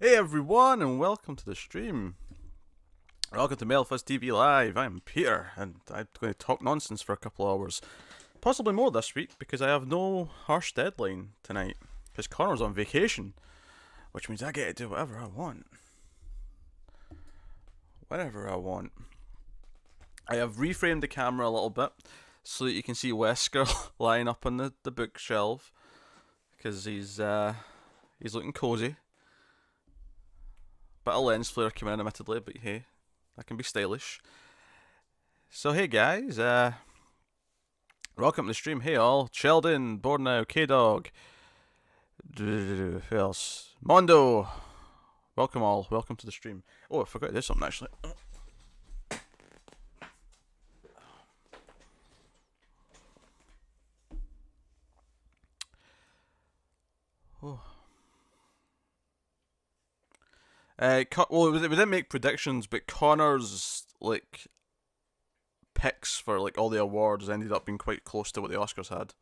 Hey everyone, and welcome to the stream. Welcome to Mild Fuzz TV Live. I'm Peter, and I'm going to talk nonsense for a couple of hours. Possibly more this week, because I have no harsh deadline tonight. Because Connor's on vacation, which means I get to do whatever I want. Whatever I want. I have reframed the camera a little bit, so that you can see Wesker lying up on the bookshelf. Because he's looking cozy. Bit of lens flare came in admittedly, but hey, that can be stylish. So hey guys, welcome to the stream. Hey all, Sheldon, bored now, K-Dog, who else? Mondo, welcome all, welcome to the stream. Oh, I forgot to do something actually. Oh. Well, we didn't make predictions, but Connor's like picks for like all the awards ended up being quite close to what the Oscars had.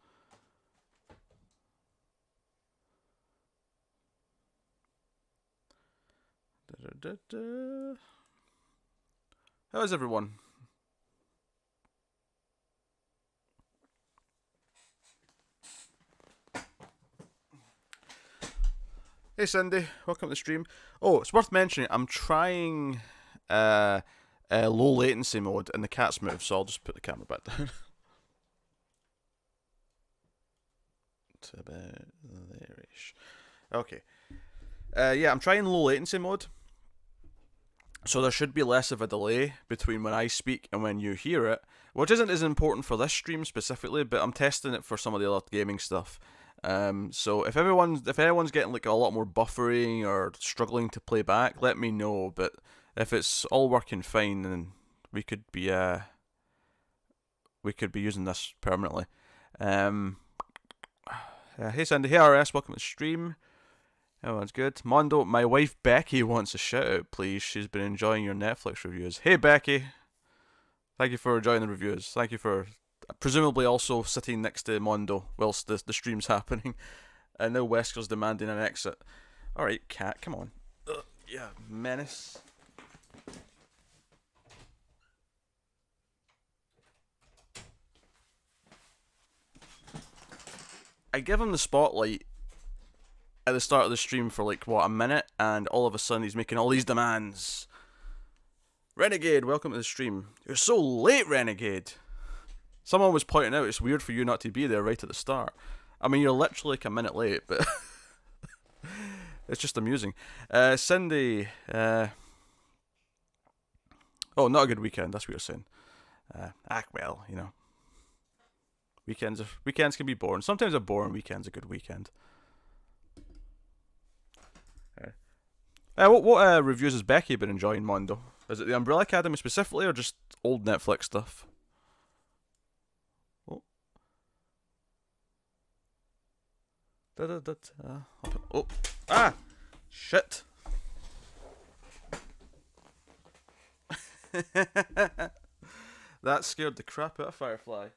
How is everyone? Hey Cindy, welcome to the stream. Oh, it's worth mentioning, I'm trying low latency mode in the cat's move, so I'll just put the camera back down. It's about there-ish. Okay. Yeah, I'm trying low latency mode. So there should be less of a delay between when I speak and when you hear it, which isn't as important for this stream specifically, but I'm testing it for some of the other gaming stuff. So if anyone's getting like a lot more buffering or struggling to play back, let me know. But if it's all working fine, then we could be using this permanently. Hey Sandy, hey RS, welcome to the stream. Everyone's good. Mondo, my wife Becky wants a shout out, please. She's been enjoying your Netflix reviews. Hey Becky, thank you for enjoying the reviews. Thank you for presumably also sitting next to Mondo whilst the stream's happening. And now Wesker's demanding an exit. Alright, cat, come on. Yeah, menace. I give him the spotlight at the start of the stream for like, what, a minute? And all of a sudden he's making all these demands. Renegade, welcome to the stream. You're so late, Renegade. Someone was pointing out it's weird for you not to be there right at the start. I mean, you're literally like a minute late, but it's just amusing. Cindy, oh, not a good weekend, that's what you're saying. Well, you know. Weekends can be boring. Sometimes a boring weekend's a good weekend. What reviews has Becky been enjoying, Mondo? Is it the Umbrella Academy specifically, or just old Netflix stuff? Oh. Ah! Shit! That scared the crap out of Firefly.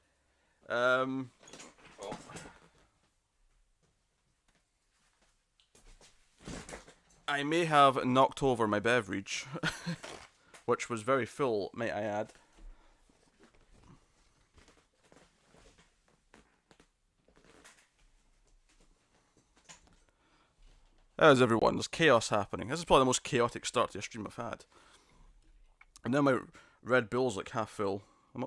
Oh. I may have knocked over my beverage, which was very full, might I add. How's everyone? There's chaos happening. This is probably the most chaotic start to a stream I've had. And now my Red Bull's like half full.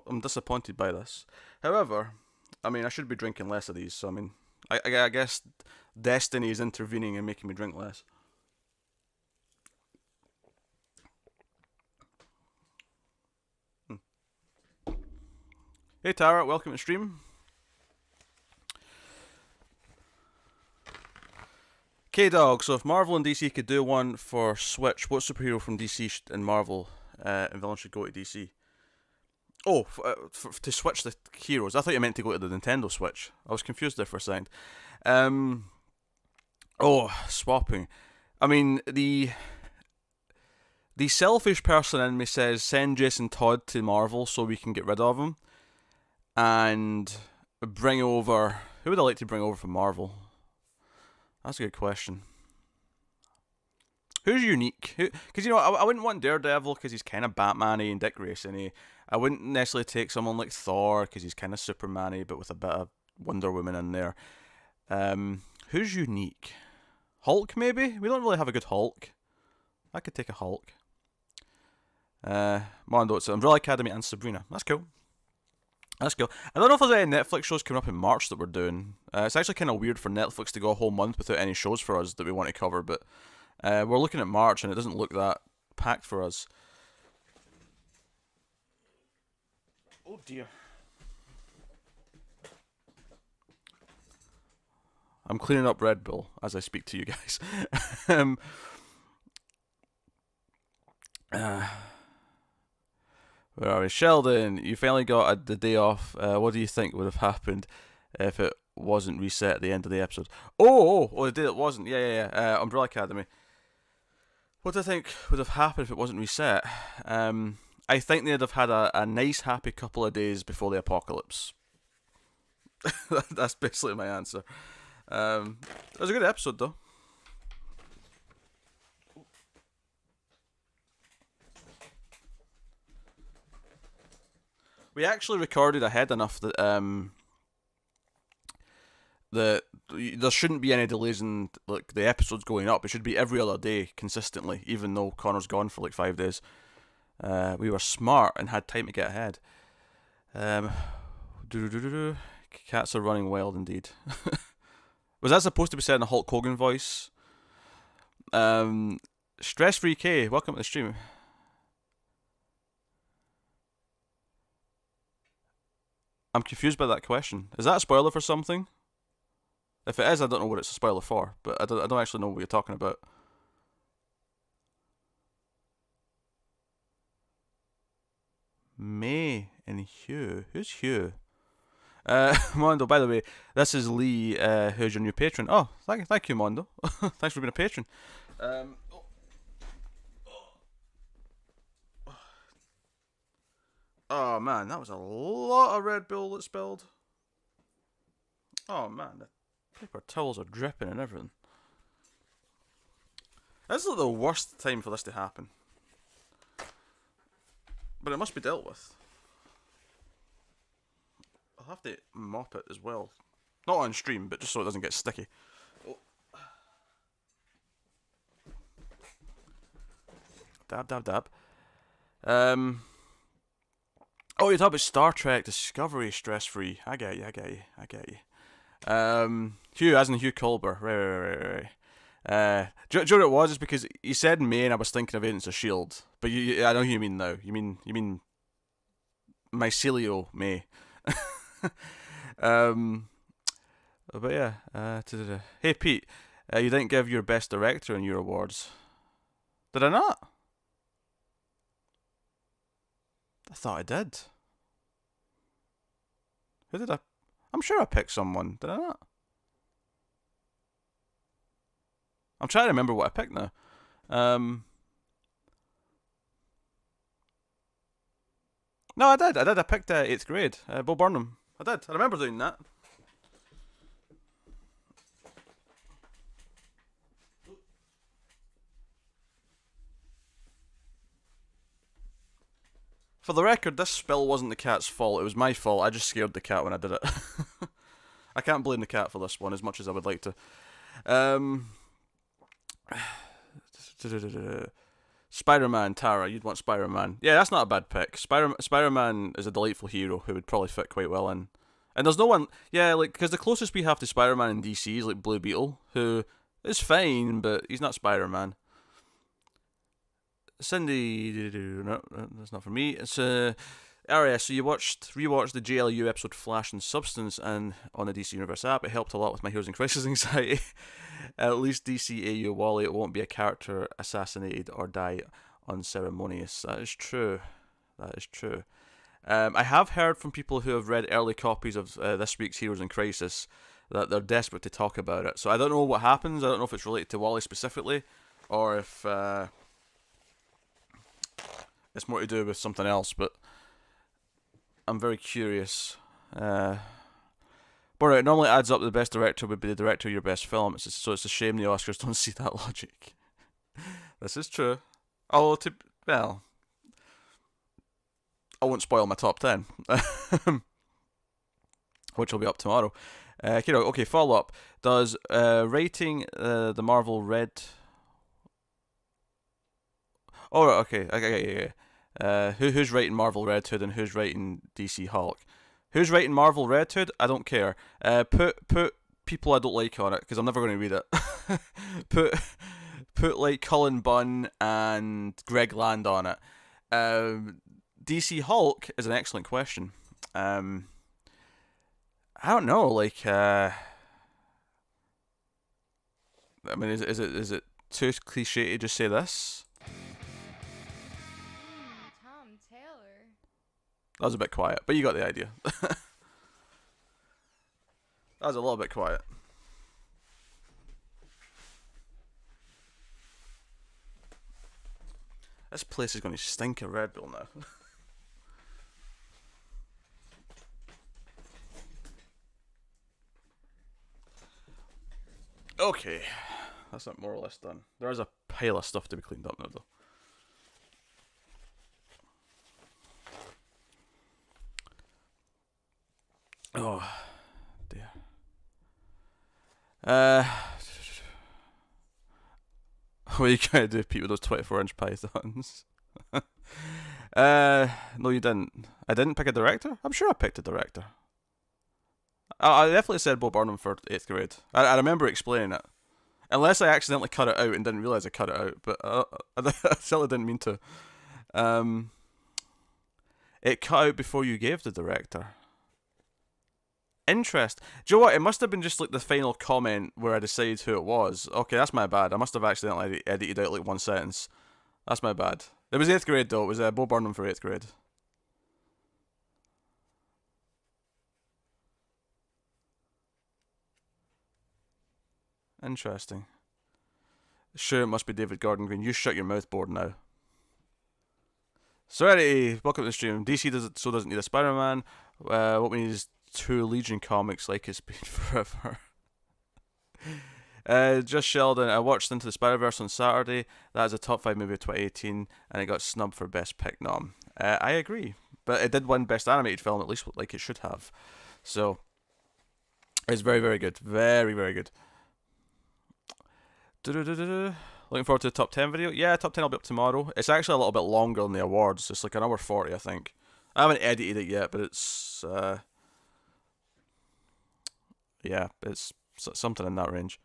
I'm disappointed by this. However, I mean, I should be drinking less of these, so I mean, I guess destiny is intervening and making me drink less. Hey Tara, welcome to the stream. K-Dog, so if Marvel and DC could do one for Switch, what superhero from DC and Marvel and villain should go to DC? Oh, to switch the heroes. I thought you meant to go to the Nintendo Switch. I was confused there for a second. Oh, swapping. I mean, the selfish person in me says send Jason Todd to Marvel so we can get rid of him. And bring over... Who would I like to bring over from Marvel? That's a good question. Who's unique? Because you know, I wouldn't want Daredevil because he's kind of Batman-y and Dick Grayson-y. I wouldn't necessarily take someone like Thor because he's kind of Superman-y, but with a bit of Wonder Woman in there. Who's unique? Hulk, maybe? We don't really have a good Hulk. I could take a Hulk. Mondo, it's Umbrella Academy and Sabrina. That's cool. That's cool. I don't know if there's any Netflix shows coming up in March that we're doing. It's actually kind of weird for Netflix to go a whole month without any shows for us that we want to cover, but we're looking at March and it doesn't look that packed for us. Oh dear. I'm cleaning up Red Bull as I speak to you guys. Where are we? Sheldon, you finally got the day off. What do you think would have happened if it wasn't reset at the end of the episode? Oh, the day it wasn't. Yeah. Umbrella Academy. What do I think would have happened if it wasn't reset? I think they'd have had a nice, happy couple of days before the apocalypse. That's basically my answer. It was a good episode, though. We actually recorded ahead enough that there shouldn't be any delays in like the episodes going up. It should be every other day consistently, even though Connor's gone for like 5 days. We were smart and had time to get ahead. Cats are running wild indeed. Was that supposed to be said in a Hulk Hogan voice? Stress Free K, welcome to the stream. I'm confused by that question. Is that a spoiler for something? If it is, I don't know what it's a spoiler for, but I don't actually know what you're talking about. May and Hugh. Who's Hugh? Mondo, by the way, this is Lee, who's your new patron. Oh, thank you, Mondo. Thanks for being a patron. Oh man, that was a lot of Red Bull that spilled. Oh man, the paper towels are dripping and everything. This is like the worst time for this to happen. But it must be dealt with. I'll have to mop it as well. Not on stream, but just so it doesn't get sticky. Oh. Dab. Oh, you're talking about Star Trek Discovery Stress Free. I get you. Hugh, as in Hugh Culber. Right. Do you know what it was? It's because you said May and I was thinking of Agents of S.H.I.E.L.D. But I know who you mean now. You mean Mycelio May. But yeah. Hey Pete, you didn't give your best director in your awards. Did I not? I thought I did. Who did I? I'm sure I picked someone. Did I not? I'm trying to remember what I picked now. No, I did. I picked 8th grade. Bo Burnham. I did. I remember doing that. For the record, this spill wasn't the cat's fault. It was my fault. I just scared the cat when I did it. I can't blame the cat for this one as much as I would like to. Spider-Man, Tara, you'd want Spider-Man. Yeah, that's not a bad pick. Spider-Man is a delightful hero who would probably fit quite well in. And there's no one, yeah, like, because the closest we have to Spider-Man in DC is like Blue Beetle, who is fine, but he's not Spider-Man. Cindy, no, that's not for me. It's RS. So you rewatched the JLU episode Flash and Substance, and on the DC Universe app, it helped a lot with my Heroes in Crisis anxiety. At least DCAU Wally, it won't be a character assassinated or die unceremonious. That is true. I have heard from people who have read early copies of this week's Heroes in Crisis that they're desperate to talk about it. So I don't know what happens. I don't know if it's related to Wally specifically, or if it's more to do with something else, but I'm very curious. But it normally adds up the best director would be the director of your best film. So it's a shame the Oscars don't see that logic. This is true. Although, well, I won't spoil my top 10, which will be up tomorrow. Okay, follow up. Does rating the Marvel Red... Oh, okay, yeah. Who's rating Marvel Red Hood and who's rating DC Hulk? Who's rating Marvel Red Hood? I don't care. Put people I don't like on it, because I'm never going to read it. put like Cullen Bunn and Greg Land on it. DC Hulk is an excellent question. I don't know, like, I mean, is it too cliche to just say this? Tom Taylor. That was a bit quiet, but you got the idea. That was a little bit quiet. This place is going to stink of Red Bull now. Okay, that's not more or less done. There is a pile of stuff to be cleaned up now, though. Oh, dear. What are you going to do, Pete, with those 24-inch pythons? No, you didn't. I didn't pick a director? I'm sure I picked a director. I definitely said Bo Burnham for 8th grade. I remember explaining it. Unless I accidentally cut it out and didn't realise I cut it out, but I certainly didn't mean to. It cut out before you gave the director. Interest. Do you know what? It must have been just like the final comment where I decided who it was. Okay, that's my bad. I must have accidentally edited out like one sentence. That's my bad. It was 8th grade though. It was Bo Burnham for 8th grade. Interesting. Sure, it must be David Gordon Green. You shut your mouth, board now. Serenity, welcome to the stream. DC doesn't need a Spider-Man. What we need is 2 Legion comics like it's been forever. Just Sheldon, I watched Into the Spider-Verse on Saturday. That is a top 5 movie of 2018, and it got snubbed for Best Pick nom. I agree, but it did win Best Animated Film, at least like it should have. So, it's very, very good. Very, very good. Looking forward to the top 10 video. Yeah, top 10 will be up tomorrow. It's actually a little bit longer than the awards. It's like an hour 40, I think. I haven't edited it yet, but it's... yeah, it's something in that range.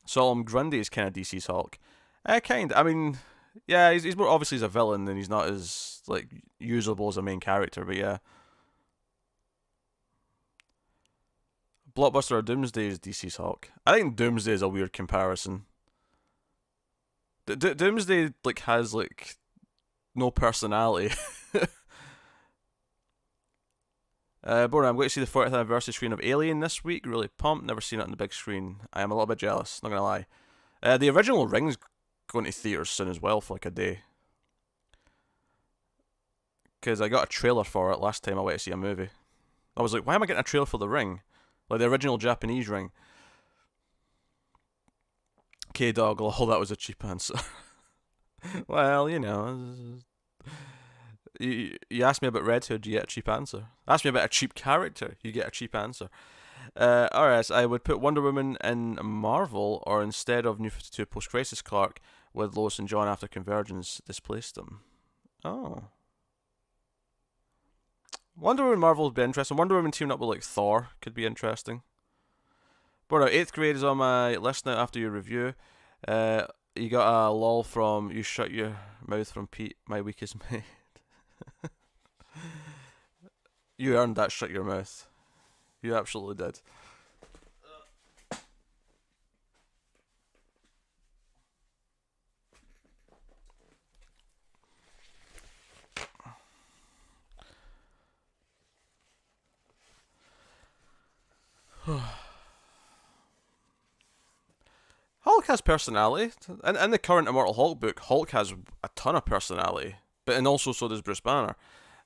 Solomon Grundy is kind of DC's Hulk. Kind. I mean, yeah, he's more obviously he's a villain and he's not as like usable as a main character, but yeah. Blockbuster or Doomsday is DC's Hulk. I think Doomsday is a weird comparison. Doomsday like has like no personality. Born, I'm going to see the 40th anniversary screen of Alien this week. Really pumped. Never seen it on the big screen. I am a little bit jealous. Not gonna lie. The original Ring's going to theaters soon as well for like a day. Because I got a trailer for it last time I went to see a movie. I was like, why am I getting a trailer for the Ring? Like the original Japanese Ring. K-Dog, lol, that was a cheap answer. Well, you know. You asked me about Red Hood, you get a cheap answer. Ask me about a cheap character, you get a cheap answer. Alright, I would put Wonder Woman in Marvel, or instead of New 52 post-Crisis Clark, with Lois and John after Convergence displaced them. Oh. Wonder Woman Marvel would be interesting. Wonder Woman teaming up with like Thor could be interesting. But 8th grade is on my list now after your review. You got a lol from You Shut Your Mouth from Pete, my weakest mate. You earned that, shut your mouth. You absolutely did. Hulk has personality. In the current Immortal Hulk book, Hulk has a ton of personality. And also so does Bruce Banner.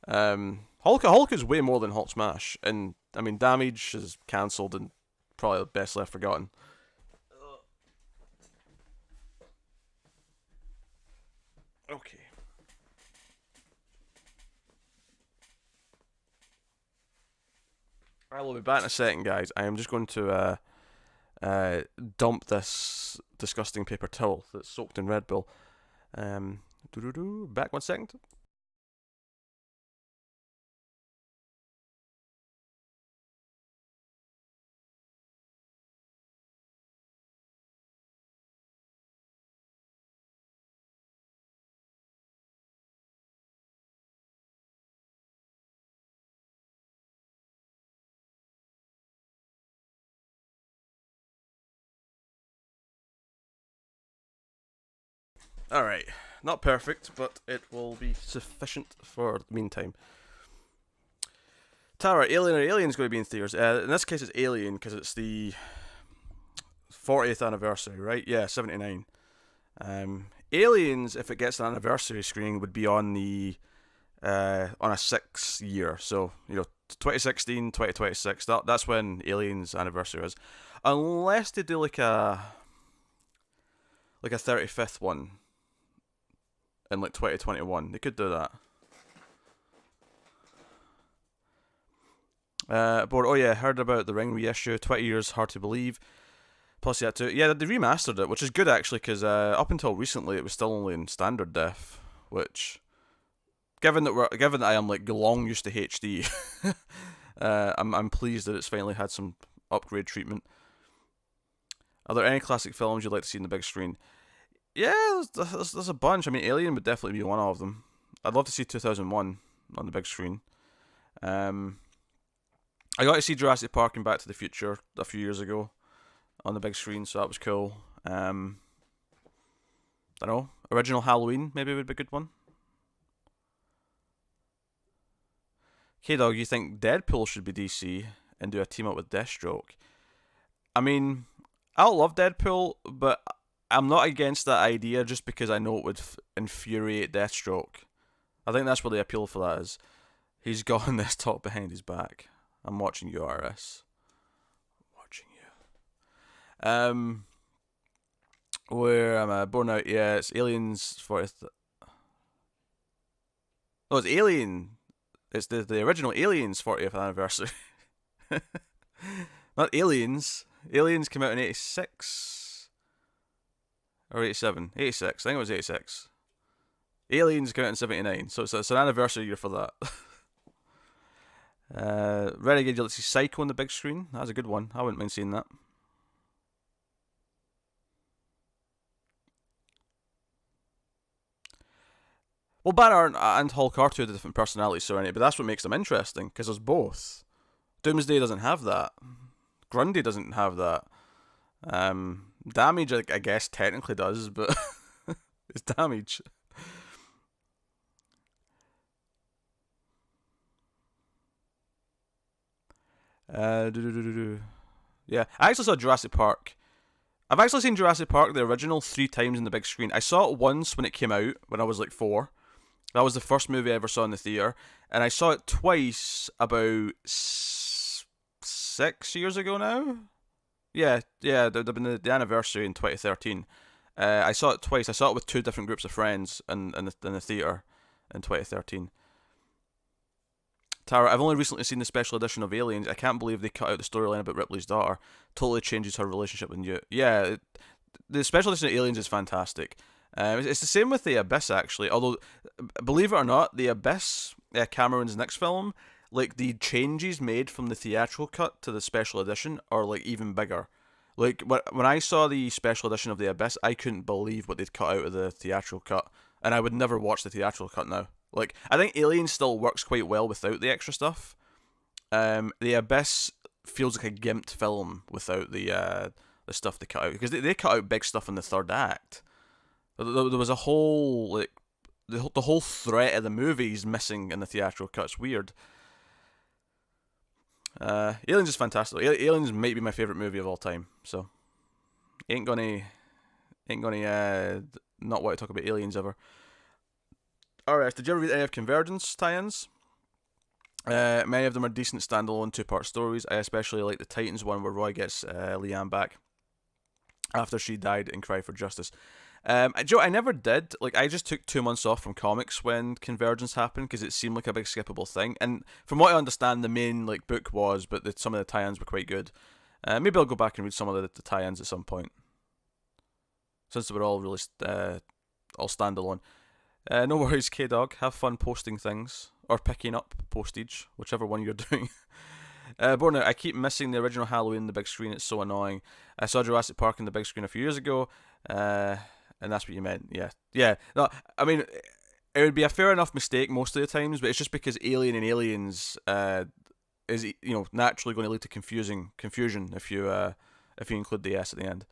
Hulk is way more than Hulk Smash. And, I mean, Damage is cancelled and probably best left forgotten. Okay. I will be back in a second, guys. I am just going to dump this disgusting paper towel that's soaked in Red Bull. Back 1 second. Alright. Not perfect, but it will be sufficient for the meantime. Tara, Alien or Alien's going to be in theaters. In this case, it's Alien because it's the 40th anniversary, right? Yeah, 79. Aliens, if it gets an anniversary screening, would be on the on a 6 year. So 2016, 2026. That's when Aliens anniversary is, unless they do like a 35th one in like 2021. They could do that. But oh yeah, heard about the Ring reissue. 20 years, hard to believe. Plus, they remastered it, which is good actually, because up until recently it was still only in standard def. Which, given that I am like long used to HD, I'm pleased that it's finally had some upgrade treatment. Are there any classic films you'd like to see in the big screen? Yeah, there's a bunch. I mean, Alien would definitely be one of them. I'd love to see 2001 on the big screen. I got to see Jurassic Park and Back to the Future a few years ago on the big screen, so that was cool. I don't know. Original Halloween maybe would be a good one. K-Dog, you think Deadpool should be DC and do a team up with Deathstroke? I mean, I love Deadpool, but I'm not against that idea just because I know it would infuriate Deathstroke. I think that's where the appeal for that is. He's got this top behind his back. I'm watching you, RS. Watching you. Where am I? Born Out? Yeah, it's Aliens 40th. No, it's Alien. It's the original Aliens 40th anniversary. Not Aliens. Aliens came out in 86. Or 87. 86. I think it was 86. Aliens came out in 79. So it's an anniversary year for that. Renegade, you'll see Psycho on the big screen. That's a good one. I wouldn't mind seeing that. Well, Banner and Hulk are two different personalities, but that's what makes them interesting, because there's both. Doomsday doesn't have that. Grundy doesn't have that. Damage, I guess, technically does, but it's Damage. Yeah, I actually saw Jurassic Park. I've actually seen Jurassic Park, the original, 3 times in the big screen. I saw it once when it came out, when I was like 4. That was the first movie I ever saw in the theatre. And I saw it twice about 6 years ago now. Yeah, there'd been the anniversary in 2013. I saw it twice. I saw it with 2 different groups of friends in the theatre in 2013. Tara, I've only recently seen the special edition of Aliens. I can't believe they cut out the storyline about Ripley's daughter. Totally changes her relationship with Newt. Yeah, the special edition of Aliens is fantastic. It's the same with The Abyss, actually. Although, believe it or not, The Abyss, Cameron's next film, like the changes made from the theatrical cut to the special edition are like even bigger. Like when I saw the special edition of The Abyss, I couldn't believe what they'd cut out of the theatrical cut, and I would never watch the theatrical cut now. Like, I think Alien still works quite well without the extra stuff. The Abyss feels like a gimped film without the stuff they cut out, because they cut out big stuff in the third act. There was a whole like the whole threat of the movie's missing in the theatrical cut. It's weird. Aliens is fantastic. Aliens might be my favorite movie of all time. So ain't gonna not want to talk about Aliens ever. Alright, did you ever read any of Convergence tie-ins? Many of them are decent standalone 2-part stories. I especially like the Titans one where Roy gets Leanne back after she died in Cry for Justice. Joe, I never did. Like, I just took 2 months off from comics when Convergence happened because it seemed like a big skippable thing. And from what I understand, the main like book was, but some of the tie-ins were quite good. Maybe I'll go back and read some of the tie-ins at some point, since they were all really all standalone. No worries, K Dog. Have fun posting things or picking up postage, whichever one you're doing. Borna, I keep missing the original Halloween on the big screen. It's so annoying. I saw Jurassic Park on the big screen a few years ago, and that's what you meant. Yeah. No, I mean, it would be a fair enough mistake most of the times, but it's just because Alien and Aliens is naturally going to lead to confusion if you include the S at the end.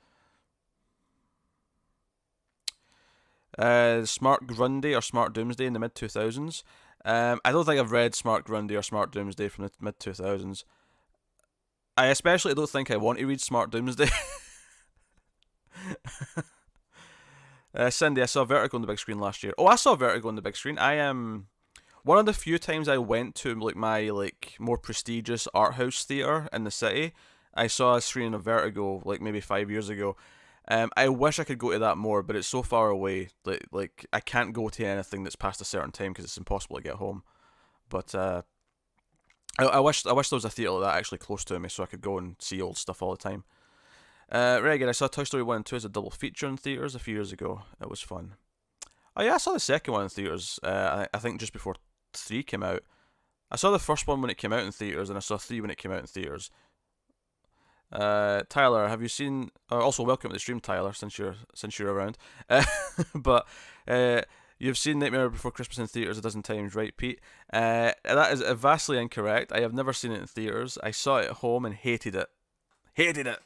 Smart Grundy or Smart Doomsday in the mid 2000s. I don't think I've read Smart Grundy or Smart Doomsday from the mid 2000s. I especially don't think I want to read Smart Doomsday. Cindy, I saw Vertigo on the big screen last year. Oh, I saw Vertigo on the big screen. I am one of the few times I went to like my more prestigious art house theater in the city. I saw a screening of Vertigo like maybe 5 years ago. I wish I could go to that more, but it's so far away. Like I can't go to anything that's past a certain time because it's impossible to get home. But I wish there was a theatre like that actually close to me so I could go and see old stuff all the time. Again, I saw Toy Story 1 and 2 as a double feature in theatres a few years ago. It was fun. Oh yeah, I saw the second one in theatres. I think just before 3 came out. I saw the first one when it came out in theatres, and I saw 3 when it came out in theatres. Tyler, have you seen? Also, welcome to the stream, Tyler. Since you're around, but you've seen Nightmare Before Christmas in theaters a dozen times, right, Pete? That is vastly incorrect. I have never seen it in theaters. I saw it at home and hated it. Hated it.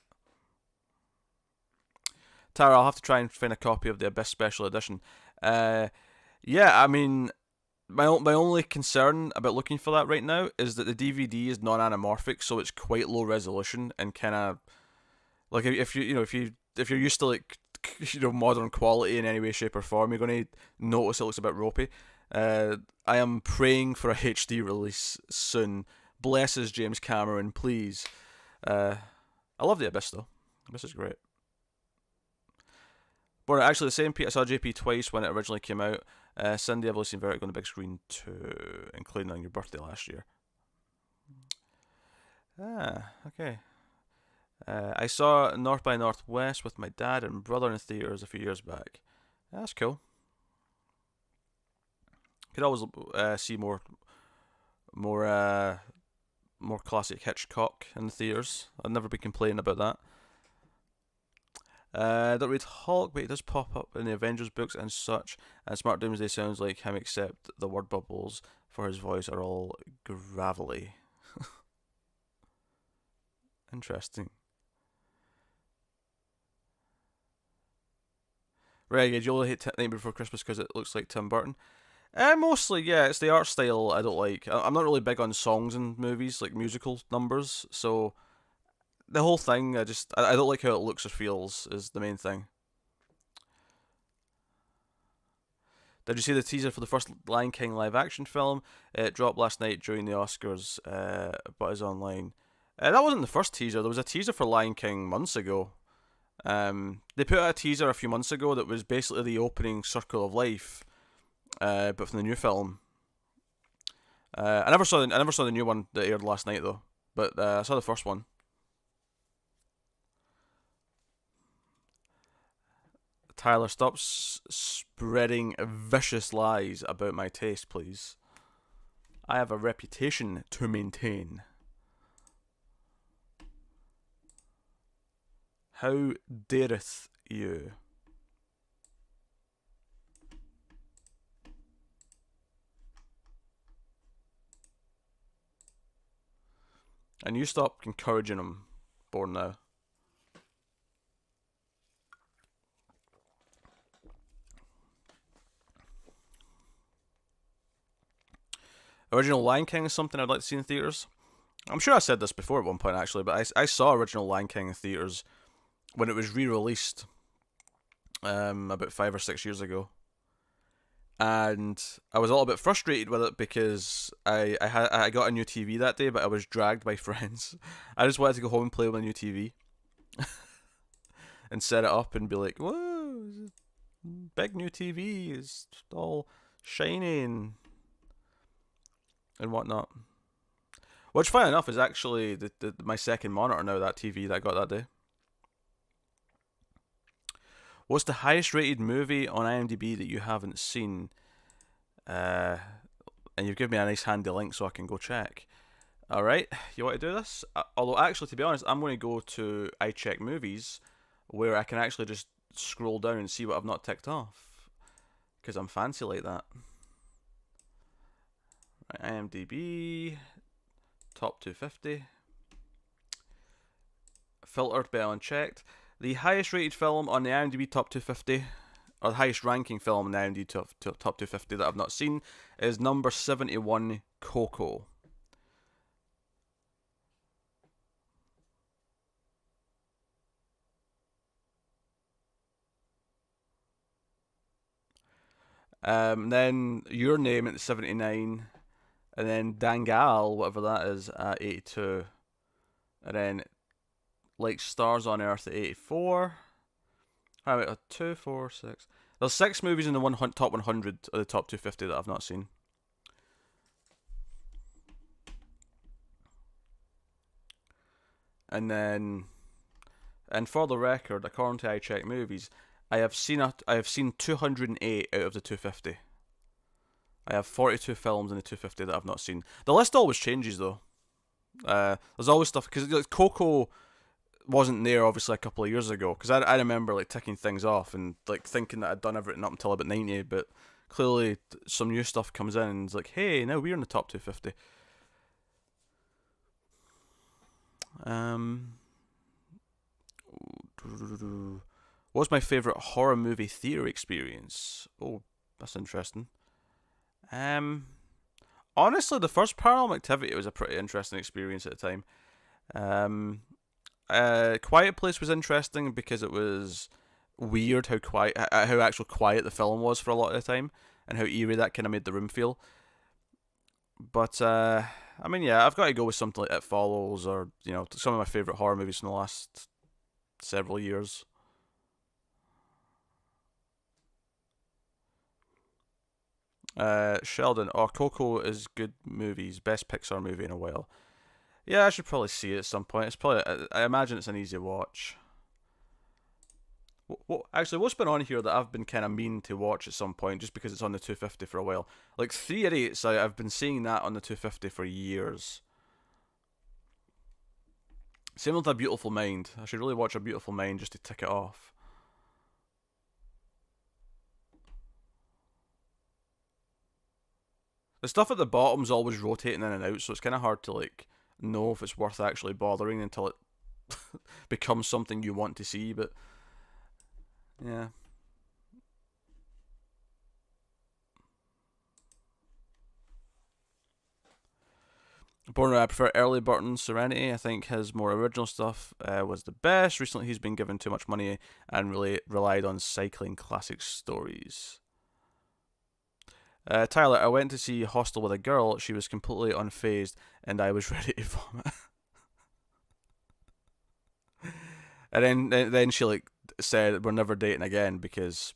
Tyler, I'll have to try and find a copy of the Abyss Special Edition. Yeah, I mean, my only concern about looking for that right now is that the DVD is non-anamorphic, so it's quite low resolution and kind of like if you're used to like modern quality in any way, shape, or form, you're going to notice it looks a bit ropey. I am praying for a HD release soon. Blesses James Cameron, please. I love the Abyss though. Abyss is great. But actually, the same Pete, I saw JP twice when it originally came out. Cindy, I've only seen Vertigo on the big screen too, including on your birthday last year. Okay. I saw North by Northwest with my dad and brother in theaters a few years back. That's cool. Could always see more classic Hitchcock in the theaters. I've never been complaining about that. Don't read Hulk, but it does pop up in the Avengers books and such. And Smart Doomsday sounds like him, except the word bubbles for his voice are all gravelly. Interesting. Right, you only hate Nightmare Before Christmas because it looks like Tim Burton. Mostly, yeah, it's the art style I don't like. I'm not really big on songs in movies, like musical numbers, so the whole thing, I don't like how it looks or feels is the main thing. Did you see the teaser for the first Lion King live action film? It dropped last night during the Oscars, but is online. That wasn't the first teaser. There was a teaser for Lion King months ago. They put out a teaser a few months ago that was basically the opening Circle of Life, but from the new film. I never saw the new one that aired last night though, but I saw the first one. Tyler, stop spreading vicious lies about my taste, please. I have a reputation to maintain. How dareth you? And you stop encouraging him, Born now. Original Lion King is something I'd like to see in theaters. I'm sure I said this before at one point actually, but I saw original Lion King in theaters when it was re-released about 5 or 6 years ago, and I was a little bit frustrated with it because I got a new TV that day, but I was dragged by friends. I just wanted to go home and play with my new TV and set it up and be like, whoa, big new TV is all shiny and whatnot. Which, funny enough, is actually my second monitor now, that TV that I got that day. What's the highest rated movie on IMDb that you haven't seen? And you've given me a nice handy link so I can go check. Alright, you want to do this? Although, actually, to be honest, I'm going to go to I Check Movies, where I can actually just scroll down and see what I've not ticked off. Because I'm fancy like that. Right, IMDb, top 250. Filtered but unchecked. The highest rated film on the IMDb top 250, or the highest ranking film on the IMDb top 250 that I've not seen, is number 71, Coco. Then Your Name at 79, and then Dangal, whatever that is, at 82, and then Like Stars on Earth at 84. Alright, 2, 4, 6. There's 6 movies in the top 100 of the top 250 that I've not seen. And then, and for the record, according to I Check Movies, I have seen 208 out of the 250. I have 42 films in the 250 that I've not seen. The list always changes though. There's always stuff, because like, Coco wasn't there obviously a couple of years ago, because I remember like ticking things off and like thinking that I'd done everything up until about 90, but clearly some new stuff comes in and it's like, hey, now we're in the top 250. What's my favourite horror movie theatre experience? Oh, that's interesting. Honestly, the first Paranormal Activity was a pretty interesting experience at the time. Quiet Place was interesting because it was weird how actual quiet the film was for a lot of the time, and how eerie that kind of made the room feel. But I mean, yeah, I've got to go with something like It Follows, or some of my favourite horror movies from the last several years. Sheldon, Coco is good movies, best Pixar movie in a while. Yeah, I should probably see it at some point. It's probably, I imagine it's an easy watch. Actually, what's been on here that I've been kind of meaning to watch at some point, just because it's on the 250 for a while? Like 3 Idiots, I've been seeing that on the 250 for years. Same with A Beautiful Mind. I should really watch A Beautiful Mind just to tick it off. The stuff at the bottom's always rotating in and out, so it's kind of hard to like know if it's worth actually bothering until it becomes something you want to see. But yeah. Born I prefer Early Burton Serenity. I think his more original stuff was the best. Recently, he's been given too much money and really relied on cycling classic stories. Tyler, I went to see Hostel with a girl. She was completely unfazed, and I was ready to vomit. And then she like said, "We're never dating again because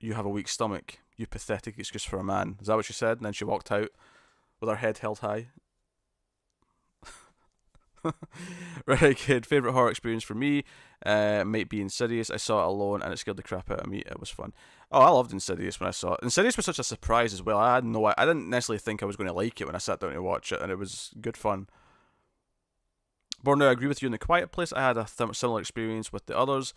you have a weak stomach. You pathetic excuse for a man." Is that what she said? And then she walked out with her head held high. Right, kid. Favorite horror experience for me might be Insidious. I saw it alone and it scared the crap out of me. It was fun. Oh, I loved Insidious when I saw it. Insidious was such a surprise as well. I didn't necessarily think I was going to like it when I sat down to watch it, and it was good fun. Born, I agree with you in The Quiet Place. I had a similar experience with the others.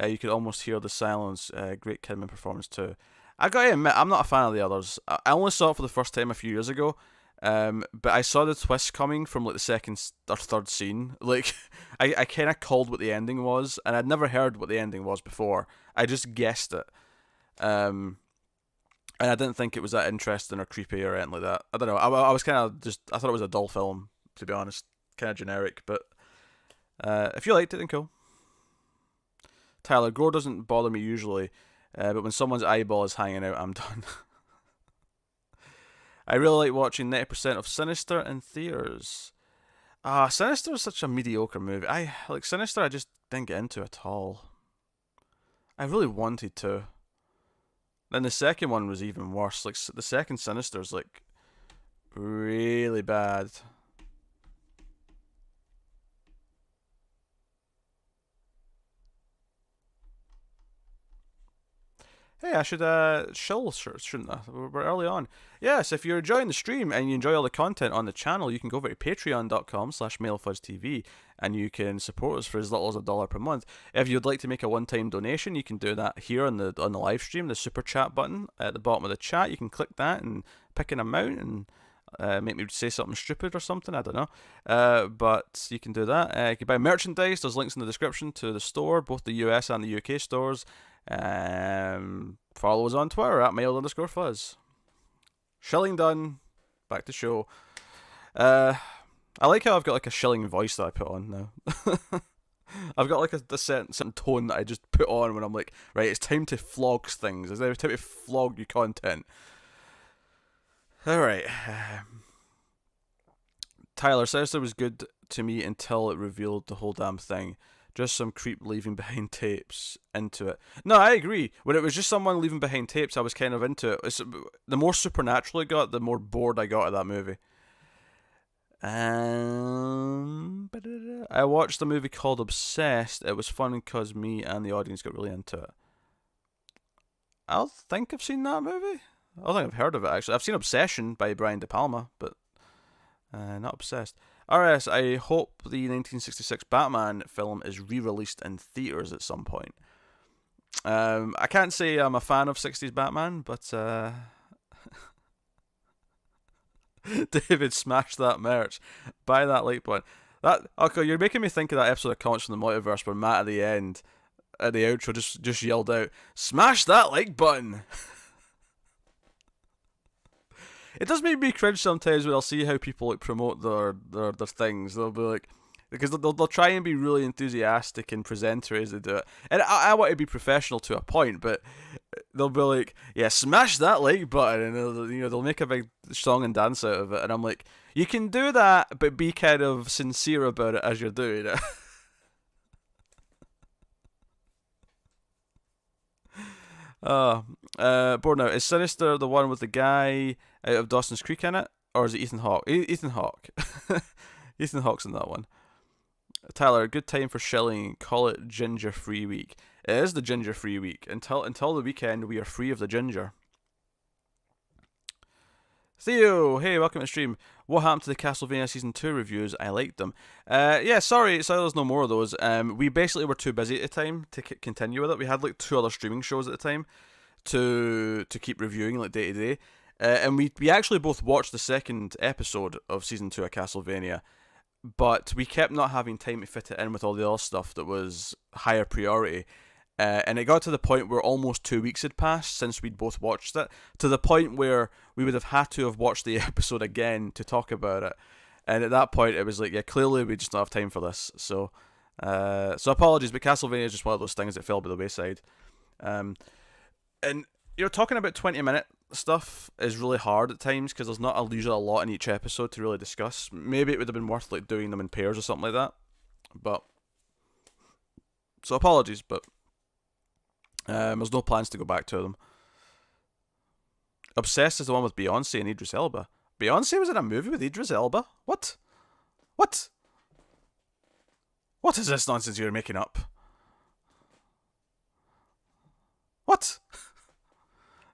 You could almost hear the silence. Great Kidman performance too. I gotta admit, I'm not a fan of the others. I only saw it for the first time a few years ago. But I saw the twist coming from like the second or third scene. Like, I kind of called what the ending was, and I'd never heard what the ending was before. I just guessed it. And I didn't think it was that interesting or creepy or anything like that. I don't know. I was kind of just, I thought it was a dull film, to be honest. Kind of generic, but if you liked it, then cool. Tyler, gore doesn't bother me usually, but when someone's eyeball is hanging out, I'm done. I really like watching 90% of Sinister in theaters. Sinister is such a mediocre movie. Sinister, I just didn't get into at all. I really wanted to. Then the second one was even worse. Like the second Sinister's like really bad. Hey, I should shill, shouldn't I? We're early on. Yes, if you're enjoying the stream and you enjoy all the content on the channel, you can go over to patreon.com/MildFuzzTV and you can support us for as little as $1 per month. If you'd like to make a one-time donation, you can do that here on the live stream, the super chat button at the bottom of the chat. You can click that and pick an amount and make me say something stupid or something, I don't know. But you can do that. You can buy merchandise. There's links in the description to the store, both the US and the UK stores. Follow us on Twitter at Mild_Fuzz. Shilling done. Back to show. I like how I've got like a shilling voice that I put on now. I've got like a certain tone that I just put on when I'm like, right, it's time to flog things. It's time to flog your content. Alright. Tyler says it was good to me until it revealed the whole damn thing. Just some creep leaving behind tapes into it. No, I agree. When it was just someone leaving behind tapes, I was kind of into it. The more supernatural it got, the more bored I got of that movie. I watched a movie called Obsessed. It was fun because me and the audience got really into it. I don't think I've seen that movie. I don't think I've heard of it, actually. I've seen Obsession by Brian De Palma, but not Obsessed. RS, I hope the 1966 Batman film is re-released in theaters at some point. I can't say I'm a fan of 60s Batman, but David, smash that merch. Buy that like button. Okay, you're making me think of that episode of Comics from the Multiverse where Matt at the end, at the outro, just yelled out, "Smash that like button!" It does make me cringe sometimes when I'll see how people like promote their things. They'll be like, because they'll try and be really enthusiastic and presentary as they do it. And I want to be professional to a point, but they'll be like, yeah, smash that like button, and they'll make a big song and dance out of it. And I'm like, you can do that, but be kind of sincere about it as you're doing it. Bored now. Is Sinister the one with the guy out of Dawson's Creek in it? Or is it Ethan Hawke? Ethan Hawke. Ethan Hawke's in that one. Tyler, good time for shilling. Call it Ginger Free Week. It is the Ginger Free Week. Until the weekend, we are free of the ginger. Theo, hey, welcome to the stream. What happened to the Castlevania Season 2 reviews? I liked them. Yeah, sorry there's no more of those. We basically were too busy at the time to continue with it. We had like 2 other streaming shows at the time to keep reviewing like day to day. And we actually both watched the second episode of Season 2 of Castlevania, but we kept not having time to fit it in with all the other stuff that was higher priority. And it got to the point where almost 2 weeks had passed since we'd both watched it, to the point where we would have had to have watched the episode again to talk about it. And at that point, it was like, yeah, clearly we just don't have time for this. So apologies, but Castlevania is just one of those things that fell by the wayside. And talking about 20-minute stuff is really hard at times because there's not usually a lot in each episode to really discuss. Maybe it would have been worth like doing them in pairs or something like that. But so apologies, but there's no plans to go back to them. Obsessed is the one with Beyonce and Idris Elba. Beyonce was in a movie with Idris Elba? What? What is this nonsense you're making up? What?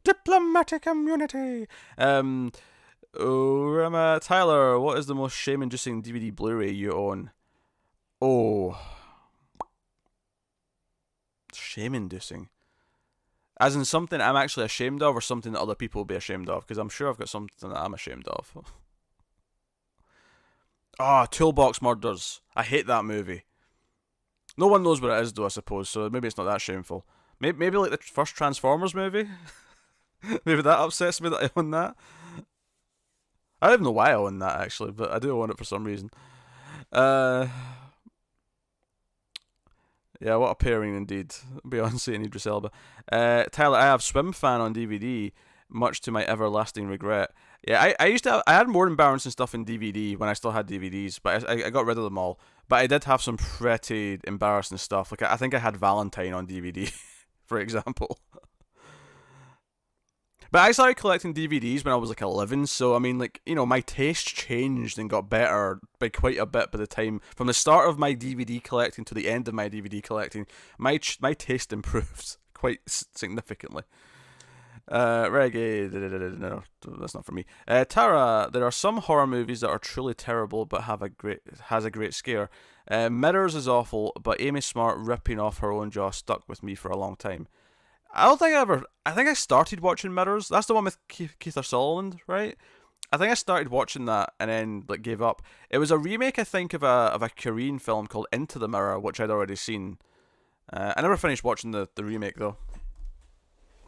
Diplomatic immunity. Tyler, what is the most shame-inducing DVD Blu-ray you own? Oh. Shame-inducing. As in something I'm actually ashamed of, or something that other people will be ashamed of? Because I'm sure I've got something that I'm ashamed of. Toolbox Murders. I hate that movie. No one knows what it is, though, I suppose, so maybe it's not that shameful. Maybe like the first Transformers movie? Maybe that upsets me that I own that. I don't even know why I own that, actually, but I do own it for some reason. Yeah, what a pairing indeed. Beyonce and Idris Elba. Tyler, I have Swim Fan on DVD, much to my everlasting regret. Yeah, I had more embarrassing stuff in DVD when I still had DVDs, but I got rid of them all. But I did have some pretty embarrassing stuff. Like I think I had Valentine on DVD, for example. But I started collecting DVDs when I was like 11, so I mean, like, you know, my taste changed and got better by quite a bit by the time, from the start of my DVD collecting to the end of my DVD collecting, my taste improved quite significantly. Reggae, no, that's not for me. Tara, there are some horror movies that are truly terrible but has a great scare. Mirrors is awful, but Amy Smart ripping off her own jaw stuck with me for a long time. I think I started watching Mirrors. That's the one with Keith Sutherland, right? I think I started watching that and then like gave up. It was a remake, I think, of a Korean film called Into the Mirror, which I'd already seen. I never finished watching the remake though.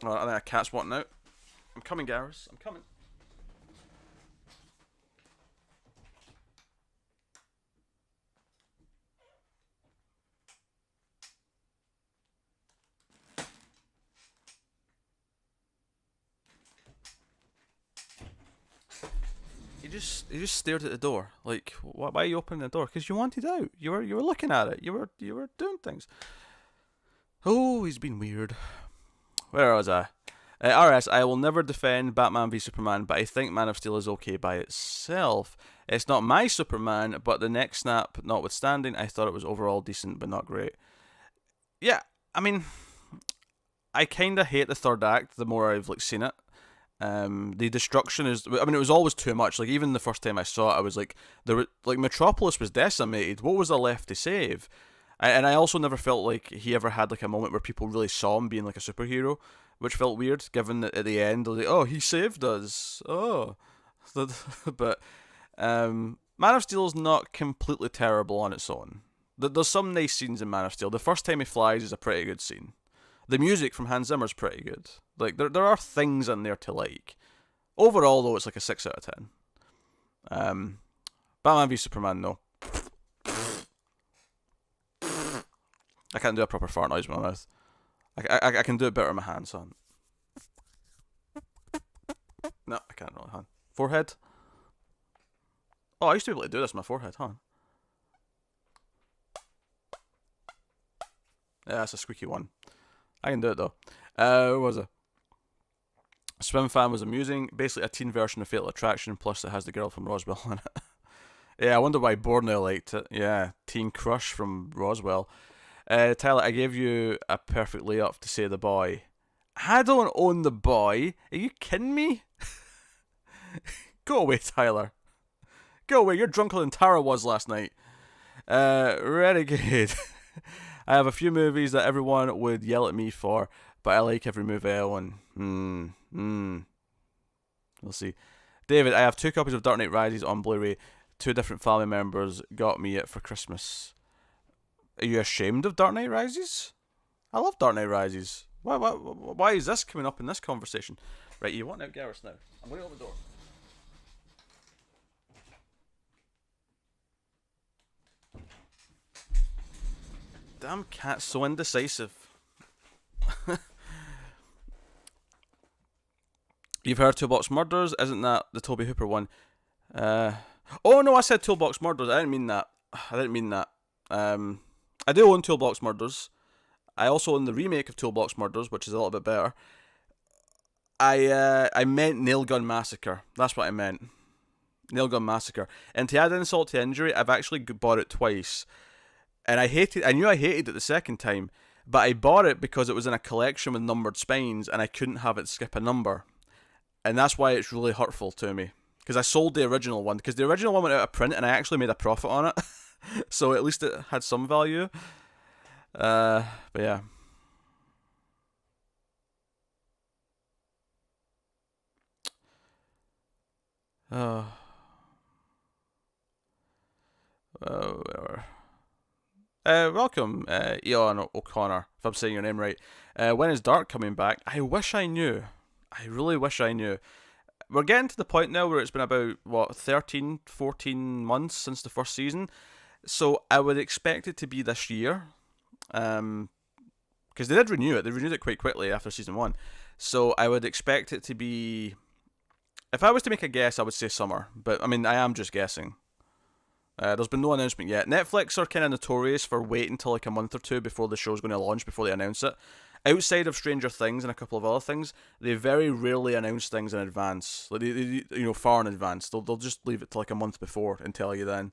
Oh, I think a cat's wanting out. I'm coming, Garrus. I'm coming. You just stared at the door. Like, why are you opening the door? Because you wanted out. You were looking at it. You were doing things. Oh, he's been weird. Where was I? RS, I will never defend Batman v Superman, but I think Man of Steel is okay by itself. It's not my Superman, but the neck snap notwithstanding, I thought it was overall decent, but not great. Yeah, I mean, I kind of hate the third act the more I've like seen it. The destruction is, I mean, it was always too much. Like, even the first time I saw it, I was like, Metropolis was decimated. What was there left to save? And I also never felt like he ever had like a moment where people really saw him being like a superhero, which felt weird, given that at the end, like, oh, he saved us. Oh, but Man of Steel is not completely terrible on its own. There's some nice scenes in Man of Steel. The first time he flies is a pretty good scene. The music from Hans Zimmer's pretty good. Like, there are things in there to like. Overall, though, it's like a 6 out of 10. Batman v Superman, no. I can't do a proper fart noise with my mouth. I can do it better with my hands, son. No, I can't really, huh? Forehead? Oh, I used to be able to do this with my forehead, huh? Yeah, that's a squeaky one. I can do it, though. What was it? Swim Fan was amusing. Basically a teen version of Fatal Attraction, plus it has the girl from Roswell in it. Yeah, I wonder why Borneo liked it. Yeah, teen crush from Roswell. Tyler, I gave you a perfect layup to say the boy. I don't own the boy. Are you kidding me? Go away, Tyler. Go away. You're drunker than Tara was last night. Renegade. I have a few movies that everyone would yell at me for, but I like every movie I own. We'll see. David, I have 2 copies of Dark Knight Rises on Blu-ray. 2 different family members got me it for Christmas. Are you ashamed of Dark Knight Rises? I love Dark Knight Rises. Why is this coming up in this conversation? Right, you want out Garrus now. I'm going to open the door. Damn cat's so indecisive. You've heard Toolbox Murders? Isn't that the Toby Hooper one? Oh no, I said Toolbox Murders. I didn't mean that. I do own Toolbox Murders. I also own the remake of Toolbox Murders, which is a little bit better. I meant Nail Gun Massacre. That's what I meant. Nail Gun Massacre. And to add insult to injury, I've actually bought it twice. And I knew I hated it the second time, but I bought it because it was in a collection with numbered spines, and I couldn't have it skip a number. And that's why it's really hurtful to me. Because I sold the original one, because the original one went out of print, and I actually made a profit on it. So at least it had some value. But yeah. Welcome, Eon O'Connor, if I'm saying your name right. When is Dark coming back? I wish I knew. I really wish I knew. We're getting to the point now where it's been about, 13, 14 months since the first season. So I would expect it to be this year. Because they did renew it. They renewed it quite quickly after season 1. So I would expect it to be... If I was to make a guess, I would say summer. But, I mean, I am just guessing. There's been no announcement yet. Netflix are kind of notorious for waiting until like a month or two before the show's going to launch, before they announce it. outside of Stranger Things and a couple of other things, they very rarely announce things in advance. Like far in advance. They'll just leave it to like a month before and tell you then.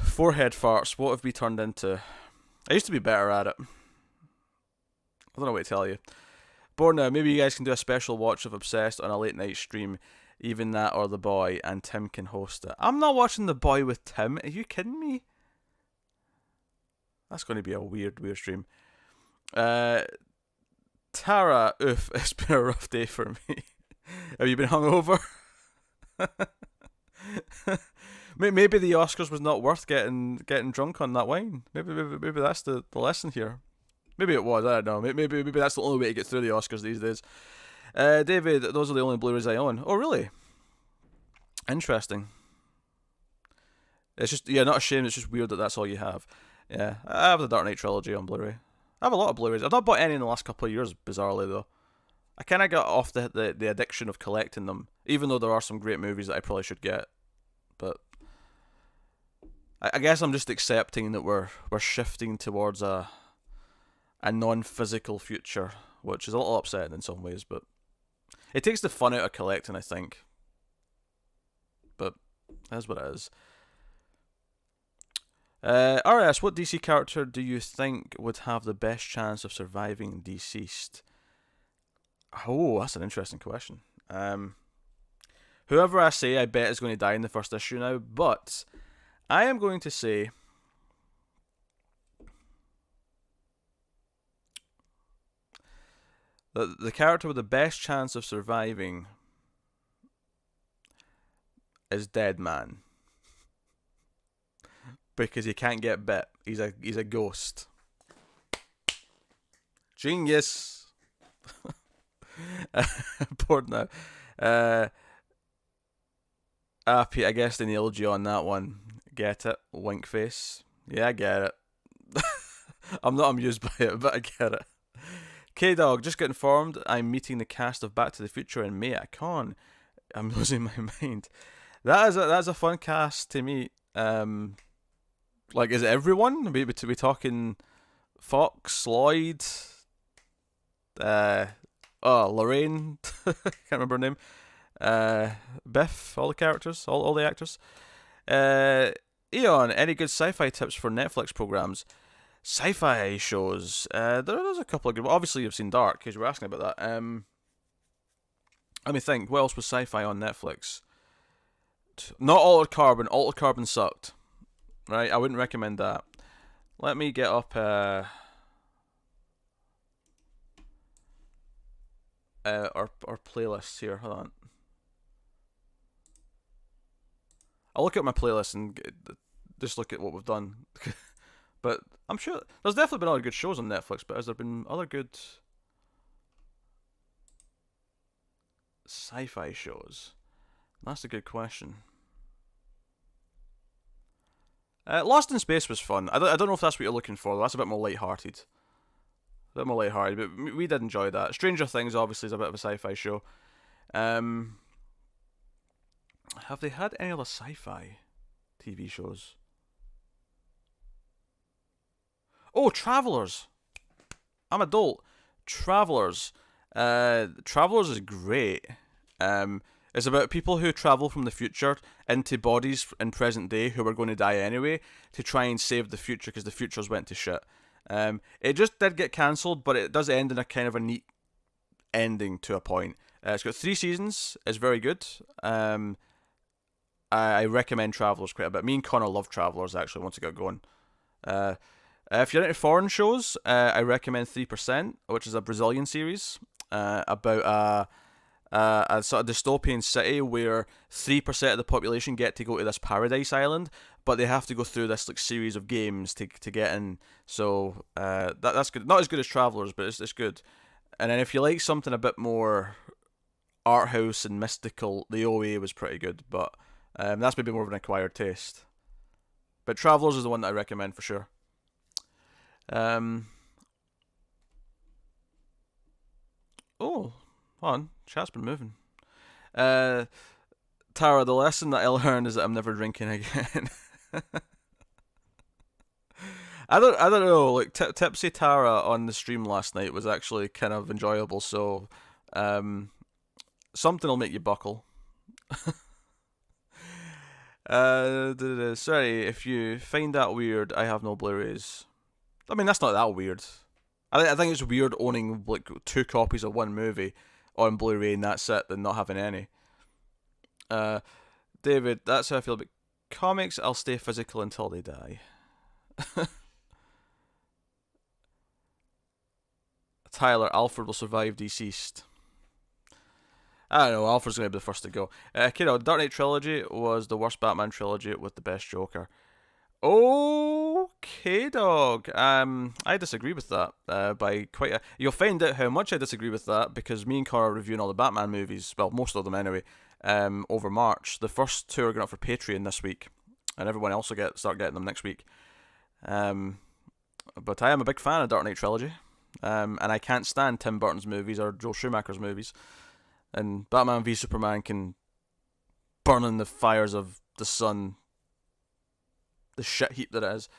Forehead farts. What have we turned into? I used to be better at it. I don't know what to tell you. Born now, maybe you guys can do a special watch of Obsessed on a late night stream. Even that or The Boy, and Tim can host it. I'm not watching The Boy with Tim. Are you kidding me? That's going to be a weird stream. Tara, oof, it's been a rough day for me. Have you been hungover? Maybe the Oscars was not worth getting drunk on that wine. Maybe that's the lesson here. Maybe it was, I don't know. Maybe that's the only way to get through the Oscars these days. David, those are the only Blu-rays I own. Oh, really? Interesting. It's just, not ashamed, it's just weird that that's all you have. Yeah, I have the Dark Knight trilogy on Blu-ray. I have a lot of Blu-rays. I've not bought any in the last couple of years, bizarrely, though. I kind of got off the addiction of collecting them, even though there are some great movies that I probably should get. But I guess I'm just accepting that we're shifting towards a non-physical future, which is a little upsetting in some ways, but it takes the fun out of collecting, I think. But that's what it is. RS, what DC character do you think would have the best chance of surviving deceased? Oh, that's an interesting question. Whoever I say, I bet is going to die in the first issue now, but I am going to say the character with the best chance of surviving is Deadman. Because he can't get bit. He's a ghost. Genius. Bored now. Pete, I guess they nailed you on that one. Get it? Wink face. Yeah, I get it. I'm not amused by it, but I get it. K-Dog, just got informed I'm meeting the cast of Back to the Future in May at Con. I'm losing my mind. That's a fun cast to meet. Like, is it everyone? Are we talking Fox, Lloyd, Lorraine, can't remember her name, Biff, all the characters, all the actors. Eon, any good sci-fi tips for Netflix programs? Sci-fi shows. There's a couple of good. Obviously, you've seen Dark, because you were asking about that. Let me think. What else was sci-fi on Netflix? Not Altered Carbon. Altered Carbon sucked. Right, I wouldn't recommend that. Let me get up our playlists here. Hold on. I'll look at my playlist and just look at what we've done. But I'm sure there's definitely been other good shows on Netflix, but has there been other good sci-fi shows? That's a good question. Lost in Space was fun. I don't know if that's what you're looking for, though. That's a bit more lighthearted. But we did enjoy that. Stranger Things, obviously, is a bit of a sci-fi show. Have they had any other sci-fi TV shows? Oh, Travelers. I'm adult. Travelers. Travelers is great. It's about people who travel from the future into bodies in present day who are going to die anyway to try and save the future because the futures went to shit. It just did get cancelled, but it does end in a kind of a neat ending to a point. It's got 3 seasons. It's very good. I recommend Travelers quite a bit. Me and Connor love Travelers, actually, once it got going. If you're into foreign shows, I recommend 3%, which is a Brazilian series about a sort of dystopian city where 3% of the population get to go to this paradise island, but they have to go through this like series of games to get in. So that's good. Not as good as Travelers, but it's good. And then if you like something a bit more art house and mystical, the OA was pretty good, but that's maybe more of an acquired taste. But Travelers is the one that I recommend for sure. Oh, hold on. Chat's been moving. Tara, the lesson that I learned is that I'm never drinking again. I don't know. Like Tipsy Tara on the stream last night was actually kind of enjoyable. So, um, something will make you buckle. Sorry if you find that weird. I have no Blu-rays. I mean, that's not that weird. I think it's weird owning like two copies of one movie on Blu-ray and that's it, than not having any. Uh, David, that's how I feel about comics. I'll stay physical until they die. Tyler, Alfred will survive deceased. I don't know, Alfred's going to be the first to go. Kiddo, Dark Knight Trilogy was the worst Batman trilogy with the best Joker. Okay, dog. I disagree with that. By quite a... You'll find out how much I disagree with that because me and Cara are reviewing all the Batman movies. Well, most of them anyway. Over March. The first two are going up for Patreon this week, and everyone else will start getting them next week. But I am a big fan of Dark Knight Trilogy. And I can't stand Tim Burton's movies or Joel Schumacher's movies. And Batman v Superman can burn in the fires of the sun, the shit heap that it is.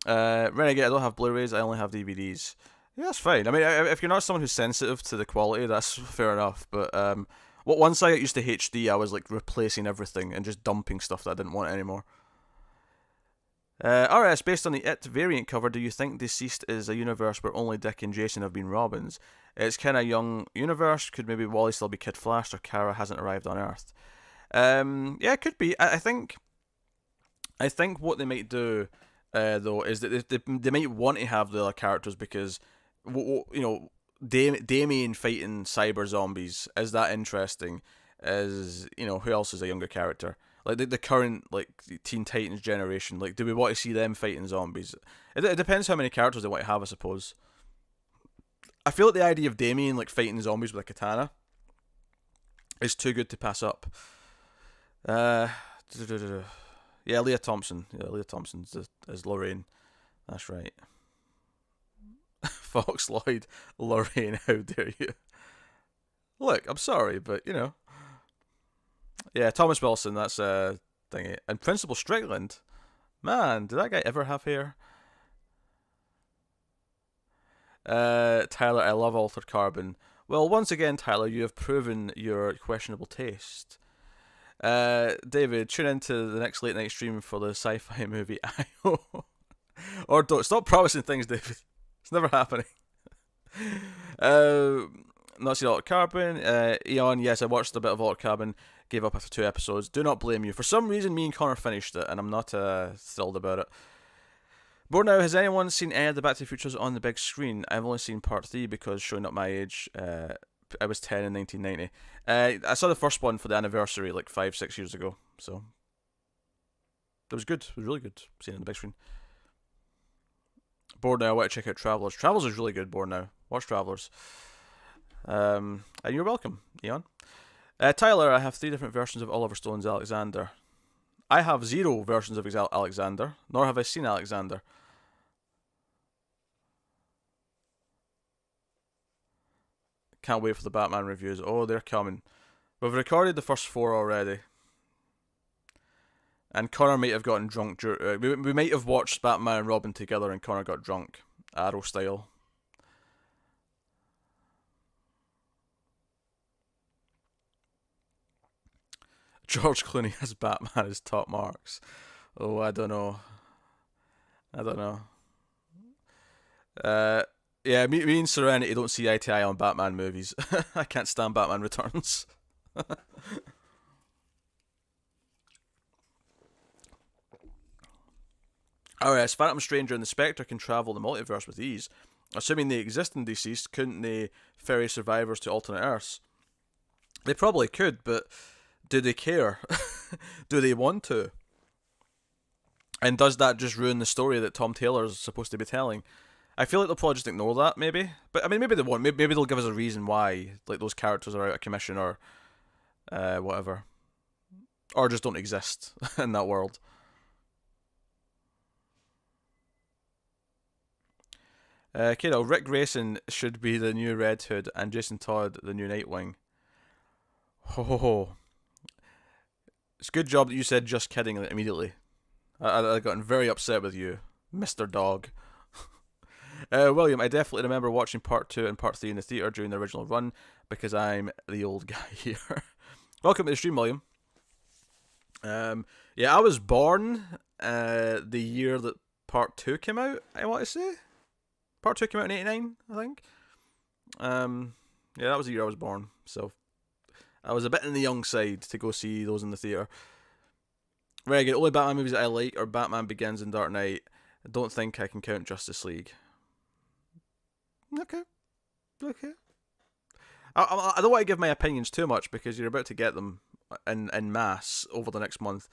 Renegade, I don't have Blu-rays, I only have DVDs. Yeah, that's fine. I mean, if you're not someone who's sensitive to the quality, that's fair enough. But once I got used to HD, I was like replacing everything and just dumping stuff that I didn't want anymore. RS, based on the It variant cover, do you think Deceased is a universe where only Dick and Jason have been Robins? It's kind of young universe. Could maybe Wally still be Kid Flash or Kara hasn't arrived on Earth? Yeah, it could be. I think what they might do, though, is that they might want to have the other characters because, Damien fighting cyber zombies is that interesting? As who else is a younger character? Like the current Teen Titans generation, do we want to see them fighting zombies? It depends how many characters they want to have, I suppose. I feel like the idea of Damien fighting zombies with a katana is too good to pass up. Yeah, Leah Thompson. Yeah, Leah Thompson's is Lorraine. That's right. Fox Lloyd, Lorraine, how dare you? Look, I'm sorry, but Yeah, Thomas Wilson, that's thingy. And Principal Strickland. Man, did that guy ever have hair? Tyler, I love Altered Carbon. Well, once again, Tyler, you have proven your questionable taste. David, tune into the next late night stream for the sci-fi movie I.O. Or don't. Stop promising things, David. It's never happening. Not seen Altered Carbon. Eon, yes, I watched a bit of Altered Carbon. Gave up after 2 episodes. Do not blame you. For some reason, me and Connor finished it, and I'm not thrilled about it. But now, has anyone seen any of the Back to the Futures on the big screen? I've only seen part 3 because, showing up my age, I was 10 in 1990. I saw the first one for the anniversary 5-6 years ago, so it was good. It was really good seeing it on the big screen. Bored now, I want to check out Travellers. Travellers is really good, bored now. Watch Travellers. And you're welcome, Eon. Tyler, I have 3 different versions of Oliver Stone's Alexander. I have 0 versions of Alexander, nor have I seen Alexander. Can't wait for the Batman reviews. Oh, they're coming. We've recorded the first 4 already. And Connor might have gotten drunk. We might have watched Batman and Robin together and Connor got drunk. Arrow style. George Clooney as Batman is top marks. Oh, I don't know. Yeah, me and Serenity don't see eye to eye on Batman movies. I can't stand Batman Returns. Alright, as Phantom Stranger and the Spectre can travel the multiverse with ease, assuming they exist in Deceased, couldn't they ferry survivors to alternate Earths? They probably could, but do they care? Do they want to? And does that just ruin the story that Tom Taylor's supposed to be telling? I feel like they'll probably just ignore that, maybe. But I mean, maybe they won't. Maybe they'll give us a reason why, those characters are out of commission or whatever, or just don't exist in that world. Kiddo, Rick Grayson should be the new Red Hood and Jason Todd the new Nightwing. Ho ho ho. It's a good job that you said just kidding immediately. I gotten very upset with you Mr. Dog. William, I definitely remember watching part 2 and part 3 in the theatre during the original run because I'm the old guy here. Welcome to the stream, William. Yeah, I was born the year that part 2 came out, I want to say. Part 2 came out in 89, I think. Yeah, that was the year I was born, so I was a bit on the young side to go see those in the theatre. Very good. Only Batman movies that I like are Batman Begins and Dark Knight. I don't think I can count Justice League. Okay. I don't want to give my opinions too much because you're about to get them in mass over the next month.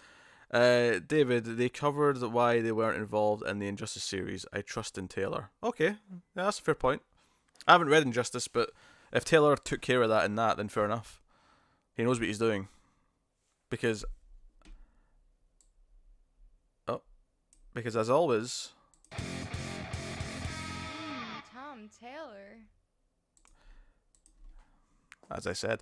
David, they covered why they weren't involved in the Injustice series. I trust in Taylor. Okay, yeah, that's a fair point. I haven't read Injustice, but if Taylor took care of that in that, then fair enough. He knows what he's doing. Because as always, Tom Taylor. as I said,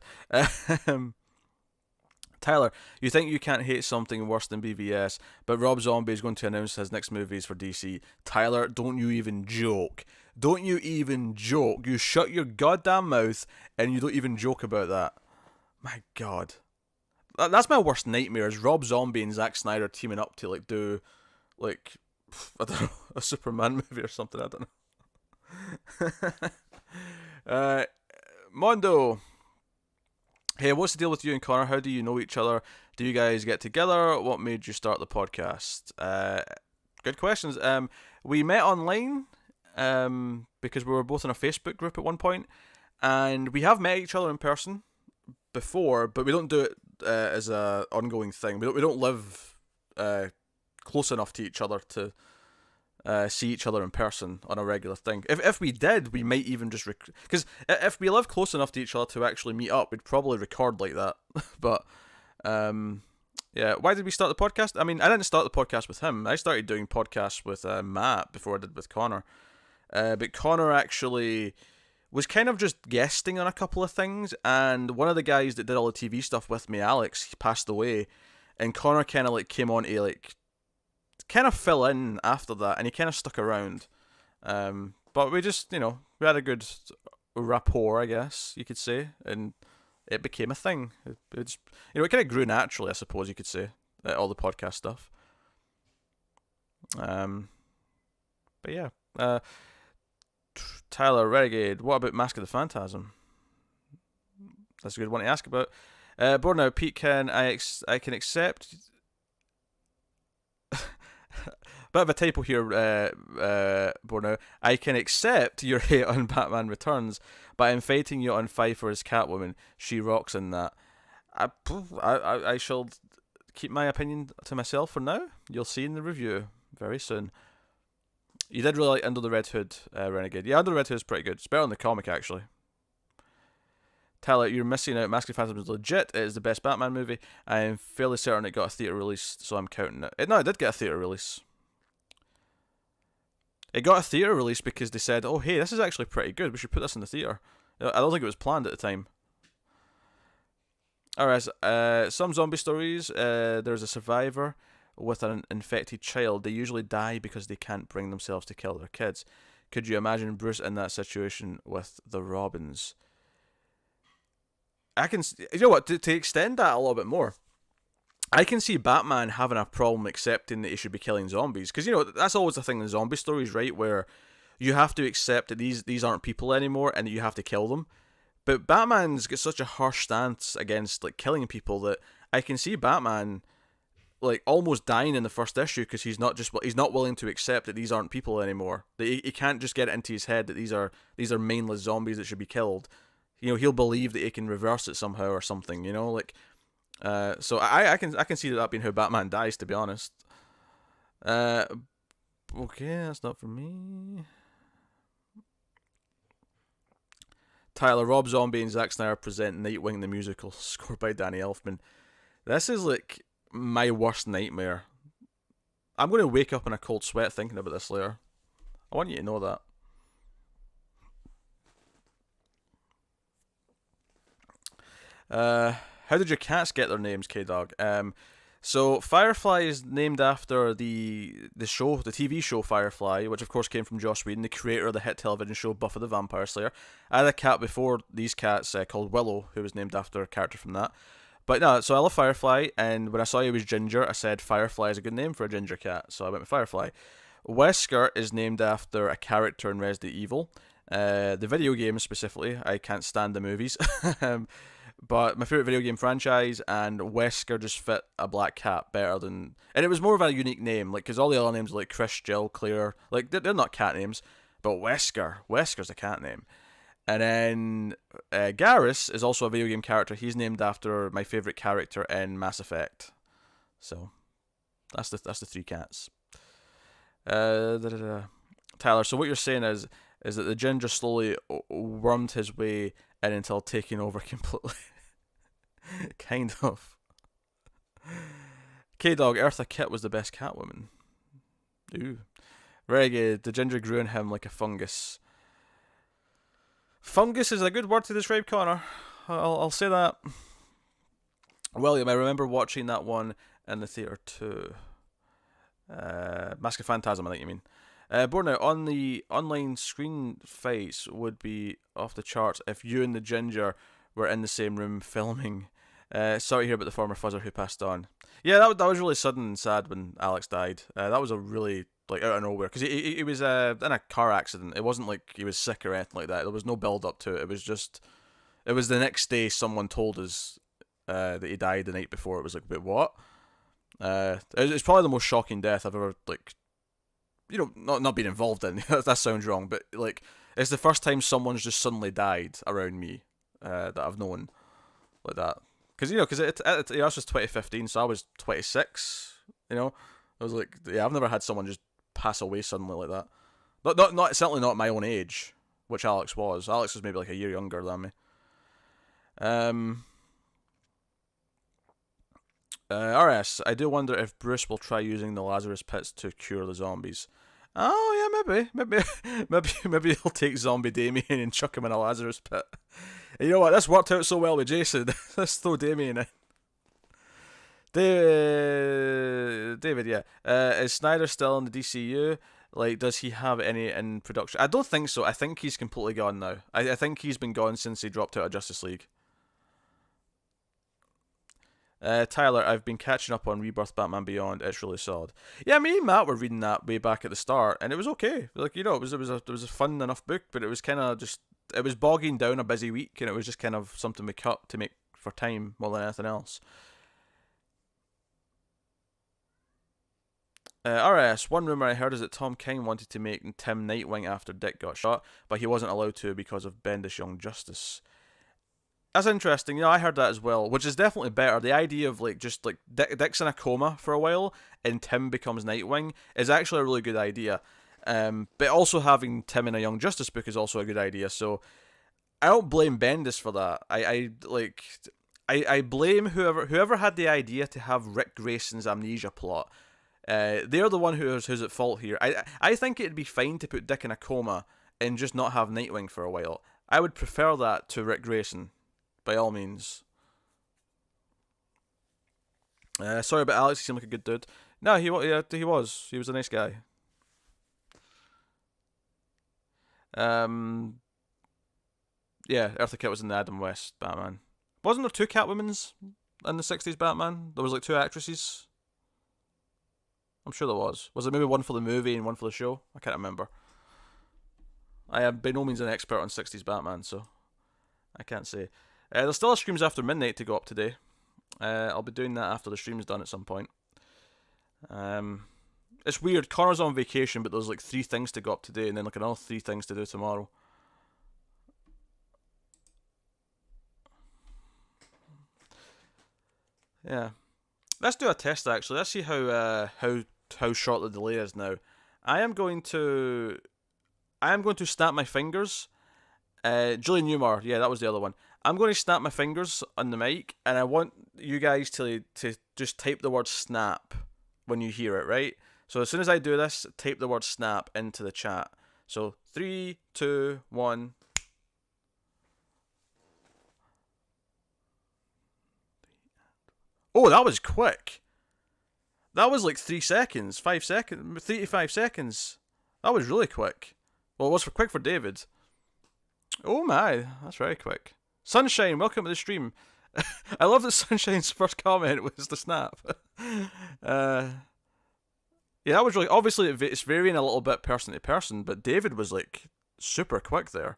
Tyler, you think you can't hate something worse than BVS, but Rob Zombie is going to announce his next movies for DC. Tyler, don't you even joke. Don't you even joke. You shut your goddamn mouth and you don't even joke about that. My God. That's my worst nightmare, is Rob Zombie and Zack Snyder teaming up to do, I don't know, a Superman movie or something. I don't know. Mondo. Hey, what's the deal with you and Connor? How do you know each other? Do you guys get together? What made you start the podcast? Good questions. We met online because we were both in a Facebook group at one point, and we have met each other in person before, but we don't do it as a ongoing thing. We don't live close enough to each other to see each other in person on a regular thing. If we did, we might even just because if we live close enough to each other to actually meet up, we'd probably record like that. But yeah, why did we start the podcast? I mean, I didn't start the podcast with him. I started doing podcasts with Matt before I did with Connor. But Connor actually was kind of just guesting on a couple of things, and one of the guys that did all the TV stuff with me, Alex, he passed away, and Connor kind of came on to kind of fill in after that, and he kind of stuck around. But we just, we had a good rapport, I guess you could say, and it became a thing. It kind of grew naturally, I suppose you could say, all the podcast stuff. But yeah, Tyler Renegade, what about Mask of the Phantasm? That's a good one to ask about. Born now, Pete, I can accept. Bit of a typo here, Borno. I can accept your hate on Batman Returns, but I'm fighting you on Pfeiffer as Catwoman. She rocks in that. I shall keep my opinion to myself for now. You'll see in the review very soon. You did really like Under the Red Hood, Renegade. Yeah, Under the Red Hood is pretty good. It's better than the comic, actually. Tyler, you're missing out. Mask of the Phantasm is legit. It is the best Batman movie. I am fairly certain it got a theatre release, so I'm counting it. No, it did get a theatre release. It got a theatre release because they said, oh, hey, this is actually pretty good. We should put this in the theatre. I don't think it was planned at the time. Alright, some zombie stories. There's a survivor with an infected child. They usually die because they can't bring themselves to kill their kids. Could you imagine Bruce in that situation with the Robins? I can, you know what, to extend that a little bit more, I can see Batman having a problem accepting that he should be killing zombies, because that's always the thing in zombie stories, right, where you have to accept that these aren't people anymore and that you have to kill them. But Batman's got such a harsh stance against killing people that I can see Batman almost dying in the first issue because he's not willing to accept that these aren't people anymore. That he can't just get it into his head that these are mindless zombies that should be killed. He'll believe that he can reverse it somehow or something, so I can see that being how Batman dies, to be honest. Okay, that's not for me. Tyler, Rob Zombie and Zack Snyder present Nightwing the musical, scored by Danny Elfman. This is my worst nightmare. I'm going to wake up in a cold sweat thinking about this later. I want you to know that. How did your cats get their names, K-Dog? So Firefly is named after the show, the TV show Firefly, which of course came from Joss Whedon, the creator of the hit television show Buffy the Vampire Slayer. I had a cat before these cats called Willow, who was named after a character from that. But no, so I love Firefly, and when I saw he was ginger, I said Firefly is a good name for a ginger cat, so I went with Firefly. Wesker is named after a character in Resident Evil. The video game specifically, I can't stand the movies. But my favourite video game franchise, and Wesker just fit a black cat better than... And it was more of a unique name, like, because all the other names like Chris, Jill, Claire, like, they're not cat names, but Wesker's a cat name. And then Garrus is also a video game character. He's named after my favourite character in Mass Effect. So, that's the three cats. Tyler, so what you're saying is that the ginger slowly wormed his way in until taking over completely. Kind of. K-Dog, Eartha Kitt was the best Catwoman. Ooh. Very good. The ginger grew in him like a fungus. Fungus is a good word to describe Connor. I'll say that. William, I remember watching that one in the theatre too. Mask of Phantasm, I think you mean. Born out on the online screen fights would be off the charts if you and the ginger were in the same room filming. Sorry to hear about the former fuzzer who passed on. Yeah, that was really sudden and sad when Alex died. That was a really, like, out of nowhere, because he was in a car accident. It wasn't like he was sick or anything like that. There was no build up to it. It was the next day someone told us that he died the night before. It was like, wait, what? It's probably the most shocking death I've ever, like, not been involved in. That sounds wrong, but like, it's the first time someone's just suddenly died around me that I've known like that. Because this was 2015, so I was 26. I was like, yeah, I've never had someone just pass away suddenly like that. Not certainly not my own age, which Alex was. Alex was maybe like a year younger than me. RS, I do wonder if Bruce will try using the Lazarus pits to cure the zombies. Oh yeah, maybe he'll take zombie Damien and chuck him in a Lazarus pit. And you know what? This worked out so well with Jason. Let's throw Damien in. David, yeah. Is Snyder still in the DCU? Like, does he have any in production? I don't think so. I think he's completely gone now. I think he's been gone since he dropped out of Justice League. Tyler, I've been catching up on Rebirth Batman Beyond. It's really solid. Yeah, me and Matt were reading that way back at the start, and it was okay. Like, it was a fun enough book, but it was kind of just, it was bogging down a busy week, and it was just kind of something we cut to make for time more than anything else. RS, one rumour I heard is that Tom King wanted to make Tim Nightwing after Dick got shot, but he wasn't allowed to because of Bendis Young Justice. That's interesting. I heard that as well, which is definitely better. The idea of just Dick's in a coma for a while and Tim becomes Nightwing is actually a really good idea. But also having Tim in a Young Justice book is also a good idea. So I don't blame Bendis for that. I blame whoever had the idea to have Rick Grayson's amnesia plot. They're the one who's at fault here. I think it'd be fine to put Dick in a coma and just not have Nightwing for a while. I would prefer that to Rick Grayson. By all means. Sorry about Alex, he seemed like a good dude. No, he was. He was a nice guy. Yeah, Eartha Kitt was in the Adam West Batman. Wasn't there two Catwomans in the 60s Batman? There was like two actresses. I'm sure there was. Was there maybe one for the movie and one for the show? I can't remember. I am by no means an expert on 60s Batman, so I can't say. There's still a Streams After Midnight to go up today. I'll be doing that after the stream's done at some point. It's weird. Connor's on vacation, but there's like 3 things to go up today, and then like another 3 things to do tomorrow. Yeah, let's do a test actually. Let's see how short the delay is now. I am going to snap my fingers. Julian Newmar, yeah, that was the other one. I'm going to snap my fingers on the mic, and I want you guys to just type the word snap when you hear it, right? So as soon as I do this, type the word snap into the chat. So 3, 2, 1. Oh, that was quick. That was like 3 seconds, 5 seconds, 3 to 5 seconds. That was really quick. Well, it was quick for David. Oh my, that's very quick. Sunshine, welcome to the stream. I love that Sunshine's first comment was the snap. Yeah, that was really, obviously it's varying a little bit person to person, but David was like super quick there.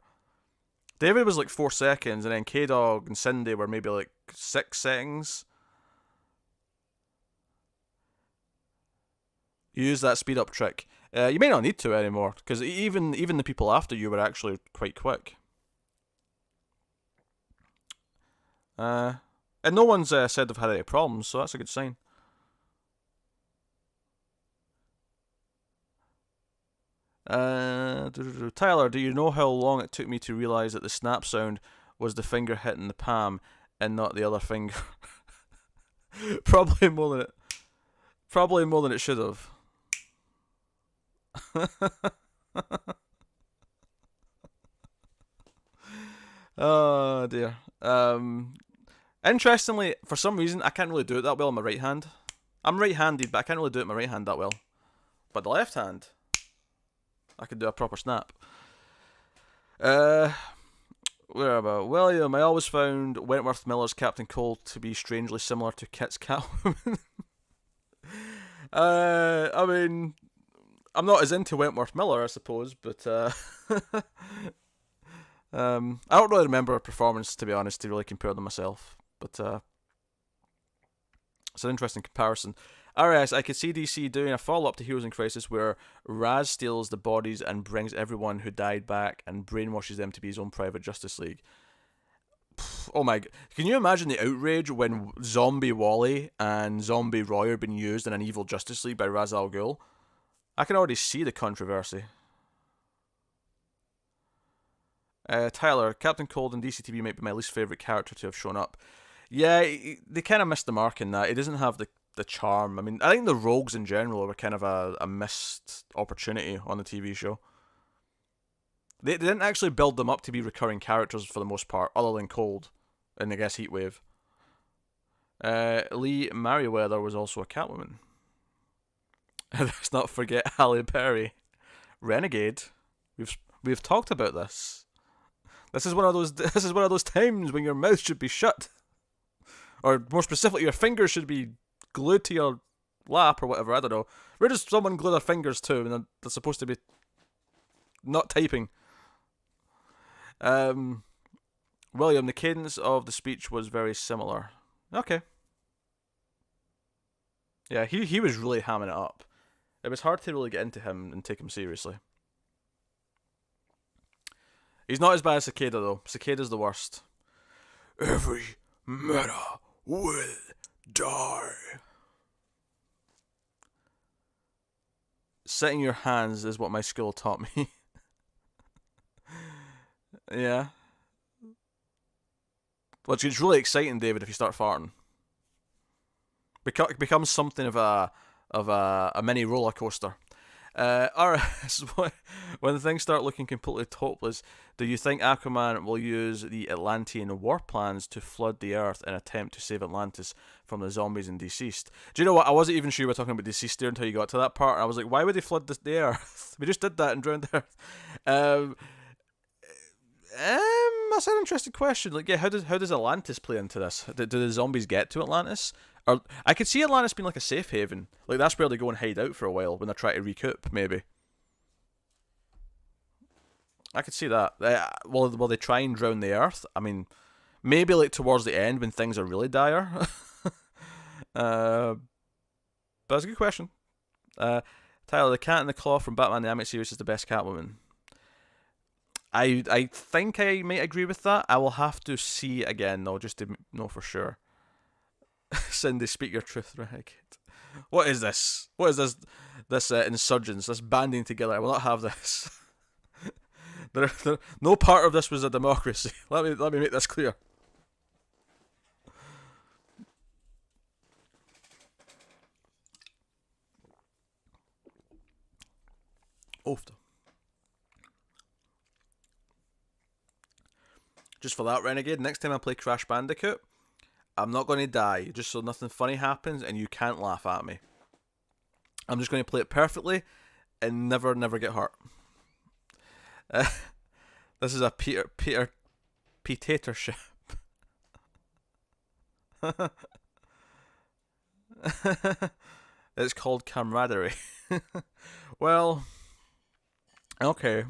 David was like 4 seconds, and then K-Dog and Cindy were maybe like 6 seconds. Use that speed up trick. You may not need to anymore, because even the people after you were actually quite quick. And no one's said they've had any problems, so that's a good sign. Tyler, do you know how long it took me to realise that the snap sound was the finger hitting the palm and not the other finger? Probably more than it should have. Oh dear. Interestingly, for some reason, I can't really do it that well on my right hand. I'm right-handed, but I can't really do it with my right hand that well. But the left hand, I can do a proper snap. Where about William? I always found Wentworth Miller's Captain Cold to be strangely similar to Kit's Catwoman. I mean, I'm not as into Wentworth Miller, I suppose, but I don't really remember a performance, to be honest, to really compare them myself. But it's an interesting comparison. RS, I could see DC doing a follow-up to Heroes in Crisis where Raz steals the bodies and brings everyone who died back and brainwashes them to be his own private Justice League. Oh my... Can you imagine the outrage when Zombie Wally and Zombie Roy are being used in an evil Justice League by Ra's al Ghul? I can already see the controversy. Tyler, Captain Cold in DCTV might be my least favourite character to have shown up. Yeah, they kind of missed the mark in that. He doesn't have the charm. I mean, I think the rogues in general were kind of a missed opportunity on the TV show. They didn't actually build them up to be recurring characters for the most part, other than Cold and I guess Heatwave. Lee Merriweather was also a Catwoman. Let's not forget Halle Berry. Renegade. We've talked about this. This is one of those times when your mouth should be shut. Or more specifically, your fingers should be glued to your lap or whatever, I don't know. Where does someone glue their fingers to when they're supposed to be not typing? William, the cadence of the speech was very similar. Okay. Yeah, he was really hamming it up. It was hard to really get into him and take him seriously. He's not as bad as Cicada though. Cicada's the worst. Every meta will die. Setting your hands is what my school taught me. Yeah. Well, it's really exciting, David, if you start farting. It becomes something of a mini roller coaster. RS, when things start looking completely hopeless, do you think Aquaman will use the Atlantean war plans to flood the Earth in an attempt to save Atlantis from the zombies and deceased? Do you know what? I wasn't even sure we were talking about deceased there until you got to that part. I was like, why would they flood the Earth? We just did that and drowned the Earth. That's an interesting question. Like, yeah, how does Atlantis play into this? Do the zombies get to Atlantis? Or I could see Atlantis being like a safe haven. Like that's where they go and hide out for a while when they're trying to recoup. Maybe. I could see that. Will they try and drown the Earth? I mean, maybe like towards the end when things are really dire. But that's a good question. Tyler, the Cat in the Claw from Batman the Animated Series is the best Catwoman. I think I might agree with that. I will have to see again though, just to know for sure. Cindy, speak your truth, Renegade. What is this? What is this? This insurgents, this banding together. I will not have this. No part of this was a democracy. Let me make this clear. Oofed. Just for that, Renegade, next time I play Crash Bandicoot, I'm not going to die, just so nothing funny happens and you can't laugh at me. I'm just going to play it perfectly and never get hurt. This is a Petership. It's called camaraderie. Well, okay.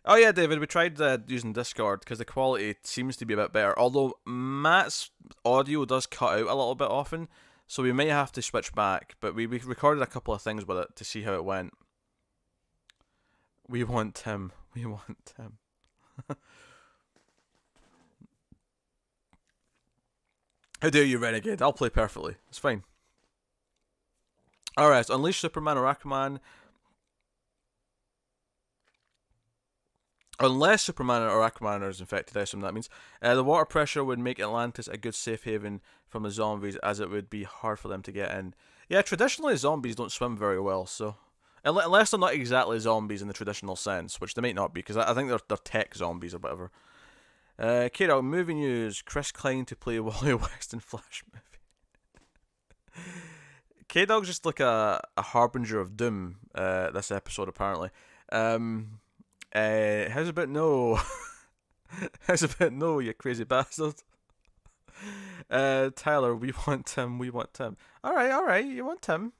Oh yeah, David, we tried using Discord because the quality seems to be a bit better. Although Matt's audio does cut out a little bit often, so we may have to switch back. But we recorded a couple of things with it to see how it went. We want Tim. We want Tim. How dare you, Renegade? I'll play perfectly. It's fine. Alright, so Unleash Superman or Aquaman. Unless Superman or Aquaman is infected, I assume that means. The water pressure would make Atlantis a good safe haven from the zombies, as it would be hard for them to get in. Yeah, traditionally zombies don't swim very well, so... Unless they're not exactly zombies in the traditional sense, which they might not be, because I think they're tech zombies or whatever. K-Dog, movie news. Chris Klein to play Wally West in Flash movie. K-Dog's just like a harbinger of doom, this episode, apparently. How's about no? How's about no, you crazy bastard? Tyler, we want Tim, we want Tim. Alright, you want Tim.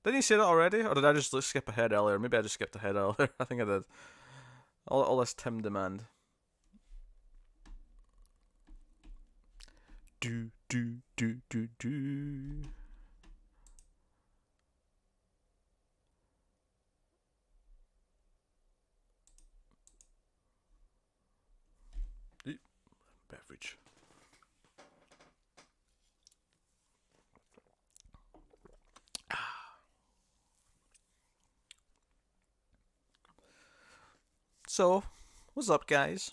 Didn't you say that already? Or did I just skip ahead earlier? Maybe I just skipped ahead earlier. I think I did. All this Tim demand. Do. Beverage. So, what's up, guys?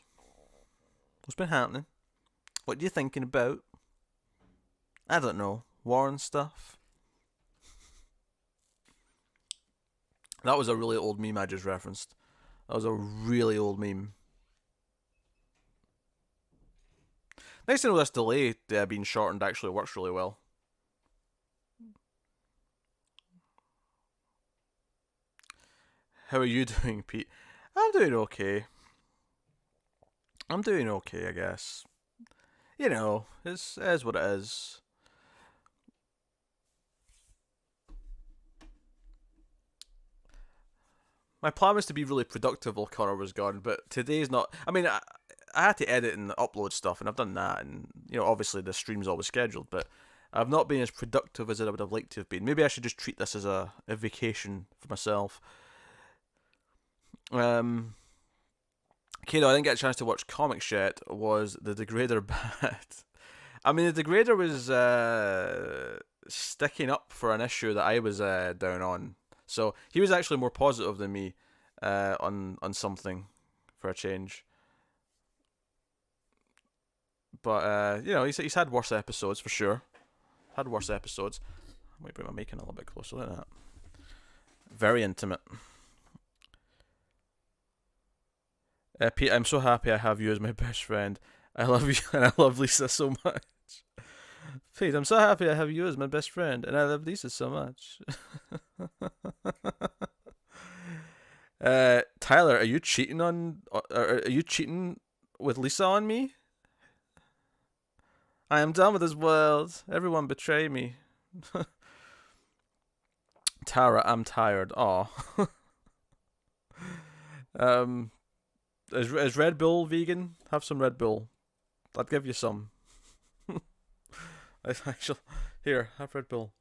What's been happening? What are you thinking about? I don't know. War and stuff? That was a really old meme I just referenced. That was a really old meme. Nice to know this delay being shortened actually works really well. How are you doing, Pete? I'm doing okay. I guess. You know, it is what it is. My plan was to be really productive while Connor was gone, but today's not... I mean, I had to edit and upload stuff, and I've done that, and, you know, obviously the stream's always scheduled, but I've not been as productive as I would have liked to have been. Maybe I should just treat this as a vacation for myself. Kato, I didn't get a chance to watch comics yet. Was the Degrader bad? I mean, the Degrader was sticking up for an issue that I was down on. So he was actually more positive than me on something for a change. But you know, he's had worse episodes for sure. I might bring my mic in a little bit closer like that. Very intimate. Pete, I'm so happy I have you as my best friend. I love you and I love Lisa so much. Pete, I'm so happy I have you as my best friend and I love Lisa so much. Tyler, are you cheating with Lisa on me? I am done with this world. Everyone betray me. Tara, I'm tired. Aw. Is Red Bull vegan? Have some Red Bull. I'd give you some. Actually, here, have Red Bull.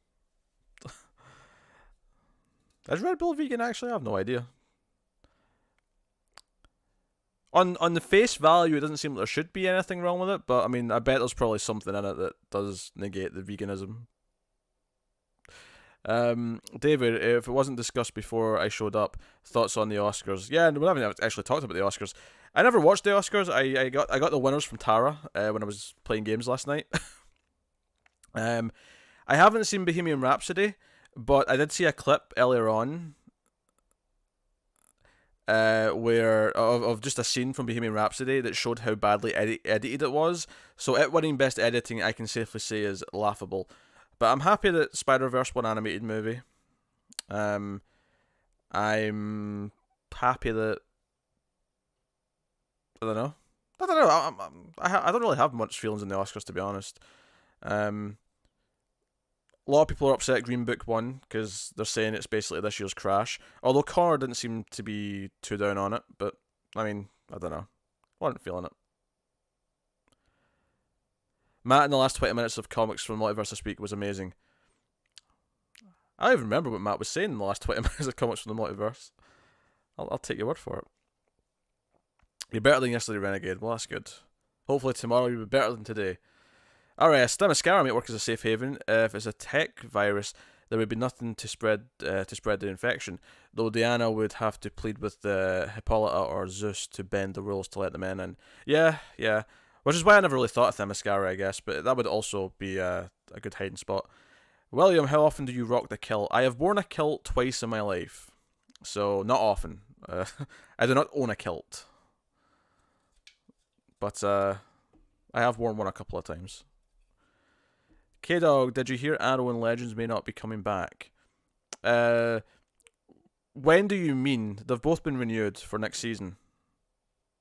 Is Red Bull vegan actually? I have no idea. On the face value, it doesn't seem like there should be anything wrong with it, but I mean, I bet there's probably something in it that does negate the veganism. David, if it wasn't discussed before I showed up, thoughts on the Oscars? Yeah, we haven't actually talked about the Oscars. I never watched the Oscars. I got the winners from Tara when I was playing games last night. I haven't seen Bohemian Rhapsody, but I did see a clip earlier on. where of just a scene from Bohemian Rhapsody that showed how badly edited it was. So it winning best editing, I can safely say, is laughable. But I'm happy that Spider-Verse won animated movie. I'm happy that I don't know. I don't really have much feelings in the Oscars, to be honest. A lot of people are upset Green Book won because they're saying it's basically this year's Crash. Although Connor didn't seem to be too down on it, but I mean, I don't know. I wasn't feeling it. Matt in the last 20 minutes of comics from Multiverse this week was amazing. I don't even remember what Matt was saying in the last 20 minutes of comics from the Multiverse. I'll take your word for it. You're better than yesterday, Renegade. Well, that's good. Hopefully tomorrow you'll be better than today. Alright, Stemascara might work as a safe haven. If it's a tech virus, there would be nothing to spread the infection. Though Diana would have to plead with Hippolyta or Zeus to bend the rules to let the men in. Yeah. Which is why I never really thought of Themyscira, I guess, but that would also be a good hiding spot. William, how often do you rock the kilt? I have worn a kilt twice in my life. So, not often. I do not own a kilt. But I have worn one a couple of times. K-Dog, did you hear Arrow and Legends may not be coming back? When do you mean? They've both been renewed for next season.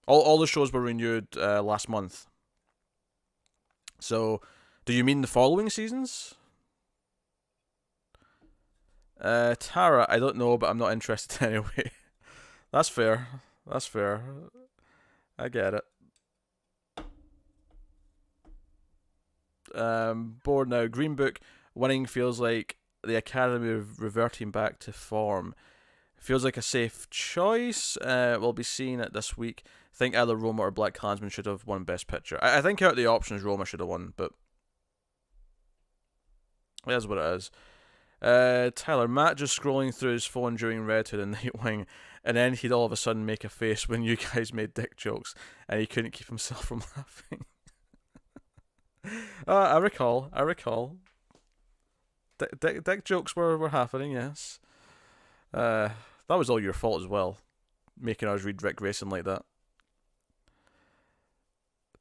All the shows were renewed last month. So, do you mean the following seasons? Tara, I don't know, but I'm not interested anyway. That's fair. I get it. Bored now. Green Book winning feels like the Academy reverting back to form. Feels like a safe choice. We'll be seeing it this week. I think either Roma or Black Klansman should have won Best Picture. I think out of the options, Roma should have won, but it is what it is. Tyler, Matt just scrolling through his phone during Red Hood and Nightwing, and then he'd all of a sudden make a face when you guys made dick jokes, and he couldn't keep himself from laughing. I recall. Dick jokes were happening, yes. That was all your fault as well, making us read Rick Grayson like that.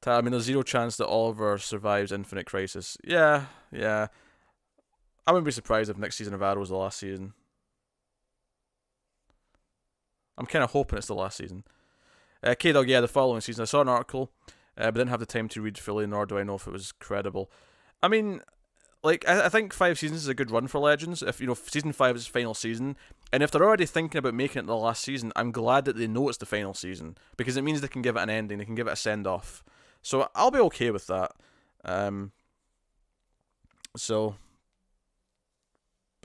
I mean, there's zero chance that Oliver survives Infinite Crisis. Yeah. I wouldn't be surprised if next season of Arrow is the last season. I'm kind of hoping it's the last season. K-Dog, yeah, the following season. I saw an article, but didn't have the time to read fully, nor do I know if it was credible. I mean, like, I think 5 seasons is a good run for Legends. If, season 5 is final season, and if they're already thinking about making it the last season, I'm glad that they know it's the final season, because it means they can give it an ending, they can give it a send-off. So I'll be okay with that. But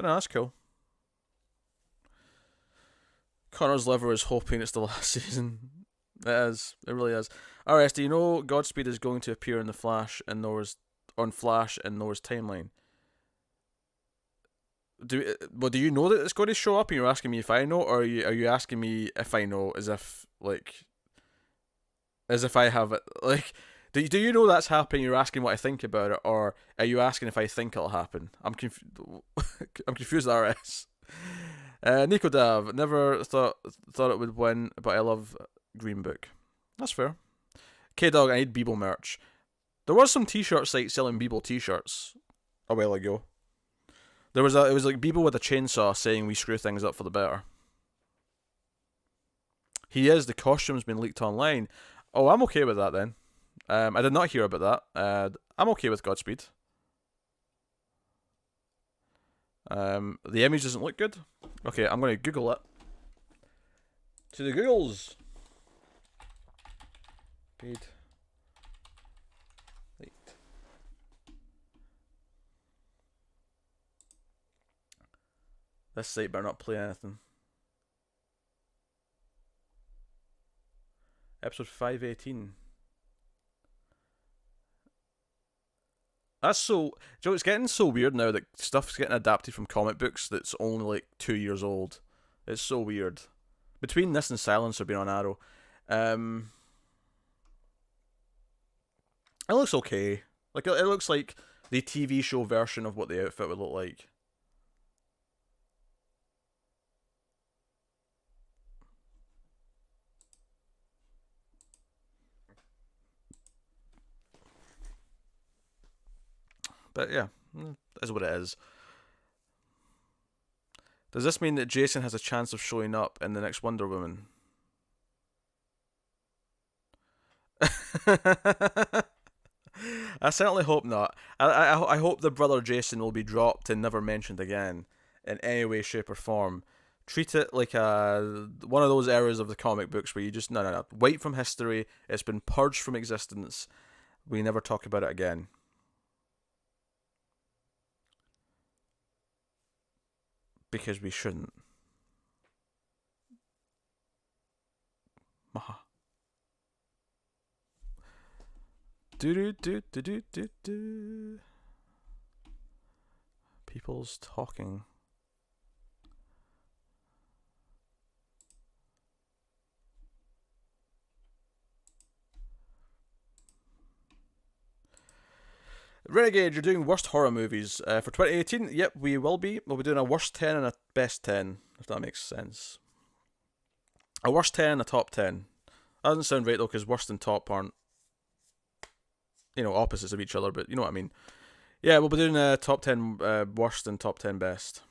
no, that's cool. Connor's liver is hoping it's the last season. It is. It really is. RS, do you know Godspeed is going to appear in the Flash and Noah's timeline? Do you know that it's going to show up and you're asking me if I know, or are you asking me if I know as if I have it? Like, do you know that's happening? You're asking what I think about it, or are you asking if I think it'll happen? I'm confused, RS. Nico Dav, never thought it would win, but I love Green Book. That's fair. K-Dog, I need Beeble merch. There was some t-shirt sites selling Beeble t-shirts a while ago. It was like Beeble with a chainsaw saying we screw things up for the better. The costume's been leaked online. Oh, I'm okay with that then. I did not hear about that. I'm okay with Godspeed. The image doesn't look good. Okay, I'm going to Google it. To the Googles. Paid. Leaked. This site better not play anything. Episode 518. That's so... Joe, it's getting so weird now that stuff's getting adapted from comic books that's only like 2 years old. It's so weird. Between this and Silencer being on Arrow. It looks okay. Like, it looks like the TV show version of what the outfit would look like. But yeah, is what it is. Does this mean that Jason has a chance of showing up in the next Wonder Woman? I certainly hope not. I hope the brother Jason will be dropped and never mentioned again in any way, shape, or form. Treat it like one of those eras of the comic books where you just no. Wipe from history. It's been purged from existence. We never talk about it again. Because we shouldn't. Maha. Do. People's talking. Renegade, you're doing worst horror movies for 2018. Yep, we will be. We'll be doing a worst 10 and a best 10, if that makes sense. A worst 10 and a top 10. That doesn't sound right though, because worst and top aren't, opposites of each other, but you know what I mean. Yeah, we'll be doing a top 10 worst and top 10 best.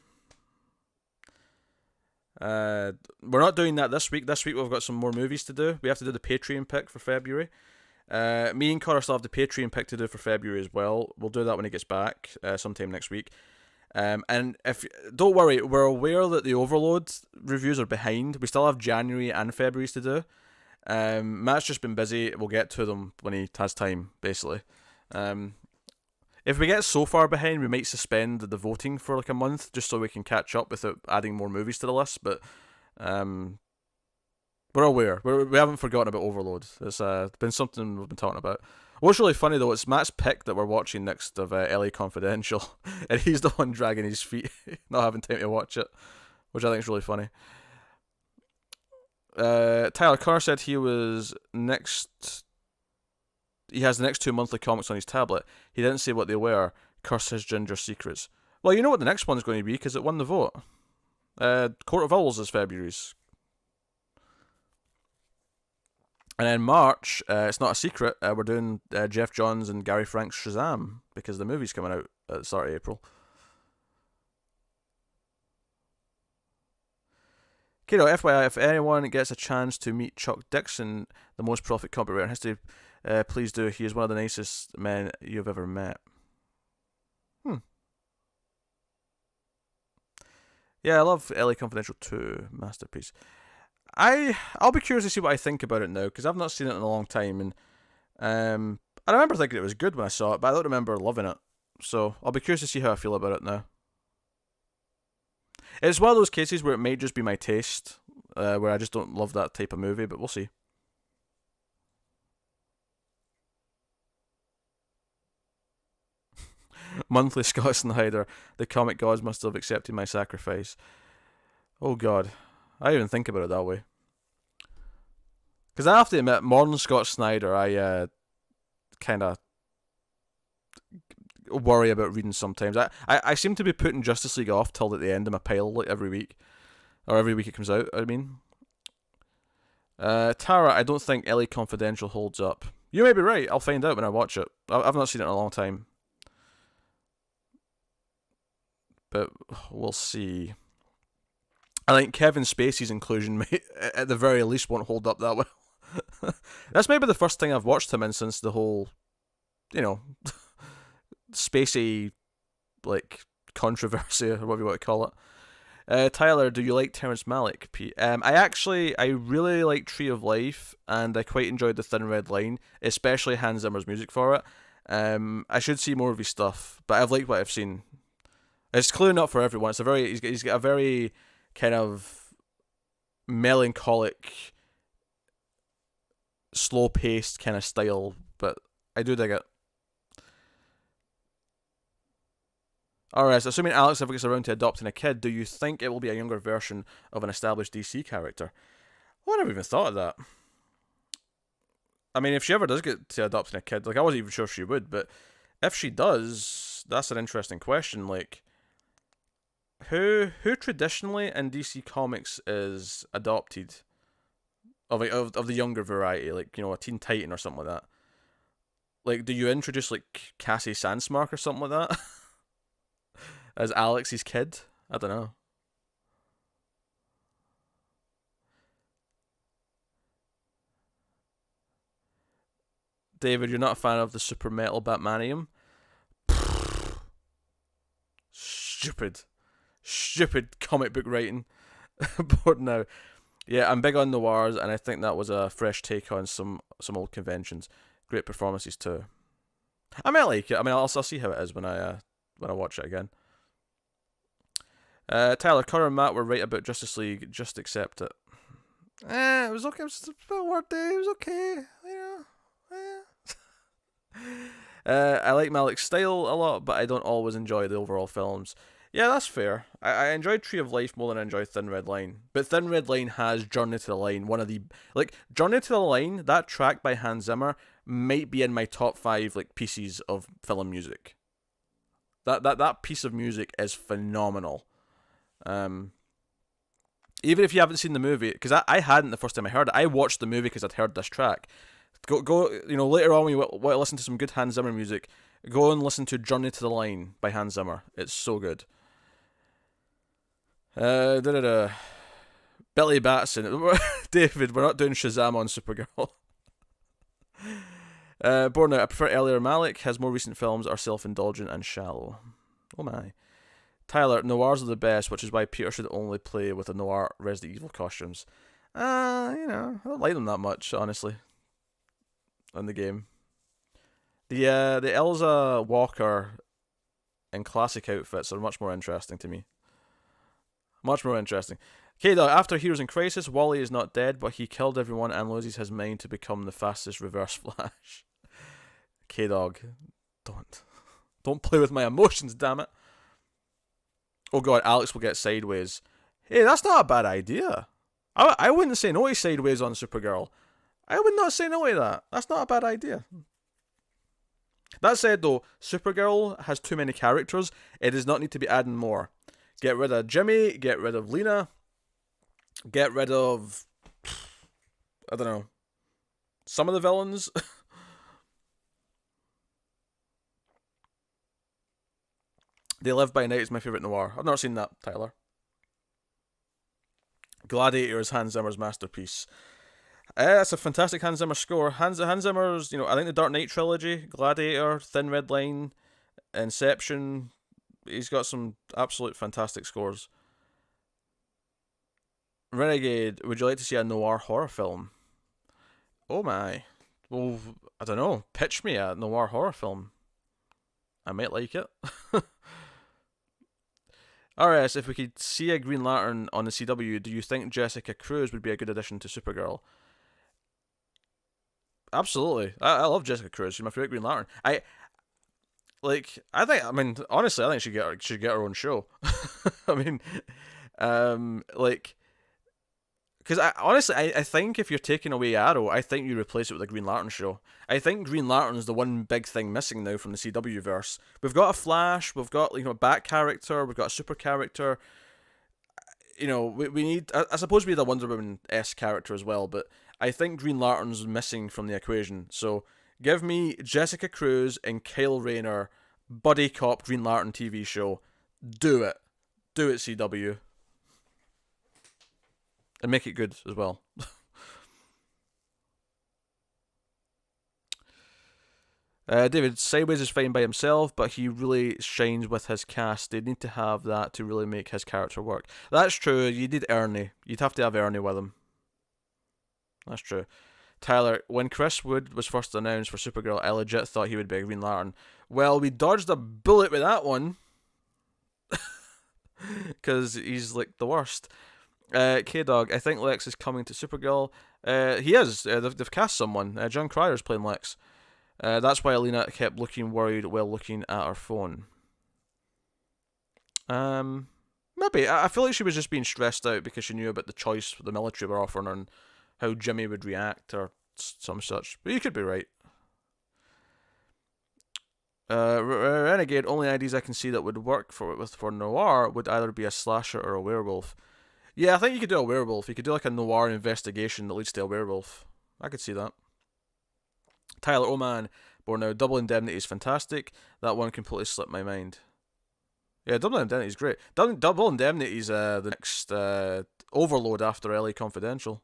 We're not doing that this week. This week we've got some more movies to do. We have to do the Patreon pick for February. Me and Connor still have the Patreon pick to do for February as well. We'll do that when he gets back, sometime next week. And don't worry, we're aware that the Overload reviews are behind. We still have January and February's to do. Matt's just been busy. We'll get to them when he has time, basically. If we get so far behind, we might suspend the voting for like a month just so we can catch up without adding more movies to the list. But we're aware. We haven't forgotten about Overload. It's been something we've been talking about. What's really funny though, it's Matt's pick that we're watching next of LA Confidential, and he's the one dragging his feet, not having time to watch it, which I think is really funny. Tyler Connor said he has the next 2 monthly comics on his tablet. He didn't say what they were. Curse his ginger secrets. Well, you know what the next one's going to be because it won the vote. Court of Owls is February's. And then March, it's not a secret, we're doing Jeff Johns and Gary Frank's Shazam because the movie's coming out at the start of April. Okay, now, FYI, if anyone gets a chance to meet Chuck Dixon, the most prolific comic writer in history, please do. He is one of the nicest men you've ever met. Yeah, I love LA Confidential 2, masterpiece. I'll be curious to see what I think about it now, because I've not seen it in a long time, and I remember thinking it was good when I saw it, but I don't remember loving it. So I'll be curious to see how I feel about it now. It's one of those cases where it may just be my taste, where I just don't love that type of movie, but we'll see. Monthly Scott Snyder, the comic gods must have accepted my sacrifice. Oh god, I didn't even think about it that way. Because I have to admit, modern Scott Snyder, I kind of worry about reading sometimes. I seem to be putting Justice League off till at the end of my pile, like every week. Or every week it comes out, I mean. Tara, I don't think LA Confidential holds up. You may be right, I'll find out when I watch it. I've not seen it in a long time. But we'll see. I think Kevin Spacey's inclusion may, at the very least, won't hold up that well. That's maybe the first thing I've watched him in since the whole, Spacey, controversy, or whatever you want to call it. Tyler, do you like Terrence Malick? I really like Tree of Life, and I quite enjoyed The Thin Red Line, especially Hans Zimmer's music for it. I should see more of his stuff, but I've liked what I've seen. It's clearly not for everyone. He's got a very kind of melancholic, slow-paced kind of style, but I do dig it. Alright, so assuming Alex ever gets around to adopting a kid, do you think it will be a younger version of an established DC character? Oh, I never even thought of that. I mean, if she ever does get to adopting a kid, I wasn't even sure if she would, but if she does, that's an interesting question. Who traditionally in DC Comics is adopted of the younger variety, a Teen Titan or something like that? Like, do you introduce like Cassie Sandsmark or something like that as Alex's kid? I don't know. David, you're not a fan of the super metal Batmanium? Stupid. Stupid comic book writing. Bored now. Yeah, I'm big on noirs, and I think that was a fresh take on some old conventions. Great performances too. I might like it. I mean, I'll see how it is when I watch it again. Tyler, Connor and Matt were right about Justice League. Just accept it. It was okay. It was a bit wordy. It was okay. I like Malik's style a lot, but I don't always enjoy the overall films. Yeah, that's fair. I enjoyed Tree of Life more than I enjoyed Thin Red Line. But Thin Red Line has Journey to the Line, one of the... Like, Journey to the Line, that track by Hans Zimmer, might be in my top 5, like, pieces of film music. That piece of music is phenomenal. Even if you haven't seen the movie, because I hadn't the first time I heard it. I watched the movie because I'd heard this track. Go. Later on when you want to listen to some good Hans Zimmer music, go and listen to Journey to the Line by Hans Zimmer. It's so good. Billy Batson. David, we're not doing Shazam on Supergirl. Born out, I prefer earlier Malik. His more recent films are self-indulgent and shallow. Oh my. Tyler, noirs are the best, which is why Peter should only play with the noir Resident Evil costumes. I don't like them that much, honestly. In the game. The Elsa Walker in classic outfits are much more interesting to me. Much more interesting. K-Dog, after Heroes in Crisis, Wally is not dead, but he killed everyone and loses his mind to become the fastest Reverse Flash. K-Dog, don't play with my emotions, damn it. Oh god, Alex will get Sideways. Hey, that's not a bad idea. I wouldn't say no to Sideways on Supergirl. I would not say no to that. That's not a bad idea. That said, though, Supergirl has too many characters. It does not need to be adding more. Get rid of Jimmy, get rid of Lena, get rid of... I don't know. Some of the villains. They Live by Night is my favourite noir. I've never seen that, Tyler. Gladiator is Hans Zimmer's masterpiece. That's a fantastic Hans Zimmer score. Hans Zimmer's, I think the Dark Knight trilogy, Gladiator, Thin Red Line, Inception. He's got some absolute fantastic scores. Renegade, would you like to see a noir horror film? Oh my. Well, I don't know. Pitch me a noir horror film. I might like it. RS, if we could see a Green Lantern on the CW, do you think Jessica Cruz would be a good addition to Supergirl? Absolutely. I love Jessica Cruz. She's my favorite Green Lantern. Honestly, I think she should get her own show. I mean, because I think if you're taking away Arrow, I think you replace it with a Green Lantern show. I think Green Lantern's the one big thing missing now from the CW verse. We've got a Flash, we've got a Bat character, we've got a super character. We need. I suppose we need a Wonder Woman-esque character as well, but I think Green Lantern's missing from the equation. So give me Jessica Cruz and Kyle Rayner, buddy cop Green Lantern TV show. Do it, CW. And make it good as well. David, Sideways is fine by himself, but he really shines with his cast. They need to have that to really make his character work. That's true. You need Ernie. You'd have to have Ernie with him. That's true. Tyler, when Chris Wood was first announced for Supergirl, I legit thought he would be a Green Lantern. Well, we dodged a bullet with that one. Because he's like the worst. K-Dog, I think Lex is coming to Supergirl. He is. They've cast someone. John Cryer's playing Lex. That's why Alina kept looking worried while looking at her phone. Maybe. I feel like she was just being stressed out because she knew about the choice the military were offering her and how Jimmy would react or some such. But you could be right. Renegade, only ideas I can see that would work for noir would either be a slasher or a werewolf. Yeah, I think you could do a werewolf. You could do like a noir investigation that leads to a werewolf. I could see that. Tyler, oh man, Or now, Double Indemnity is fantastic. That one completely slipped my mind. Yeah, Double Indemnity is great. Double Indemnity is the next overload after LA Confidential.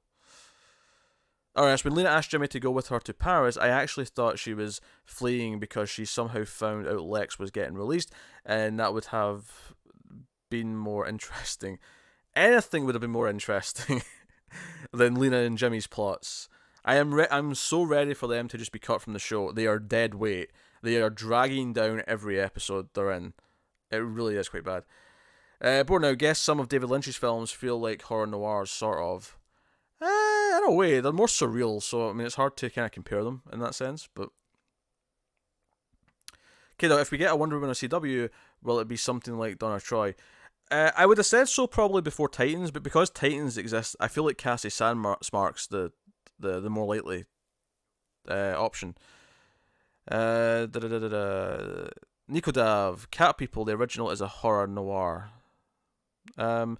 Alright, so when Lena asked Jimmy to go with her to Paris, I actually thought she was fleeing because she somehow found out Lex was getting released, and that would have been more interesting. Anything would have been more interesting than Lena and Jimmy's plots. I'm so ready for them to just be cut from the show. They are dead weight. They are dragging down every episode they're in. It really is quite bad. But now, guess some of David Lynch's films feel like horror noirs, sort of. In a way, they're more surreal, so I mean, it's hard to kind of compare them in that sense. But okay, now if we get a Wonder Woman on CW, will it be something like Donna Troy? I would have said so probably before Titans, but because Titans exists, I feel like Cassie Sandmark's the more likely option. Nico Dav, Cat People, the original is a horror noir. You're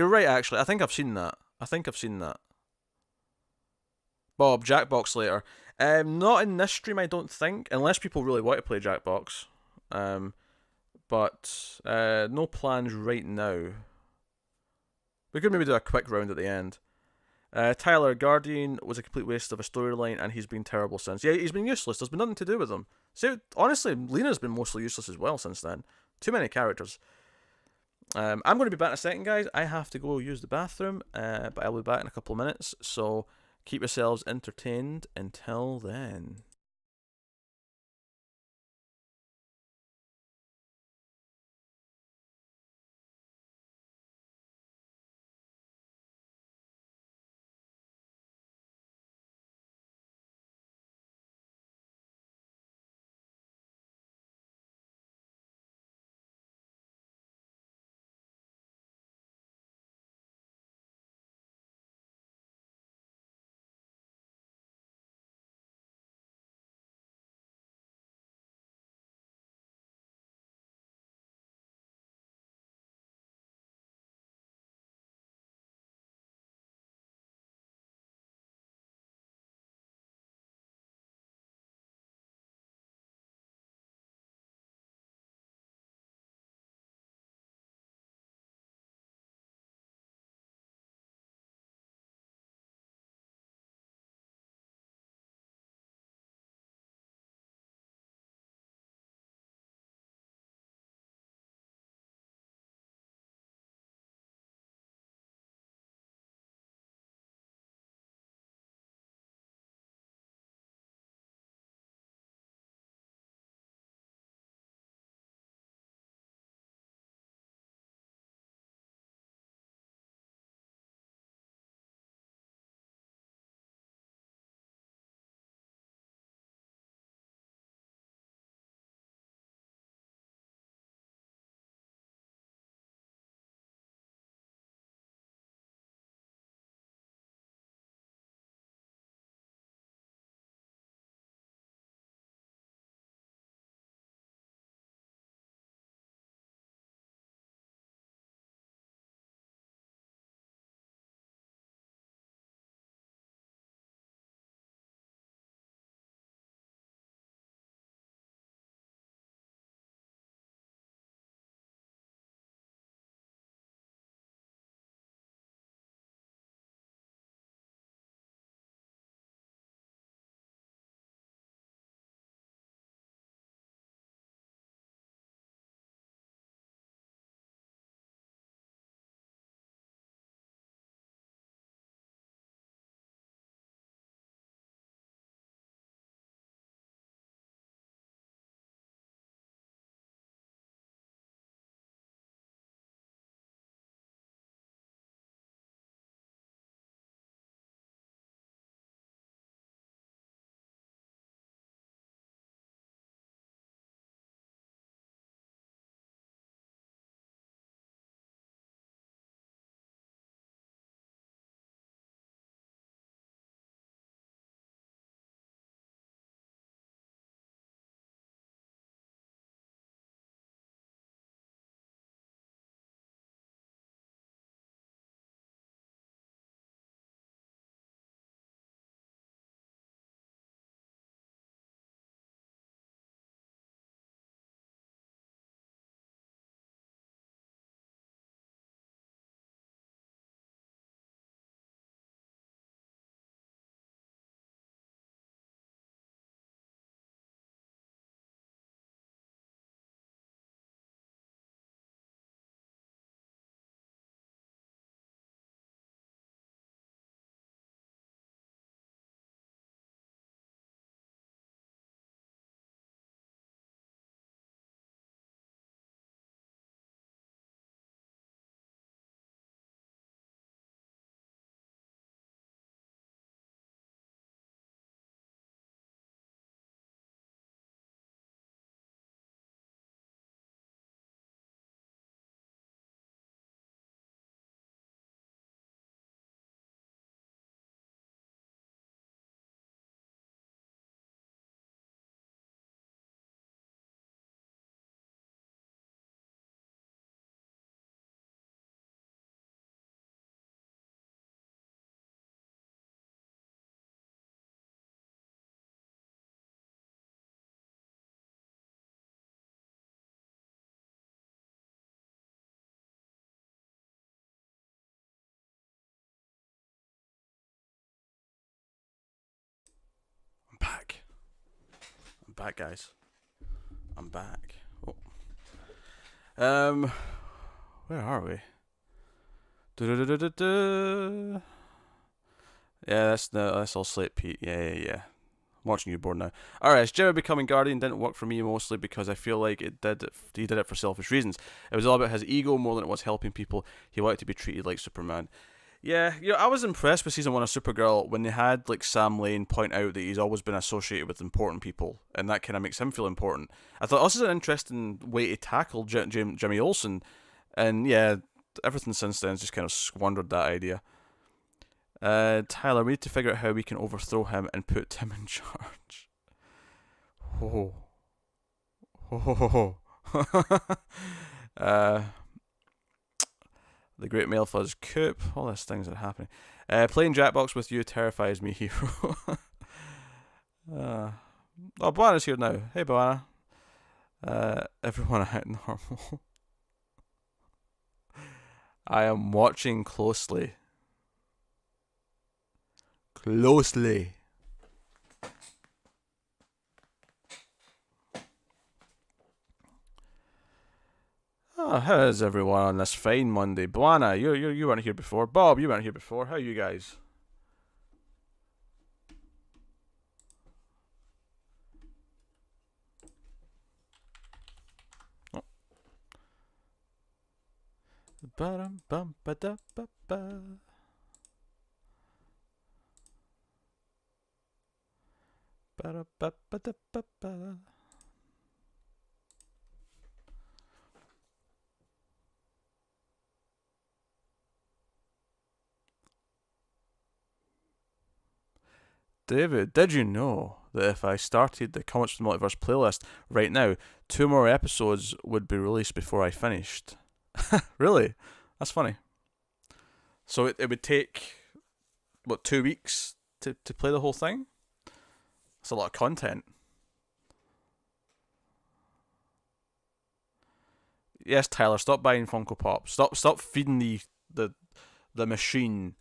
right, actually. I think I've seen that. Bob, Jackbox later. Not in this stream, I don't think, unless people really want to play Jackbox. But no plans right now. We could maybe do a quick round at the end. Tyler, Guardian was a complete waste of a storyline, and he's been terrible since. Yeah, he's been useless. There's been nothing to do with him. So honestly, Lena's been mostly useless as well since then. Too many characters. I'm going to be back in a second, guys. I have to go use the bathroom, but I'll be back in a couple of minutes. So keep yourselves entertained until then. I'm back, guys. I'm back. Oh. Where are we? Yeah, that's all Slate Pete. Yeah. I'm watching you board now. Alright, Jimmy becoming Guardian didn't work for me mostly because I feel like he did it for selfish reasons. It was all about his ego more than it was helping people. He wanted to be treated like Superman. Yeah, I was impressed with season 1 of Supergirl when they had like Sam Lane point out that he's always been associated with important people, and that kind of makes him feel important. I thought this is an interesting way to tackle Jimmy Olsen, and yeah, everything since then has just kind of squandered that idea. Tyler, we need to figure out how we can overthrow him and put Tim in charge. Oh. The Great Mild Fuzz coup. All these things are happening. Playing Jackbox with you terrifies me, hero. Oh, Boana's here now. Hey, Boana. Everyone out normal. I am watching closely. Oh, how is everyone on this fine Monday? Boana, you weren't here before. Bob, you weren't here before. How are you guys? Oh. Ba-dum-bum-ba-da-ba-ba. Ba-da-ba-ba-da-ba-ba. David, did you know that if I started the Comics from the Multiverse playlist right now, 2 more episodes would be released before I finished? Really? That's funny. So it would take, what, 2 weeks to play the whole thing? That's a lot of content. Yes, Tyler, stop buying Funko Pop. Stop feeding the machine.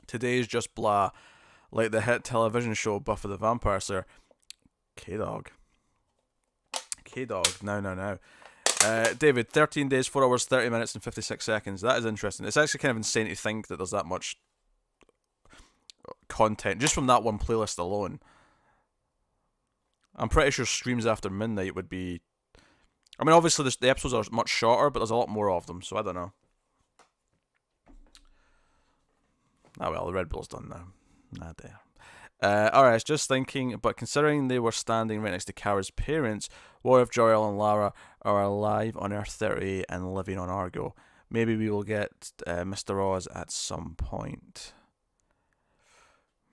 Today's just blah, like the hit television show Buffy the Vampire Slayer. K-Dog, now. David, 13 days, 4 hours, 30 minutes, and 56 seconds. That is interesting. It's actually kind of insane to think that there's that much content just from that one playlist alone. I'm pretty sure streams after midnight would be... I mean, obviously the episodes are much shorter, but there's a lot more of them, so I don't know. Ah well, the Red Bull's done now. Nah, there. Alright, just thinking, but considering they were standing right next to Kara's parents, what if Jor-El and Lara are alive on Earth 30 and living on Argo? Maybe we will get Mr. Oz at some point.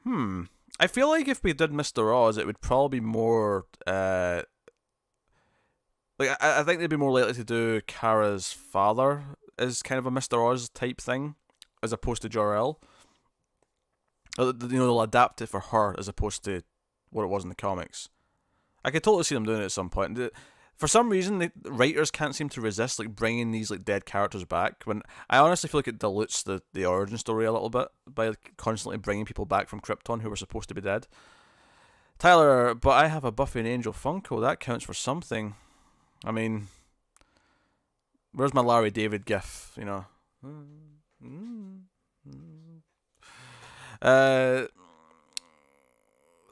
I feel like if we did Mr. Oz, it would probably be more... I think they'd be more likely to do Kara's father as kind of a Mr. Oz type thing, as opposed to Jor-El. They'll adapt it for her as opposed to what it was in the comics. I could totally see them doing it at some point. For some reason, the writers can't seem to resist like bringing these like dead characters back. When I honestly feel like it dilutes the origin story a little bit by like, constantly bringing people back from Krypton who were supposed to be dead. Tyler, but I have a Buffy and Angel Funko. That counts for something. I mean, where's my Larry David gif? You know.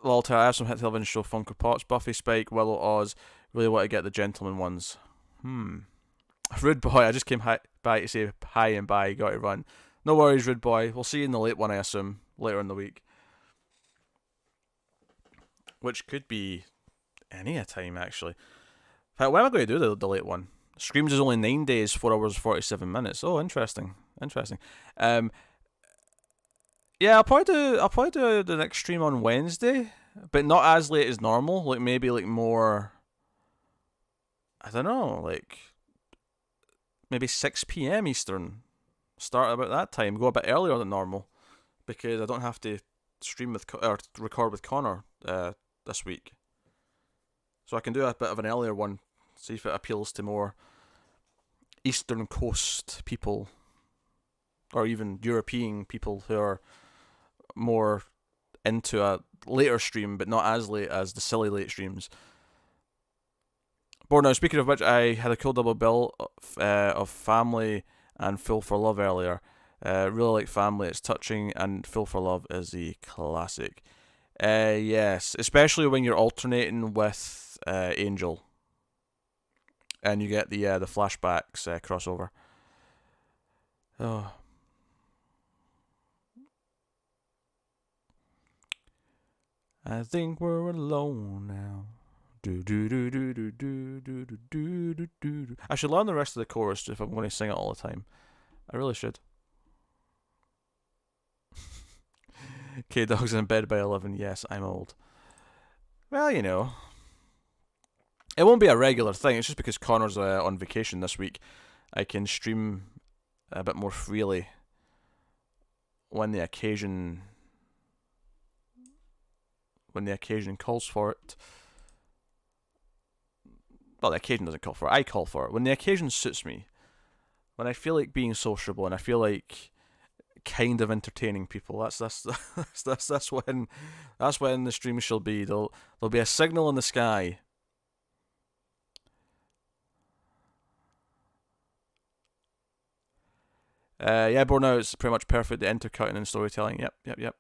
Walter, I have some hit television show Funko Pops. Buffy, Spike, Willow, Oz. Really want to get the gentleman ones. Rude boy, I just came by to say hi and bye. Got to run. No worries, Rude boy. We'll see you in the late one, I assume. Later in the week. Which could be any a time, actually. In fact, when am I going to do the late one? Screams is only 9 days, 4 hours, 47 minutes. Oh, interesting. Yeah, I'll probably do the next stream on Wednesday, but not as late as normal. Like maybe like more. I don't know, like maybe 6 p.m. Eastern. Start about that time. Go a bit earlier than normal, because I don't have to stream with or record with Connor this week. So I can do a bit of an earlier one. See if it appeals to more Eastern Coast people, or even European people who are more into a later stream, but not as late as the silly late streams. But now, speaking of which, I had a cool double bill of Family and Fool for Love earlier. Really like Family, it's touching, and Fool for Love is a classic. Yes, especially when you're alternating with Angel, and you get the flashbacks crossover. Oh. I think we're alone now. Do do do do do do do do do do do. I should learn the rest of the chorus if I'm going to sing it all the time. I really should. K-Dog's in bed by 11. Yes, I'm old. Well, you know. It won't be a regular thing. It's just because Connor's on vacation this week. I can stream a bit more freely when the occasion calls for it. Well, the occasion doesn't call for it. I call for it. When the occasion suits me. When I feel like being sociable and I feel like kind of entertaining people. That's when the stream shall be. There'll be a signal in the sky. Yeah, Born is pretty much perfect. The intercutting and storytelling. Yep.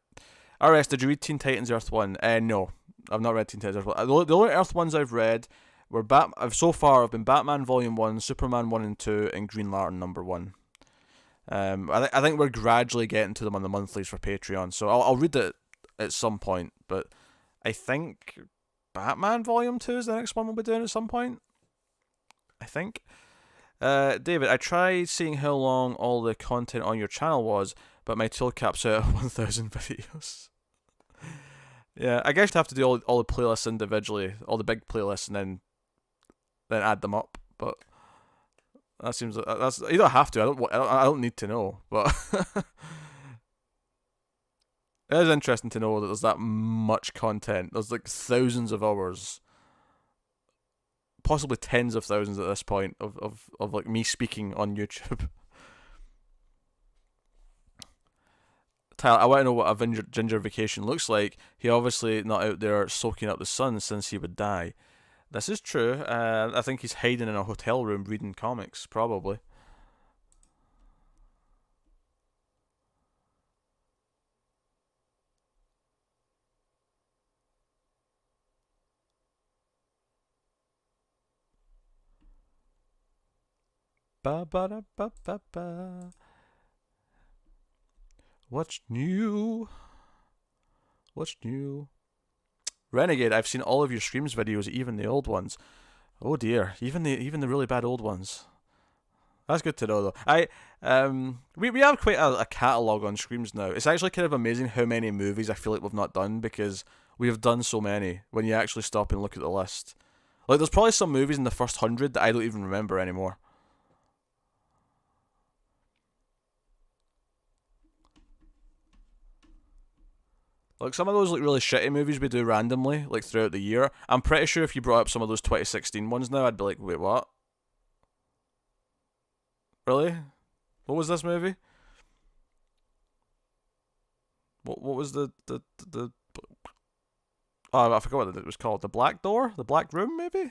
RS, did you read Teen Titans Earth 1? No, I've not read Teen Titans Earth 1. The only Earth 1s I've read were so far have been Batman Volume 1, Superman 1 and 2, and Green Lantern number 1. I think we're gradually getting to them on the monthlies for Patreon, so I'll read it at some point, but I think Batman Volume 2 is the next one we'll be doing at some point. I think. David, I tried seeing how long all the content on your channel was, but my tool caps out at 1,000 videos. Yeah, I guess you'd have to do all the playlists individually, all the big playlists, and then add them up. But that seems that's you don't have to. I don't need to know, but it is interesting to know that there's that much content. There's like thousands of hours, possibly tens of thousands at this point of like me speaking on YouTube. Tyler, I want to know what a ginger vacation looks like. He obviously not out there soaking up the sun since he would die. This is true. I think he's hiding in a hotel room reading comics, probably. Ba ba da ba ba ba. What's new? What's new? Renegade, I've seen all of your streams videos, even the old ones. Oh dear, even the really bad old ones. That's good to know though. We have quite a catalogue on streams now. It's actually kind of amazing how many movies I feel like we've not done because we have done so many when you actually stop and look at the list. Like there's probably some movies in the first 100 that I don't even remember anymore. Like some of those like really shitty movies we do randomly, like throughout the year. I'm pretty sure if you brought up some of those 2016 ones now, I'd be like, wait, what? Really? What was this movie? What was the oh, I forgot what it was called. The Black Door? The Black Room, maybe? I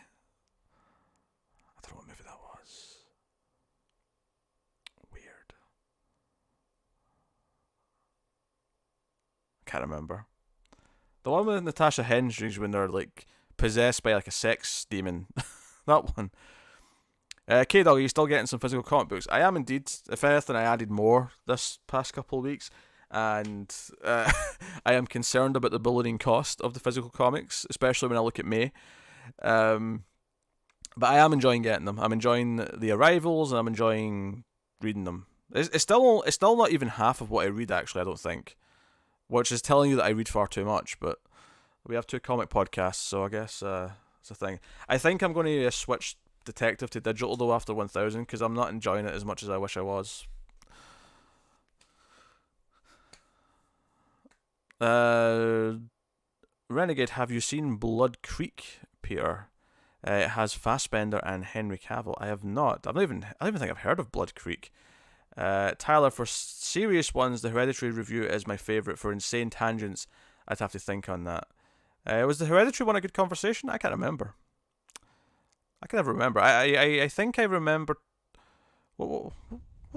don't know what movie that was. Weird. Can't remember. The one with Natasha Henstridge when they're like possessed by like a sex demon. That one. K-Dog, are you still getting some physical comic books? I am indeed. If anything, I added more this past couple of weeks. And I am concerned about the ballooning cost of the physical comics, especially when I look at May. But I am enjoying getting them. I'm enjoying the arrivals, and I'm enjoying reading them. It's still not even half of what I read, actually, I don't think. Which is telling you that I read far too much, but we have 2 comic podcasts, so I guess it's a thing. I think I'm going to switch Detective to digital, though, after 1,000, because I'm not enjoying it as much as I wish I was. Renegade, have you seen Blood Creek, Peter? It has Fassbender and Henry Cavill. I have not. I don't even think I've heard of Blood Creek. Tyler, for serious ones, the Hereditary review is my favourite. For insane tangents, I'd have to think on that. Was the Hereditary one a good conversation? I can't remember. I can never remember. I think I remember. What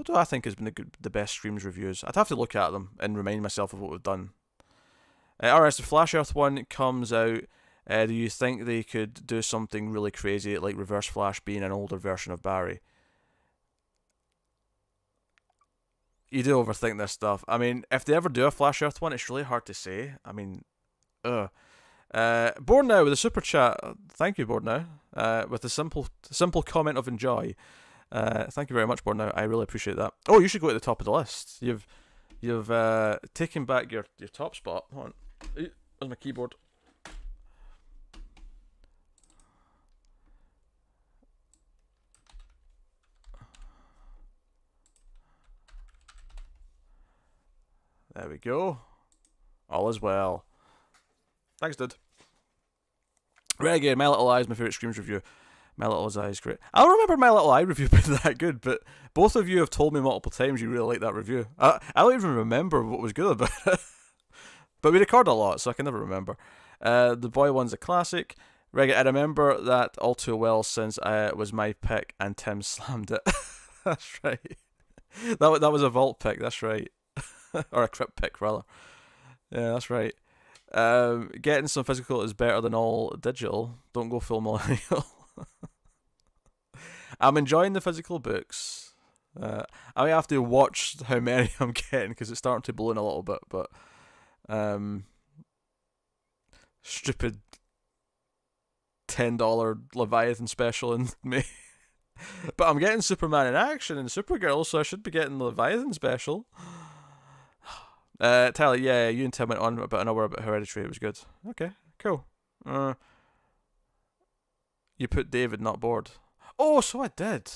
do I think has been the best Streams reviews? I'd have to look at them and remind myself of what we've done. Alright, so Flash Earth 1 comes out. Do you think they could do something really crazy, like Reverse Flash being an older version of Barry? You do overthink this stuff. I mean, if they ever do a Flash Earth 1, it's really hard to say. I mean, Born Now with a super chat. Thank you, Born Now. With a simple comment of enjoy. Thank you very much, Born Now. I really appreciate that. Oh, you should go at the top of the list. You've taken back your top spot. Hold on. Where's my keyboard? There we go. All is well. Thanks, dude. Renegade, My Little Eye is my favourite Screams review. My Little Eye is great. I don't remember My Little Eye review being that good, but both of you have told me multiple times you really like that review. I don't even remember what was good about it. But we record a lot, so I can never remember. The Boy one's a classic. Renegade, I remember that all too well since it was my pick and Tim slammed it. That's right. That was a vault pick, that's right. Or a crypt pick, rather. Yeah, that's right. Getting some physical is better than all digital. Don't go full millennial. I'm enjoying the physical books. I may have to watch how many I'm getting because it's starting to balloon a little bit, but stupid $10 Leviathan special in May. But I'm getting Superman in action and Supergirl, so I should be getting the Leviathan special. Tyler, yeah, you and Tim went on about an hour about Hereditary. It was good. Okay, cool. You put David not bored. Oh, so I did.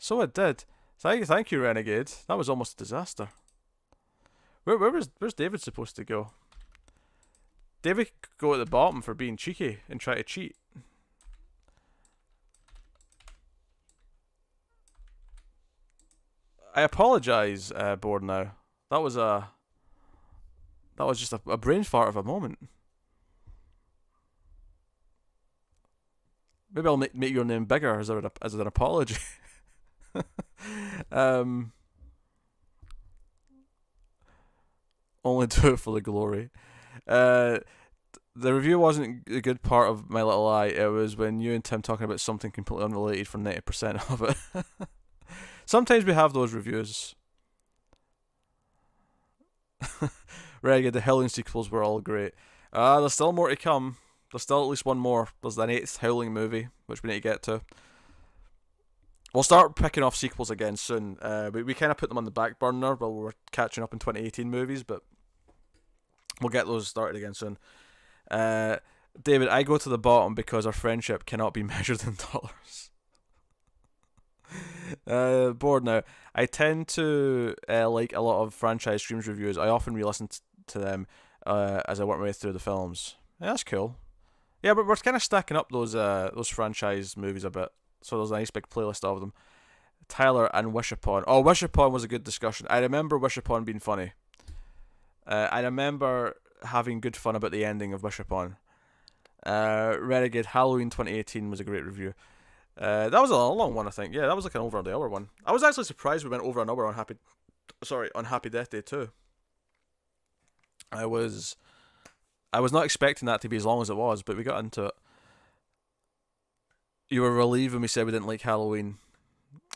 Thank you, Renegade. That was almost a disaster. Where's David supposed to go? David could go at the bottom for being cheeky and try to cheat. I apologise, Bored Now. That was just a brain fart of a moment. Maybe I'll make your name bigger as an apology. Only do it for the glory. The review wasn't a good part of My Little Eye. It was when you and Tim talking about something completely unrelated for 90% of it. Sometimes we have those reviews. Renegade, the Howling sequels were all great. There's still more to come. There's still at least one more. There's an 8th Howling movie, which we need to get to. We'll start picking off sequels again soon. We kind of put them on the back burner while we were catching up in 2018 movies, but we'll get those started again soon. David, I go to the bottom because our friendship cannot be measured in dollars. Bored Now. I tend to like a lot of franchise Streams reviews. I often re-listen to them as I work my way through the films. Yeah, that's cool. Yeah, but we're kind of stacking up those franchise movies a bit. So there's a nice big playlist of them. Tyler and Wish Upon. Oh, Wish Upon was a good discussion. I remember Wish Upon being funny. I remember having good fun about the ending of Wish Upon. Renegade Halloween 2018 was a great review. That was a long one, I think. Yeah, that was like an over the hour one. I was actually surprised we went over an hour on Happy Death Day 2. I was not expecting that to be as long as it was, but we got into it. You were relieved when we said we didn't like Halloween.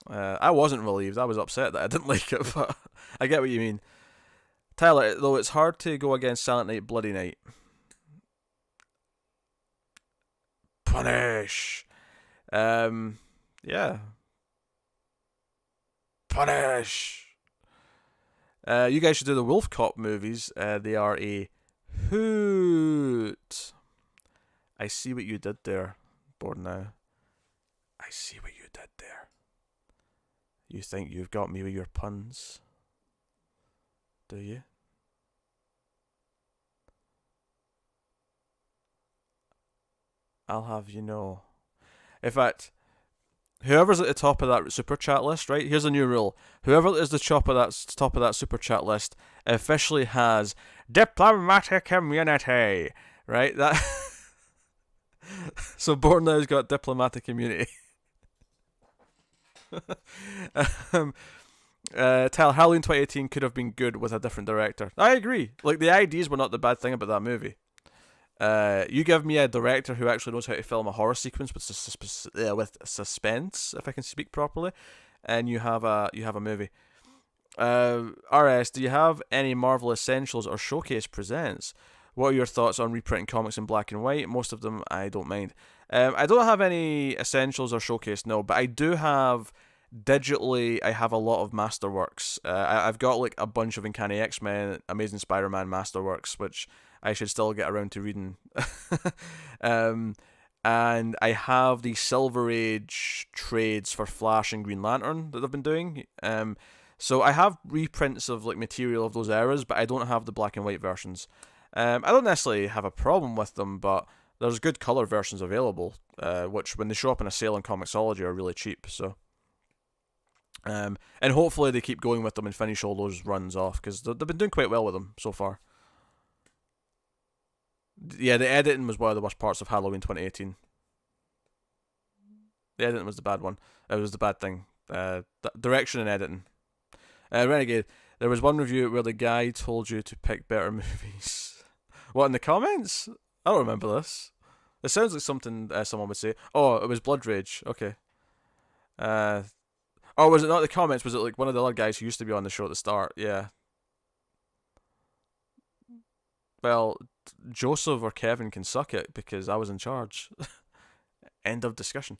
I wasn't relieved. I was upset that I didn't like it, but I get what you mean. Tyler, though it's hard to go against Silent Night, Bloody Night. Punish. Yeah. Punish. You guys should do the Wolf Cop movies. They are a hoot. I see what you did there, Bored Now. I see what you did there. You think you've got me with your puns? Do you? I'll have you know. In fact, whoever's at the top of that super chat list, right? Here's a new rule: whoever is the top of that super chat list officially has diplomatic immunity, right? That. So Born Now's got diplomatic immunity. um, Tell Halloween 2018 could have been good with a different director. I agree. Like, the ideas were not the bad thing about that movie. You give me a director who actually knows how to film a horror sequence with suspense, if I can speak properly, and you have a movie. RS, do you have any Marvel Essentials or Showcase Presents? What are your thoughts on reprinting comics in black and white? Most of them I don't mind. I don't have any Essentials or Showcase, no, but I do have digitally. I have a lot of Masterworks. I've got like a bunch of Uncanny X-Men, Amazing Spider-Man Masterworks, which I should still get around to reading. And I have the Silver Age trades for Flash and Green Lantern that I've been doing. So I have reprints of like material of those eras, but I don't have the black and white versions. I don't necessarily have a problem with them, but there's good color versions available, which when they show up in a sale on Comixology are really cheap. So, and hopefully they keep going with them and finish all those runs off, because they've been doing quite well with them so far. Yeah, the editing was one of the worst parts of Halloween 2018. The editing was the bad one. It was the bad thing. Direction and editing. Renegade, there was one review where the guy told you to pick better movies. What, in the comments? I don't remember this. It sounds like something someone would say. Oh, it was Blood Rage. Okay. Oh, was it not the comments? Was it like one of the other guys who used to be on the show at the start? Yeah. Well, Joseph or Kevin can suck it because I was in charge. End of discussion.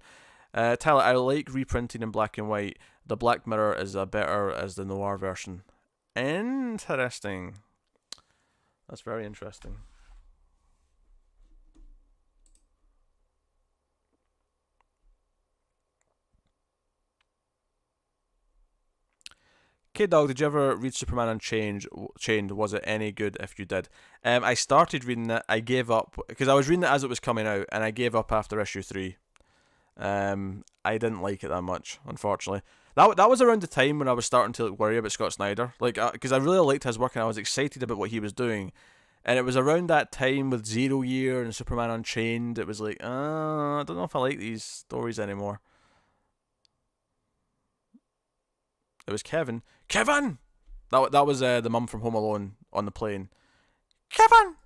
Tyler, I like reprinting in black and white. The Black Mirror is better as the noir version. Interesting. That's very interesting. K-Dog, did you ever read Superman Unchained? Was it any good if you did? I started reading it. I gave up because I was reading it as it was coming out, and I gave up after issue 3. I didn't like it that much, unfortunately. That was around the time when I was starting to worry about Scott Snyder, like because I really liked his work and I was excited about what he was doing, and it was around that time with 0 Year and Superman Unchained. It was like, I don't know if I like these stories anymore. It was Kevin. Kevin. That was the mum from Home Alone on the plane. Kevin.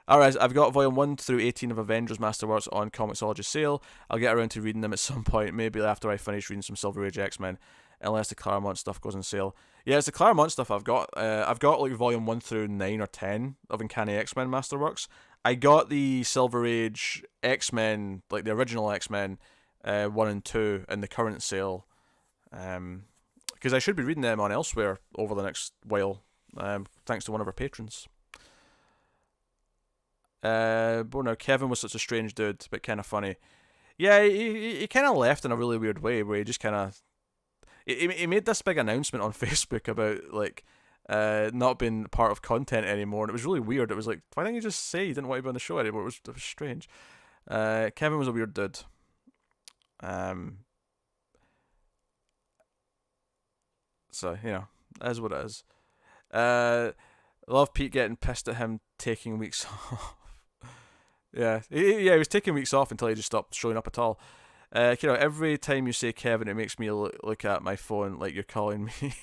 Alright, I've got volume 1 through 18 of Avengers Masterworks on Comixology sale. I'll get around to reading them at some point, maybe after I finish reading some Silver Age X-Men, unless the Claremont stuff goes on sale. Yeah, it's the Claremont stuff I've got. I've got like volume 1 through 9 or 10 of Uncanny X-Men Masterworks. I got the Silver Age X-Men, like the original X-Men, 1 and 2 in the current sale. Because I should be reading them on elsewhere over the next while, thanks to one of our patrons. But no, Kevin was such a strange dude, but kind of funny. Yeah, he kind of left in a really weird way, where he just kind of he made this big announcement on Facebook about like not being part of content anymore, and it was really weird. It was like, why didn't you just say you didn't want to be on the show anymore? It was strange. Kevin was a weird dude. So, you know, that is what it is. Love Pete getting pissed at him taking weeks off. Yeah, he was taking weeks off until he just stopped showing up at all. You know, every time you say Kevin, it makes me look at my phone like you're calling me.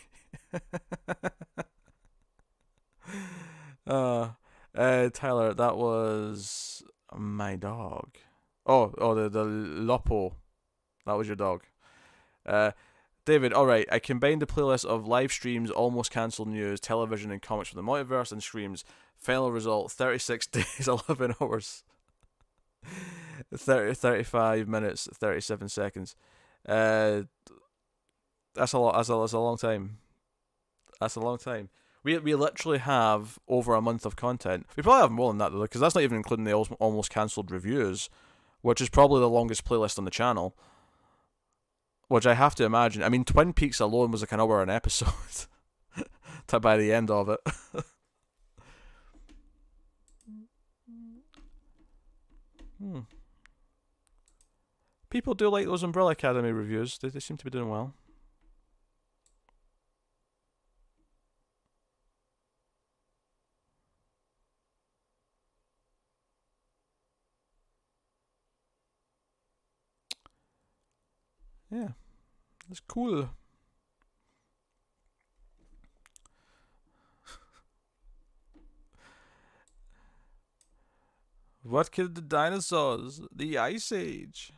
Tyler, that was my dog. Oh, the Lopo. That was your dog. David, alright, I combined the playlist of live streams, almost cancelled news, television and comics from the multiverse, and screams. Final result, 36 days, 11 hours. 35 minutes, 37 seconds. That's a lot. That's a long time. That's a long time. We literally have over a month of content. We probably have more than that though, because that's not even including the almost cancelled reviews, which is probably the longest playlist on the channel. Which I have to imagine. I mean, Twin Peaks alone was like an hour an episode. By the end of it. People do like those Umbrella Academy reviews. They seem to be doing well. Yeah, that's cool. What killed the dinosaurs? The Ice Age.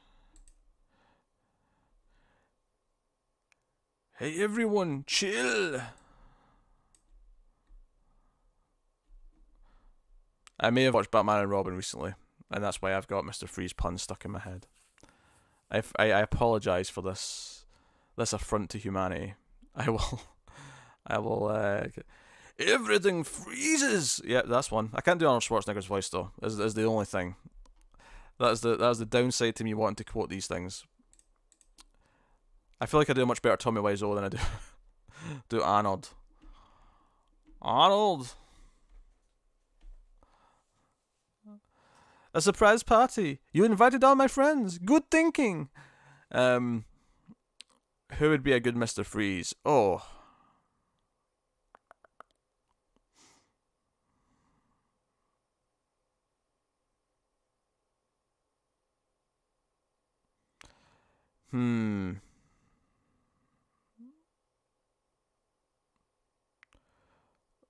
Hey everyone, chill. I may have watched Batman and Robin recently, and that's why I've got Mr. Freeze pun stuck in my head. I apologize for this affront to humanity. I will. Everything freezes. Yeah, that's one. I can't do Arnold Schwarzenegger's voice though. Is the only thing. That's the downside to me wanting to quote these things. I feel like I do a much better Tommy Wiseau than I do Arnold. Arnold. A surprise party. You invited all my friends. Good thinking. Who would be a good Mr. Freeze? Oh.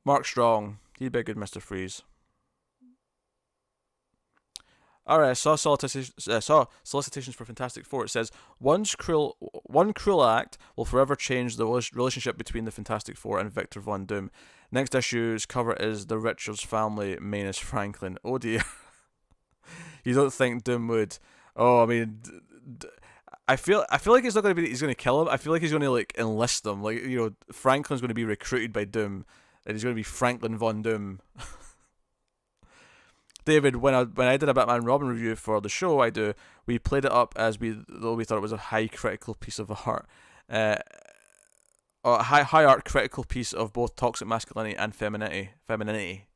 Mark Strong. He'd be a good Mr. Freeze. Alright, saw solicitations for Fantastic Four. It says one cruel act will forever change the relationship between the Fantastic Four and Victor Von Doom. Next issue's cover is the Richards family minus Franklin. Oh dear. You don't think Doom would? Oh, I mean, I feel like he's not going to be. He's going to kill him. I feel like he's going to like enlist them. Like, you know, Franklin's going to be recruited by Doom, and he's going to be Franklin Von Doom. David, when I did a Batman and Robin review for the show, we played it up as though we thought it was a high critical piece of art, a high art critical piece of both toxic masculinity and femininity.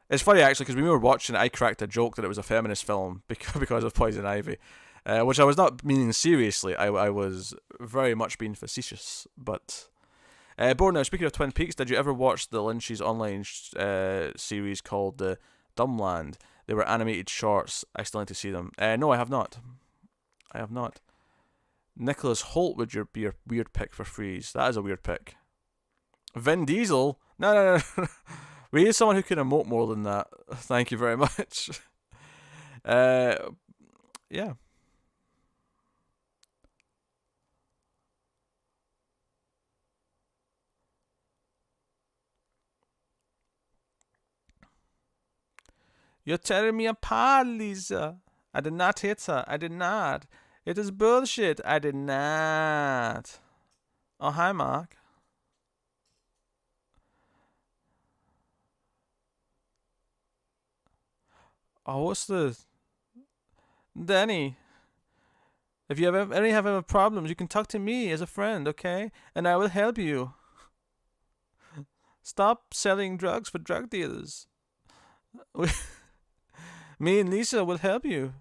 It's funny actually because when we were watching it, I cracked a joke that it was a feminist film because of Poison Ivy, which I was not meaning seriously. I was very much being facetious, but. Born now, speaking of Twin Peaks, did you ever watch the Lynch's online series called The Dumbland? They were animated shorts. I still need to see them. No, I have not. Nicholas Holt would be your weird pick for Freeze. That is a weird pick. Vin Diesel? No. We need someone who can emote more than that. Thank you very much. Yeah. You're tearing me apart, Lisa. I did not hit her. I did not. It is bullshit. I did not. Oh, hi, Mark. Oh, what's the... Danny. If you have any problems, you can talk to me as a friend, okay? And I will help you. Stop selling drugs for drug dealers. Me and Lisa will help you.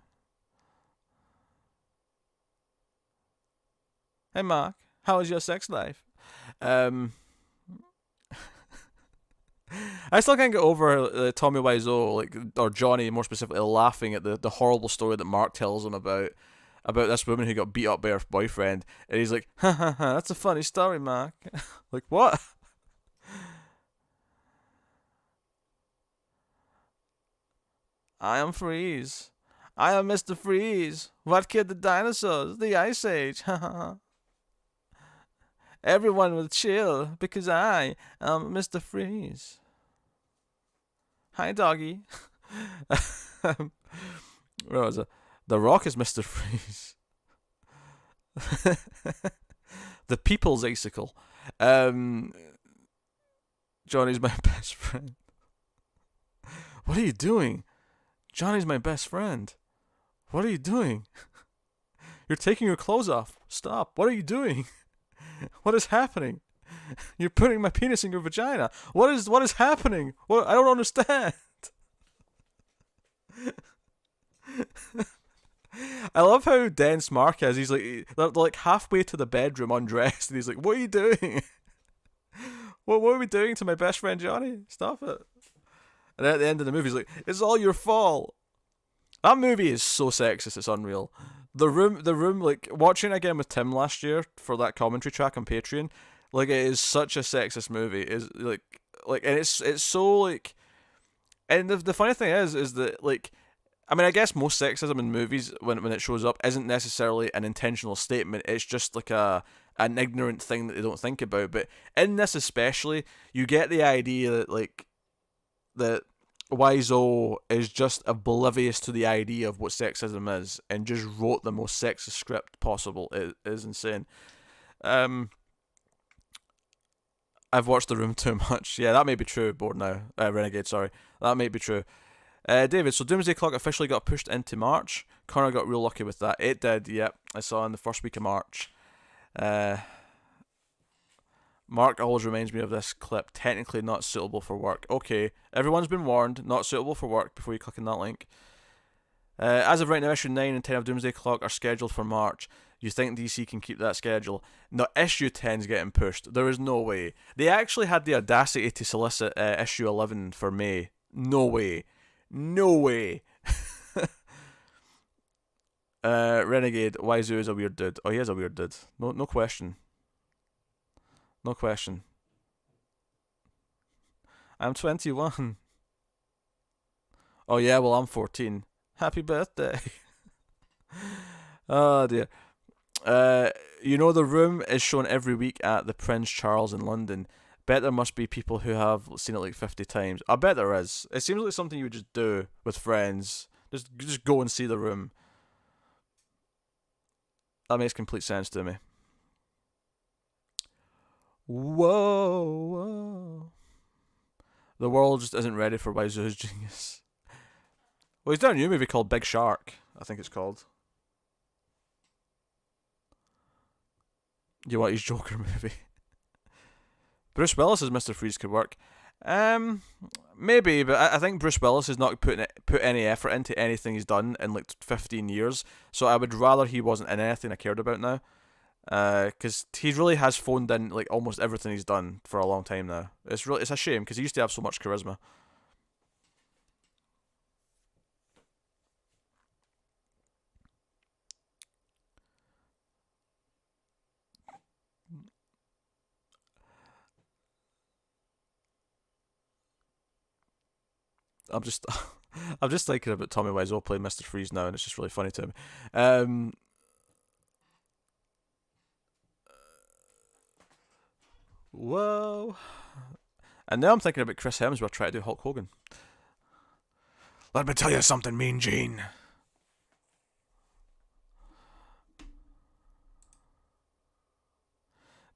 Hey Mark, how is your sex life? I still can't get over Tommy Wiseau, or Johnny more specifically, laughing at the horrible story that Mark tells him about this woman who got beat up by her boyfriend, and he's like, ha ha ha, that's a funny story, Mark. Like, what? I am Freeze. I am Mr. Freeze. What killed the dinosaurs? The Ice Age. Everyone will chill because I am Mr. Freeze. Hi, doggy. What was it? The Rock is Mr. Freeze. The People's Icicle. Johnny's my best friend. What are you doing? Johnny's my best friend. What are you doing? You're taking your clothes off. Stop. What are you doing? What is happening? You're putting my penis in your vagina. What is happening? What? I don't understand. I love how dense Mark is. He's like, they're like halfway to the bedroom undressed, and he's like, "What are you doing? What are we doing to my best friend Johnny? Stop it!" And then at the end of the movie, he's like, "It's all your fault." That movie is so sexist, it's unreal. The room, like watching it again with Tim last year for that commentary track on Patreon, like it is such a sexist movie. Is like, and it's so like, and the funny thing is that like, I mean, I guess most sexism in movies when it shows up isn't necessarily an intentional statement. It's just like an ignorant thing that they don't think about. But in this especially, you get the idea that like that Wiseau is just oblivious to the idea of what sexism is and just wrote the most sexist script possible. It is insane. I've watched The Room too much. Yeah, that may be true. Bored now. Renegade, sorry. That may be true. David, so Doomsday Clock officially got pushed into March. Connor got real lucky with that. It did, yep. I saw in the first week of March. Mark always reminds me of this clip. Technically not suitable for work. Okay, everyone's been warned. Not suitable for work before you click on that link. As of right now, issue 9 and 10 of Doomsday Clock are scheduled for March. You think DC can keep that schedule? No, issue 10's getting pushed. There is no way. They actually had the audacity to solicit issue 11 for May. No way. No way. Renegade, Waizu is a weird dude. Oh, he is a weird dude. No question. No question. I'm 21. Oh yeah, well I'm 14. Happy birthday. Oh dear. You know The Room is shown every week at the Prince Charles in London. Bet there must be people who have seen it like 50 times. I bet there is. It seems like something you would just do with friends. Just go and see The Room. That makes complete sense to me. Whoa. The world just isn't ready for Waizu's genius. Well, he's done a new movie called Big Shark, I think it's called. You want his Joker movie? Bruce Willis as Mr. Freeze could work. Maybe, but I think Bruce Willis has not put any effort into anything he's done in like 15 years. So I would rather he wasn't in anything I cared about now. Because he really has phoned in like almost everything he's done for a long time now. It's a shame because he used to have so much charisma. I'm just I'm just thinking about Tommy Wiseau playing Mr. Freeze now, and it's just really funny to me. Whoa. And now I'm thinking about Chris Hemsworth trying to do Hulk Hogan. Let me tell you something, Mean Gene.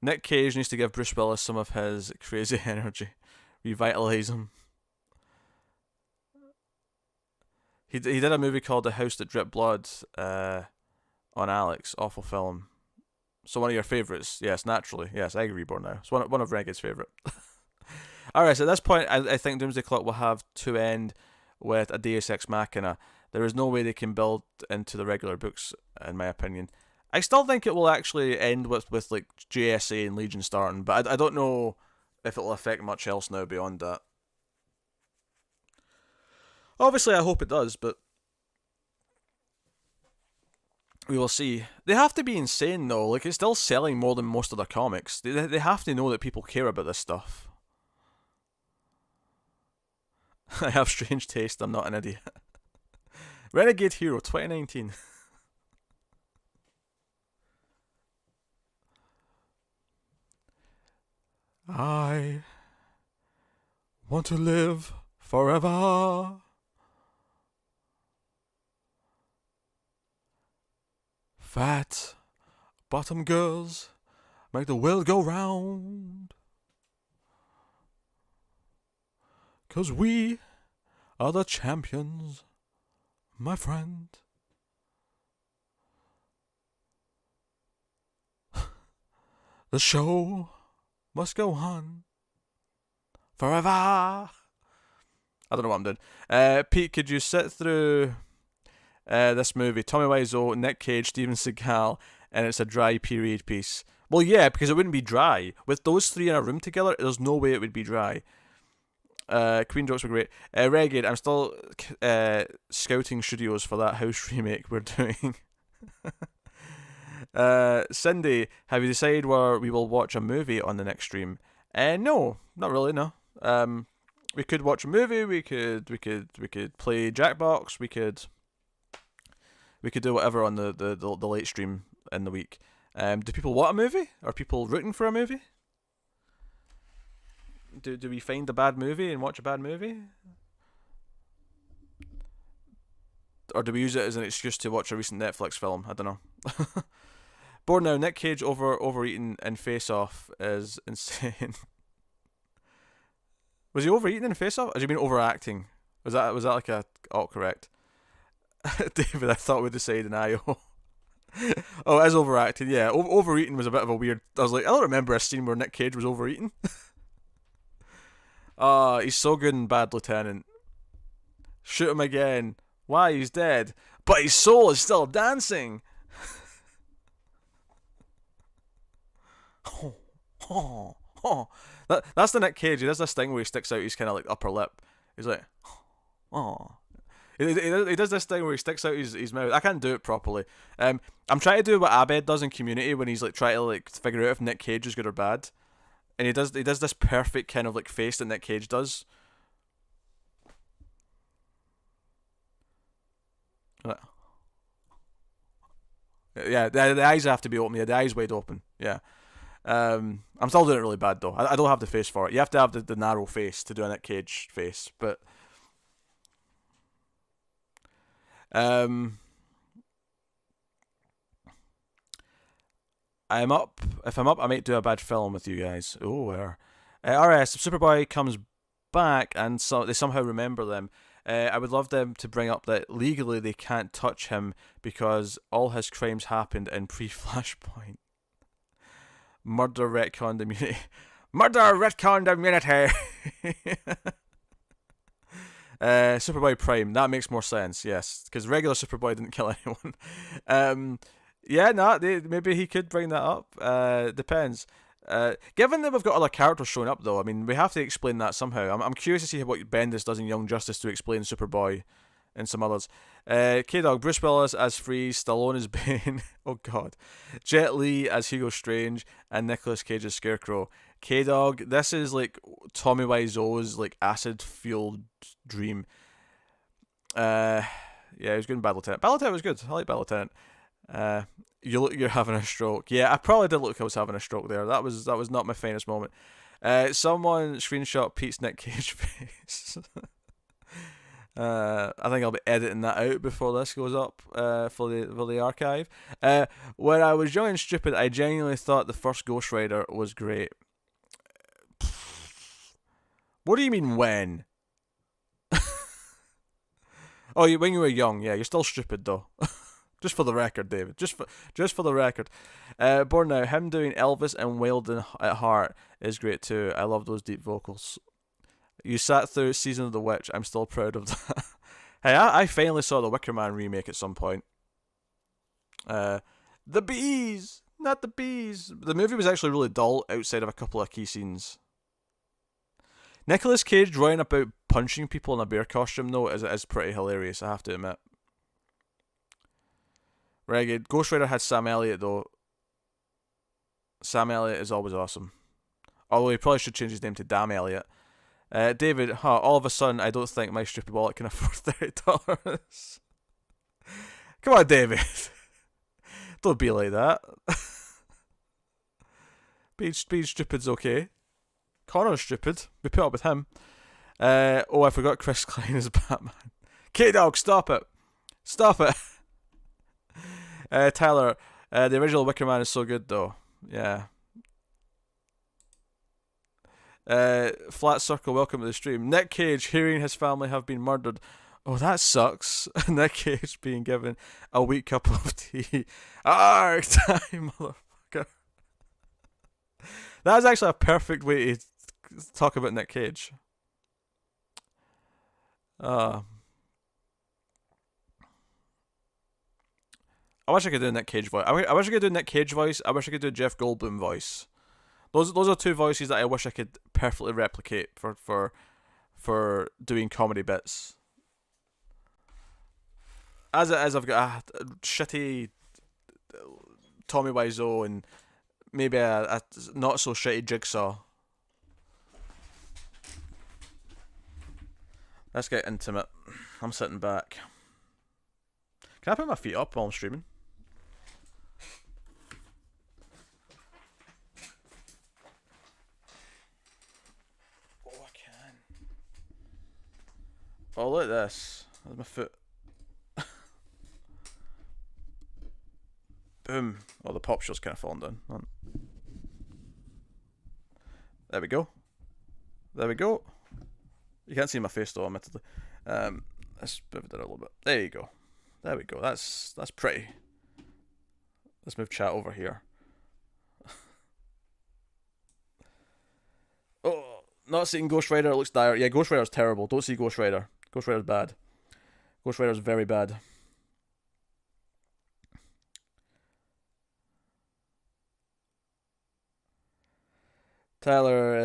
Nick Cage needs to give Bruce Willis some of his crazy energy. Revitalise him. He did a movie called The House That Dripped Blood on Alex. Awful film. So one of your favourites. Yes, naturally. Yes, I agree, Born now. It's one of Renegade's favourite. Alright, so at this point, I think Doomsday Clock will have to end with a Deus Ex Machina. There is no way they can build into the regular books, in my opinion. I still think it will actually end with like JSA and Legion starting, but I don't know if it will affect much else now beyond that. Obviously, I hope it does, but we will see. They have to be insane, though. Like, it's still selling more than most of their comics. They have to know that people care about this stuff. I have strange taste. I'm not an idiot. Renegade Hero 2019. I want to live forever. Fat bottom girls make the world go round. 'Cause we are the champions, my friend. The show must go on forever. I don't know what I'm doing. Pete, could you sit through this movie? Tommy Wiseau, Nick Cage, Steven Seagal, and it's a dry period piece. Well, yeah, because it wouldn't be dry. With those three in a room together, there's no way it would be dry. Queen jokes were great. Reggae, I'm still scouting studios for that house remake we're doing. Cindy, have you decided where we will watch a movie on the next stream? No, not really. No. We could watch a movie. We could play Jackbox. We could do whatever on the late stream in the week. Do people want a movie? Are people rooting for a movie? Do we find a bad movie and watch a bad movie? Or do we use it as an excuse to watch a recent Netflix film? I don't know. Bored now. Nick Cage overeating in Face Off is insane. Was he overeating in Face Off? Or do you mean overacting? Was that like a autocorrect? David, I thought we'd decide an IO. Oh, it is overacting. Yeah, overeating was a bit of a weird. I was like, I don't remember a scene where Nick Cage was overeating. He's so good in Bad Lieutenant. Shoot him again. Why, he's dead, but his soul is still dancing. That's the Nick Cage. He does this thing where he sticks out his kind of like upper lip. He's like, oh. He does this thing where he sticks out his mouth. I can't do it properly. I'm trying to do what Abed does in Community when he's like trying to like figure out if Nick Cage is good or bad, and he does this perfect kind of like face that Nick Cage does. Yeah, the eyes have to be open. Yeah, the eyes wide open. Yeah. I'm still doing it really bad though. I don't have the face for it. You have to have the narrow face to do a Nick Cage face, but I'm up. If I'm up, I might do a bad film with you guys. Oh, where? RS, if Superboy comes back and they somehow remember them, I would love them to bring up that legally they can't touch him because all his crimes happened in pre-Flashpoint. Murder retconned immunity. Murder retconned immunity! Superboy Prime. That makes more sense, yes. Because regular Superboy didn't kill anyone. Maybe he could bring that up. Depends. Given that we've got other characters showing up, though, I mean, we have to explain that somehow. I'm curious to see what Bendis does in Young Justice to explain Superboy and some others. K-Dog, Bruce Willis as Freeze, Stallone as Bane, oh god, Jet Li as Hugo Strange, and Nicolas Cage as Scarecrow. K-Dog, this is like Tommy Wiseau's like acid-fueled dream. Yeah, he was good in Bad Lieutenant. Bad Lieutenant was good. I like Bad Lieutenant. You look, you're having a stroke. Yeah, I probably did look like I was having a stroke there. That was not my finest moment. Someone screenshot Pete's Nick Cage face. I think I'll be editing that out before this goes up for the archive. When I was young and stupid, I genuinely thought the first Ghost Rider was great. What do you mean when? Oh, when you were young, yeah. You're still stupid though. Just for the record, David. Just for the record. Born Now, him doing Elvis and Wild at Heart is great too. I love those deep vocals. You sat through Season of the Witch. I'm still proud of that. Hey, I finally saw the Wicker Man remake at some point. The bees! Not the bees! The movie was actually really dull outside of a couple of key scenes. Nicolas Cage running about punching people in a bear costume, though, is pretty hilarious, I have to admit. Ragged. Ghost Rider had Sam Elliott, though. Sam Elliott is always awesome. Although he probably should change his name to Damn Elliott. David, all of a sudden, I don't think my stupid wallet can afford $30. Come on, David. Don't be like that. Being stupid's okay. Connor's stupid. We put up with him. I forgot Chris Klein as Batman. K-Dog, stop it. Stop it. Tyler, the original Wicker Man is so good, though. Yeah. Flat Circle, welcome to the stream. Nick Cage hearing his family have been murdered. Oh, that sucks. Nick Cage being given a weak cup of tea. Arg time, motherfucker. That is actually a perfect way to talk about Nick Cage. Uh, I wish I could do a Nick Cage voice. I wish I could do a Nick Cage voice. I wish I could do a Jeff Goldblum voice. Those are two voices that I wish I could perfectly replicate for doing comedy bits. As it is, I've got a shitty Tommy Wiseau and maybe a not so shitty Jigsaw. Let's get intimate. I'm sitting back. Can I put my feet up while I'm streaming? Oh, I can. Oh, look at this. There's my foot. Boom. Oh, the pop shot's kind of falling down. There we go. There we go. You can't see my face though, admittedly. Let's move it a little bit. There you go. There we go. That's pretty. Let's move chat over here. Oh, not seeing Ghost Rider. It looks dire. Yeah, Ghost Rider's terrible. Don't see Ghost Rider. Ghost Rider's bad. Ghost Rider's very bad. Tyler,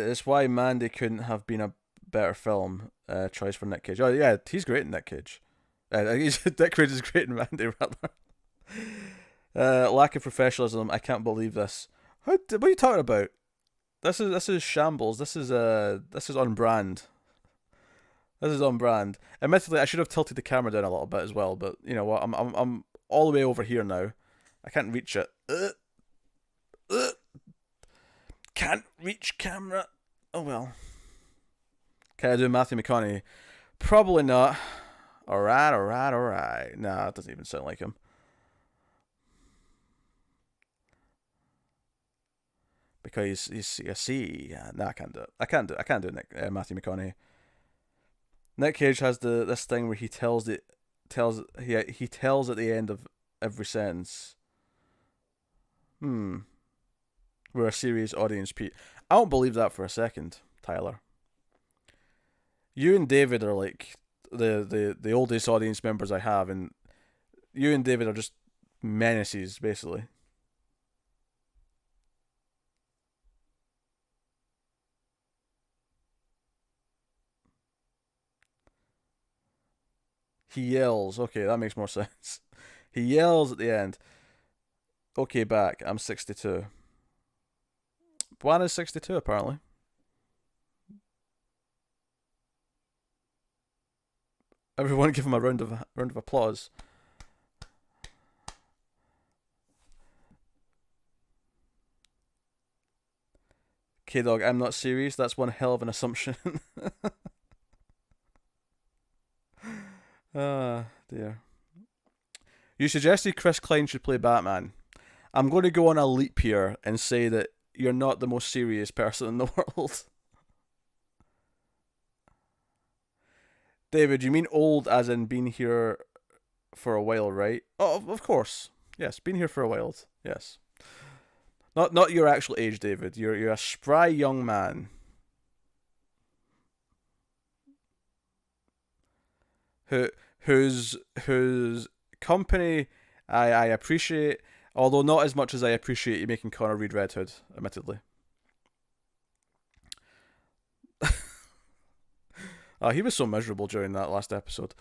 it's why Mandy couldn't have been a better film choice for Nick Cage. Oh yeah, he's great in Nick Cage. Nick Cage is great in Mandy rather. Lack of professionalism. I can't believe this. What are you talking about? This is shambles. This is on brand. This is on brand. Admittedly, I should have tilted the camera down a little bit as well, but you know what? I'm all the way over here now. I can't reach it. Can't reach camera. Oh well. Can I do Matthew McConaughey? Probably not. Alright. Nah, it doesn't even sound like him. Because he's a C. Nah, I can't do it. I can't do Matthew McConaughey. Nick Cage has this thing where he tells at the end of every sentence. We're a serious audience, Pete. I don't believe that for a second, Tyler. You and David are like the oldest audience members I have, and you and David are just menaces, basically. He yells. Okay, that makes more sense. He yells at the end. Okay, back. I'm 62. Juan is 62, apparently. Everyone give him a round of applause. K-Dog, I'm not serious. That's one hell of an assumption. Ah, dear. You suggested Chris Klein should play Batman. I'm going to go on a leap here and say that you're not the most serious person in the world. David, you mean old as in been here for a while, right? Oh, of course. Yes, been here for a while. Yes. Not your actual age, David. You're a spry young man. Whose company I appreciate, although not as much as I appreciate you making Connor read Red Hood, admittedly. He was so miserable during that last episode.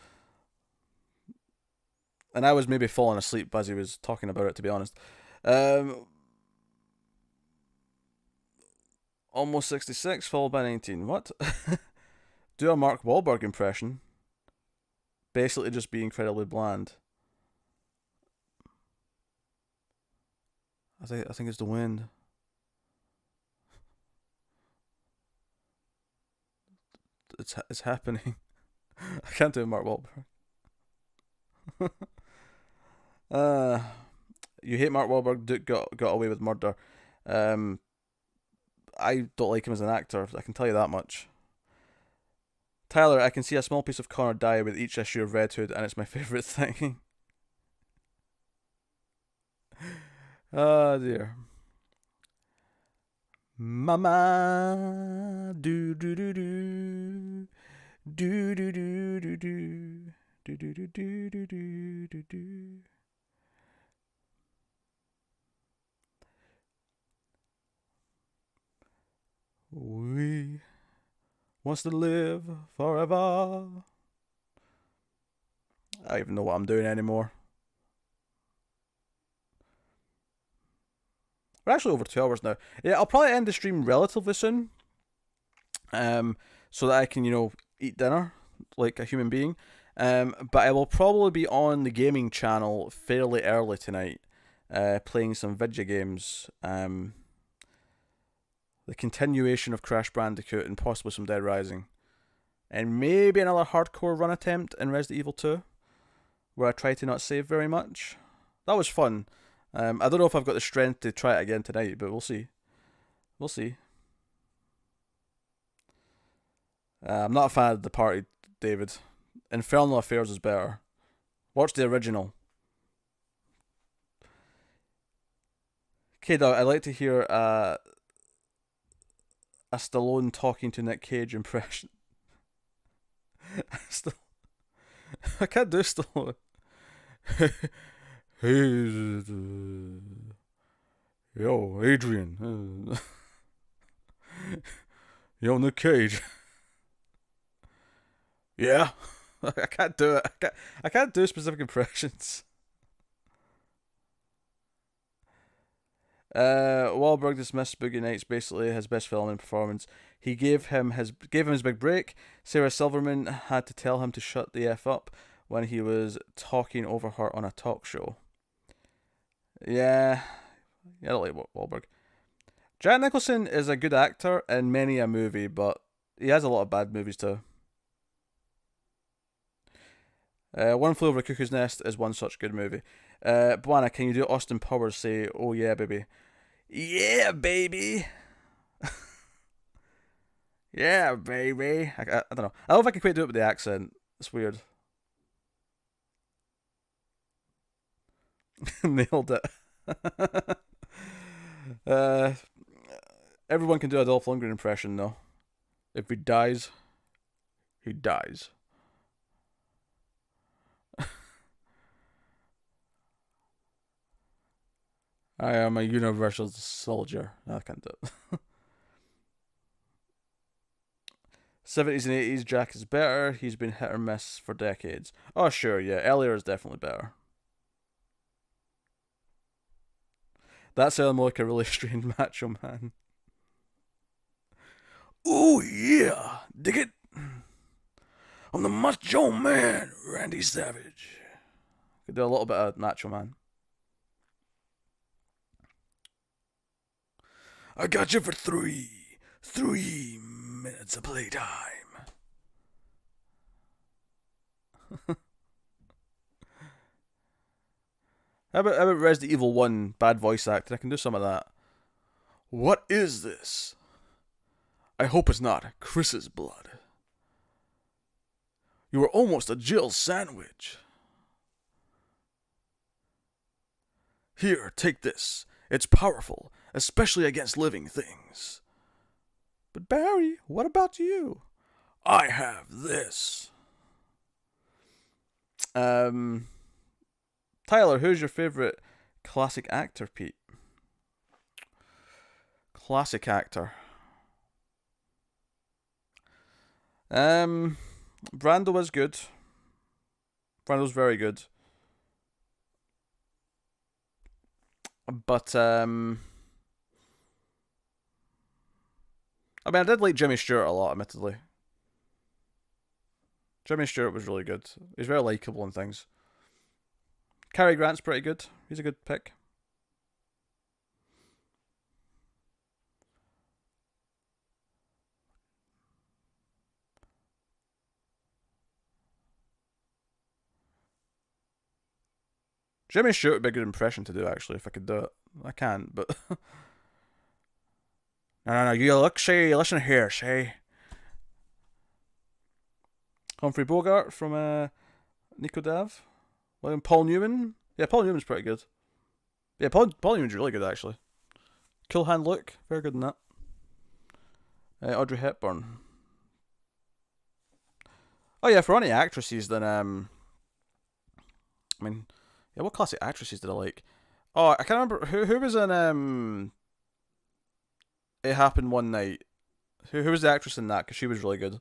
And I was maybe falling asleep as he was talking about it, to be honest. Almost 66, followed by 19. What? Do a Mark Wahlberg impression. Basically just be incredibly bland. I think it's the wind. It's happening. I can't do Mark Wahlberg. You hate Mark Wahlberg. Duke got away with murder. I don't like him as an actor. I can tell you that much. Tyler, I can see a small piece of Connor die with each issue of Red Hood, and it's my favourite thing. Oh dear. Mama, do do do do, Do do do do do do do do do do do do do. We wants to live forever. I don't even know what I'm doing anymore. We're actually over 2 hours now. Yeah, I'll probably end the stream relatively soon. So that I can, eat dinner like a human being. But I will probably be on the gaming channel fairly early tonight, playing some video games. The continuation of Crash Bandicoot and possibly some Dead Rising. And maybe another hardcore run attempt in Resident Evil 2, where I try to not save very much. That was fun. I don't know if I've got the strength to try it again tonight, but we'll see. We'll see. I'm not a fan of the party, David. Infernal Affairs is better. Watch the original. Okay, I'd like to hear a Stallone talking to Nick Cage impression. I can't do Stallone. Hey, yo, Adrian. Yo, Nick Cage. Yeah, I can't do it. I can't do specific impressions. Wahlberg dismissed Boogie Nights, basically his best film and performance. He gave him his big break. Sarah Silverman had to tell him to shut the F up when he was talking over her on a talk show. Yeah, I don't like Wahlberg. Jack Nicholson is a good actor in many a movie, but he has a lot of bad movies too. One Flew Over the Cuckoo's Nest is one such good movie. Buana, can you do Austin Powers say, "Oh yeah, baby"? Yeah, baby. Yeah, baby. I don't know. I don't know if I can quite do it with the accent. It's weird. Nailed it. Everyone can do a Dolph Lundgren impression, though. If he dies, he dies. I am a universal soldier. I can't do it. 70s and 80s, Jack is better. He's been hit or miss for decades. Oh, sure, yeah. Earlier is definitely better. That sounded more like a really strange macho man. Oh, yeah. Dig it? I'm the macho man, Randy Savage. Could do a little bit of macho man. I got you for 3 minutes of playtime. How about Resident Evil 1 bad voice acting? I can do some of that. What is this? I hope it's not Chris's blood. You were almost a Jill sandwich. Here, take this. It's powerful, especially against living things. But Barry, what about you? I have this. Tyler, who's your favorite classic actor, Pete? Classic actor. Brando was good. Brando's very good. But I mean, I did like Jimmy Stewart a lot, admittedly. Jimmy Stewart was really good. He's very likable and things. Cary Grant's pretty good. He's a good pick. Jimmy Stewart would be a good impression to do, actually, if I could do it. I can't, but... No, you look, Shay, listen here, Shay. Humphrey Bogart from Nico Dav. Paul Newman. Yeah, Paul Newman's pretty good. Yeah, Paul Newman's really good, actually. Cool Hand Luke, very good in that. Audrey Hepburn. Oh yeah, for any actresses, then I mean, yeah, what classic actresses did I like? Oh, I can't remember who was in It Happened One Night. Who was the actress in that? Because she was really good.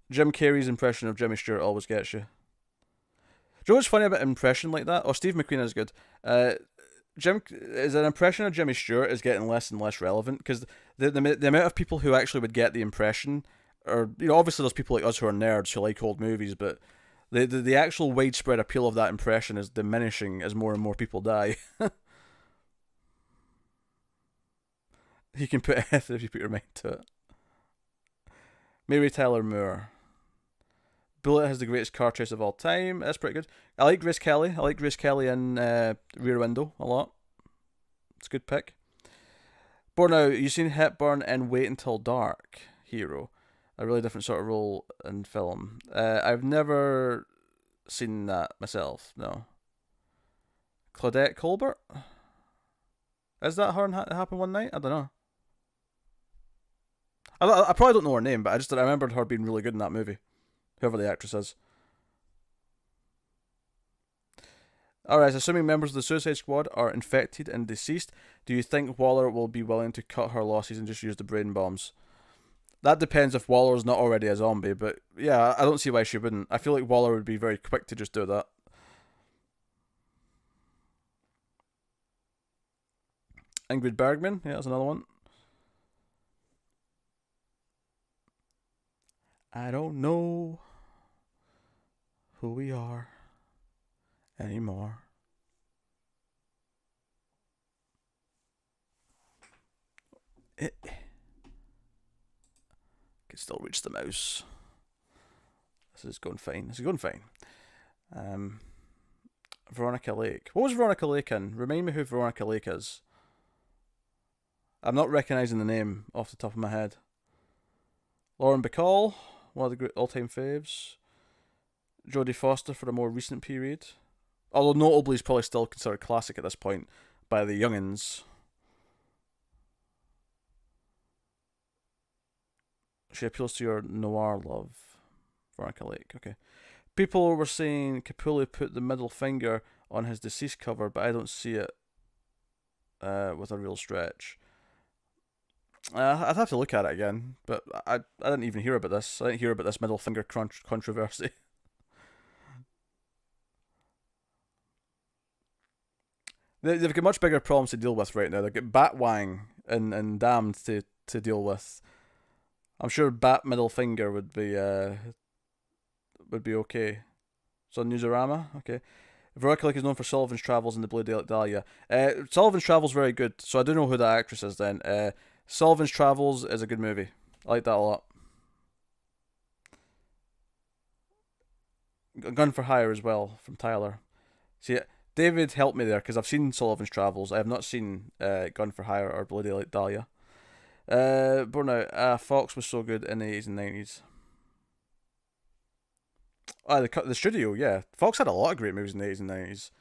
Jim Carrey's impression of Jimmy Stewart always gets you. Do you know what's funny about an impression like that? Oh, Steve McQueen is good. Jim is an impression of Jimmy Stewart is getting less and less relevant because the amount of people who actually would get the impression, or obviously there's people like us who are nerds who like old movies, but the actual widespread appeal of that impression is diminishing as more and more people die. You can put F if you put your mind to it. Mary Tyler Moore. Bullet has the greatest car chase of all time. That's pretty good. I like Grace Kelly. I like Grace Kelly in Rear Window a lot. It's a good pick. Born Out. You've seen Hepburn in Wait Until Dark. Hero. A really different sort of role in film. I've never seen that myself. No. Claudette Colbert. Is that her in Happened One Night? I don't know. I probably don't know her name, but I remembered her being really good in that movie. Whoever the actress is. Alright, assuming members of the Suicide Squad are infected and deceased, do you think Waller will be willing to cut her losses and just use the brain bombs? That depends if Waller's not already a zombie, but yeah, I don't see why she wouldn't. I feel like Waller would be very quick to just do that. Ingrid Bergman, yeah, that's another one. I don't know who we are anymore. It can still reach the mouse. This is going fine. This is going fine. Veronica Lake. What was Veronica Lake in? Remind me who Veronica Lake is. I'm not recognising the name off the top of my head. Lauren Bacall, one of the great all-time faves. Jodie Foster for a more recent period. Although notably is probably still considered classic at this point by the youngins. She appeals to your noir love. Veronica Lake, okay. People were saying Capulli put the middle finger on his deceased cover, but I don't see it with a real stretch. I'd have to look at it again, but I didn't even hear about this. I didn't hear about this middle finger controversy. They've got much bigger problems to deal with right now. They've got Batwang and Damned to deal with. I'm sure Bat middle finger would be okay. So Newsarama, okay. Veronica Lake is known for Sullivan's Travels and the Blue Dahlia. Sullivan's Travels very good, so I do know who that actress is then. Sullivan's Travels is a good movie. I like that a lot. Gun for Hire as well from Tyler. See, David helped me there because I've seen Sullivan's Travels. I have not seen Gun for Hire or Bloody Dahlia. Burnout. Fox was so good in the 80s and 90s. The studio, yeah. Fox had a lot of great movies in the 80s and 90s.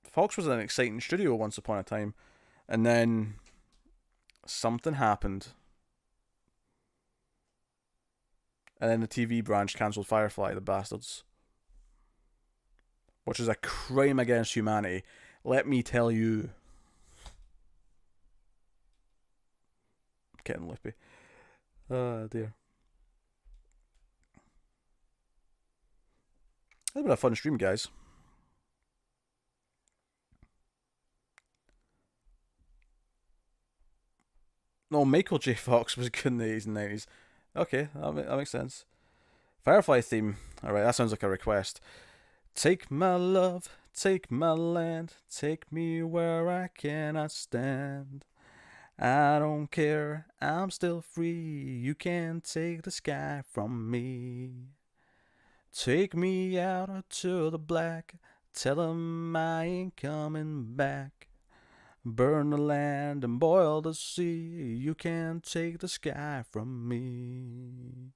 Fox was an exciting studio once upon a time. And then something happened. And then the TV branch cancelled Firefly, the bastards. Which is a crime against humanity. Let me tell you. Getting lippy. Oh dear. That's been a fun stream, guys. No, Michael J. Fox was good in the 80s and 90s. Okay, that makes sense. Firefly theme. Alright, that sounds like a request. Take my love, take my land, take me where I cannot stand. I don't care, I'm still free. You can't take the sky from me. Take me out to the black. Tell 'em I ain't coming back. Burn the land and boil the sea. You can't take the sky from me.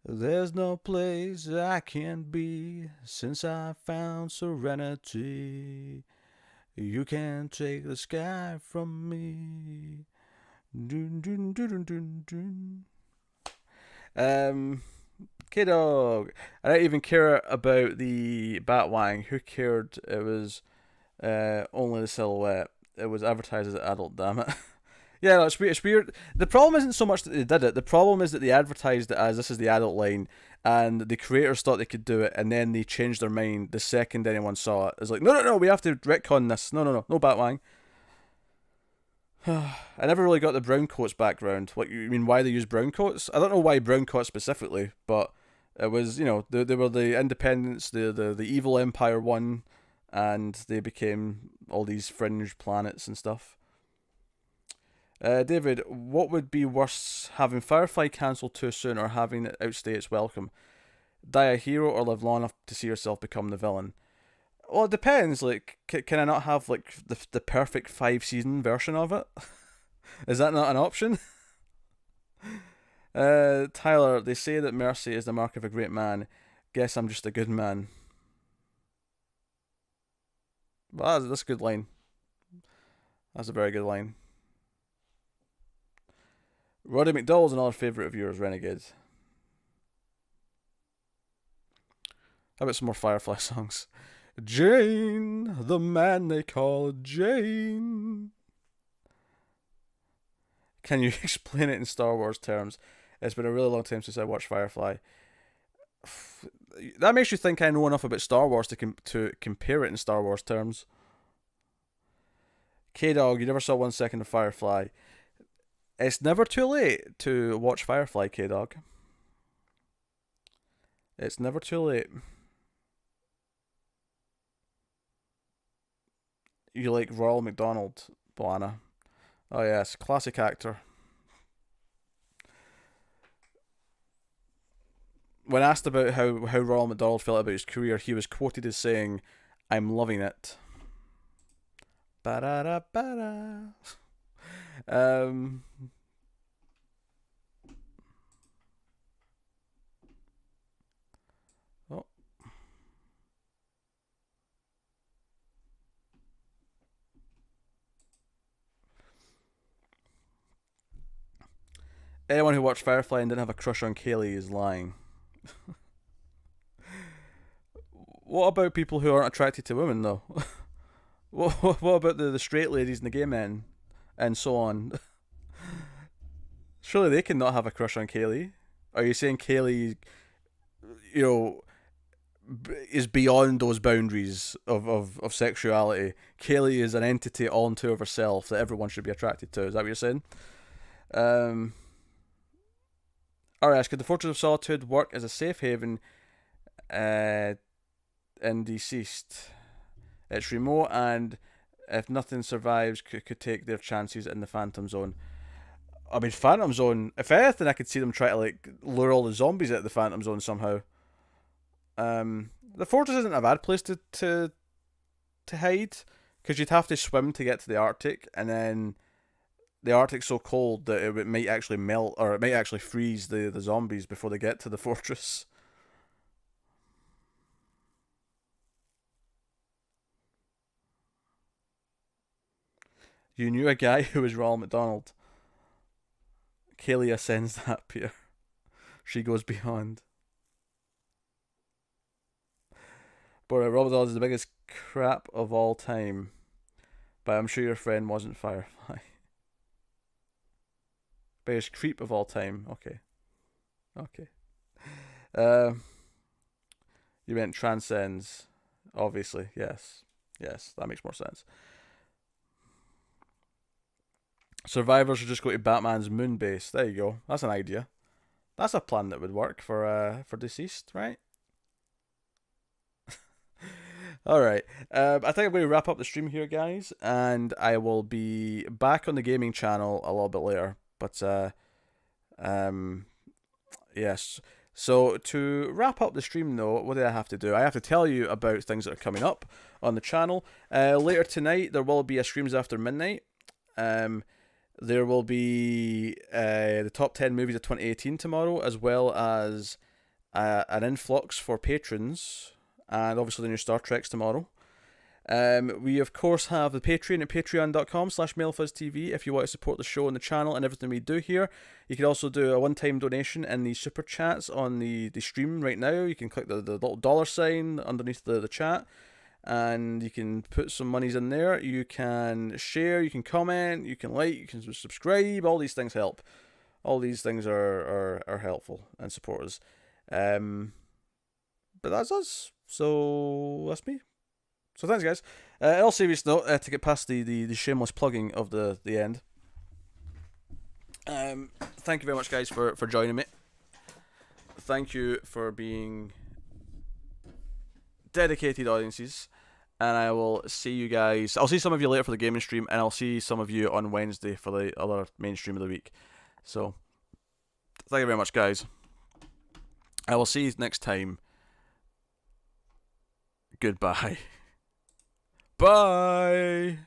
There's no place I can't be since I found serenity. You can't take the sky from me. Dun, dun, dun, dun, dun, dun. K-Dog. I don't even care about the Batwang. Who cared? It was only the silhouette. It was advertised as an adult, damn it. Yeah, no, it's weird. The problem isn't so much that they did it. The problem is that they advertised it as this is the adult line, and the creators thought they could do it, and then they changed their mind the second anyone saw it. It's like, no, no, no, we have to retcon this. No, no, no, no Batwang. I never really got the brown coats background. What you mean? Why they use brown coats? I don't know why brown coats specifically, but it was, they were the independents, the evil empire won, and they became all these fringe planets and stuff. David, what would be worse, having Firefly cancelled too soon or having it outstay its welcome? Die a hero or live long enough to see yourself become the villain? Well, it depends. Like, can I not have like the perfect 5-season version of it? Is that not an option? Tyler, they say that mercy is the mark of a great man. Guess I'm just a good man. Well, that's a good line. That's a very good line. Roddy McDowell's another favourite of yours, Renegade. How about some more Firefly songs? Jane, the man they call Jane. Can you explain it in Star Wars terms? It's been a really long time since I watched Firefly. That makes you think I know enough about Star Wars to compare it in Star Wars terms. K-Dog, you never saw 1 second of Firefly. It's never too late to watch Firefly, K-Dog. It's never too late. You like Ronald McDonald, Boana. Oh yes, classic actor. When asked about how Ronald McDonald felt about his career, he was quoted as saying, "I'm loving it." Ba-da-da-ba-da. Um, oh. Anyone who watched Firefly and didn't have a crush on Kaylee is lying. What about people who aren't attracted to women, though? What about the straight ladies and the gay men? And so on. Surely they can not have a crush on Kaylee. Are you saying Kaylee, is beyond those boundaries of sexuality? Kaylee is an entity all unto of herself that everyone should be attracted to. Is that what you're saying? Alright, could the Fortress of Solitude work as a safe haven in Deceased? It's remote, and if nothing survives, could take their chances in the Phantom Zone. I mean, Phantom Zone, if anything, I could see them try to like lure all the zombies out of the Phantom Zone somehow. The Fortress isn't a bad place to hide, because you'd have to swim to get to the Arctic, and then the Arctic's so cold that it might actually melt, or it might actually freeze the zombies before they get to the fortress. You knew a guy who was Ronald McDonald. Kalia sends that, Peter. She goes beyond. But Ronald McDonald is the biggest crap of all time. But I'm sure your friend wasn't Firefly. Biggest creep of all time. Okay. You meant transcends. Obviously, yes. Yes, that makes more sense. Survivors should just go to Batman's moon base. There you go. That's an idea. That's a plan that would work for Deceased, right? Alright. I think I'm going to wrap up the stream here, guys. And I will be back on the gaming channel a little bit later. But, yes. So, to wrap up the stream, though, what do I have to do? I have to tell you about things that are coming up on the channel. Later tonight, there will be a Streams After Midnight. There will be the top 10 movies of 2018 tomorrow, as well as an influx for patrons, and obviously the new Star Treks tomorrow. We of course have the Patreon at patreon.com/MildFuzzTV if you want to support the show and the channel and everything we do here. You can also do a one-time donation in the super chats on the stream right now. You can click the little dollar sign underneath the chat, and you can put some monies in there. You can share, you can comment, you can like, you can subscribe. All these things help. All these things are helpful and support us. But that's us. So that's me. So thanks, guys. In all serious note, to get past the shameless plugging of the end. Thank you very much, guys, for joining me. Thank you for being dedicated audiences. And I will see you guys. I'll see some of you later for the gaming stream, and I'll see some of you on Wednesday for the other main stream of the week. So, thank you very much, guys. I will see you next time. Goodbye. Bye.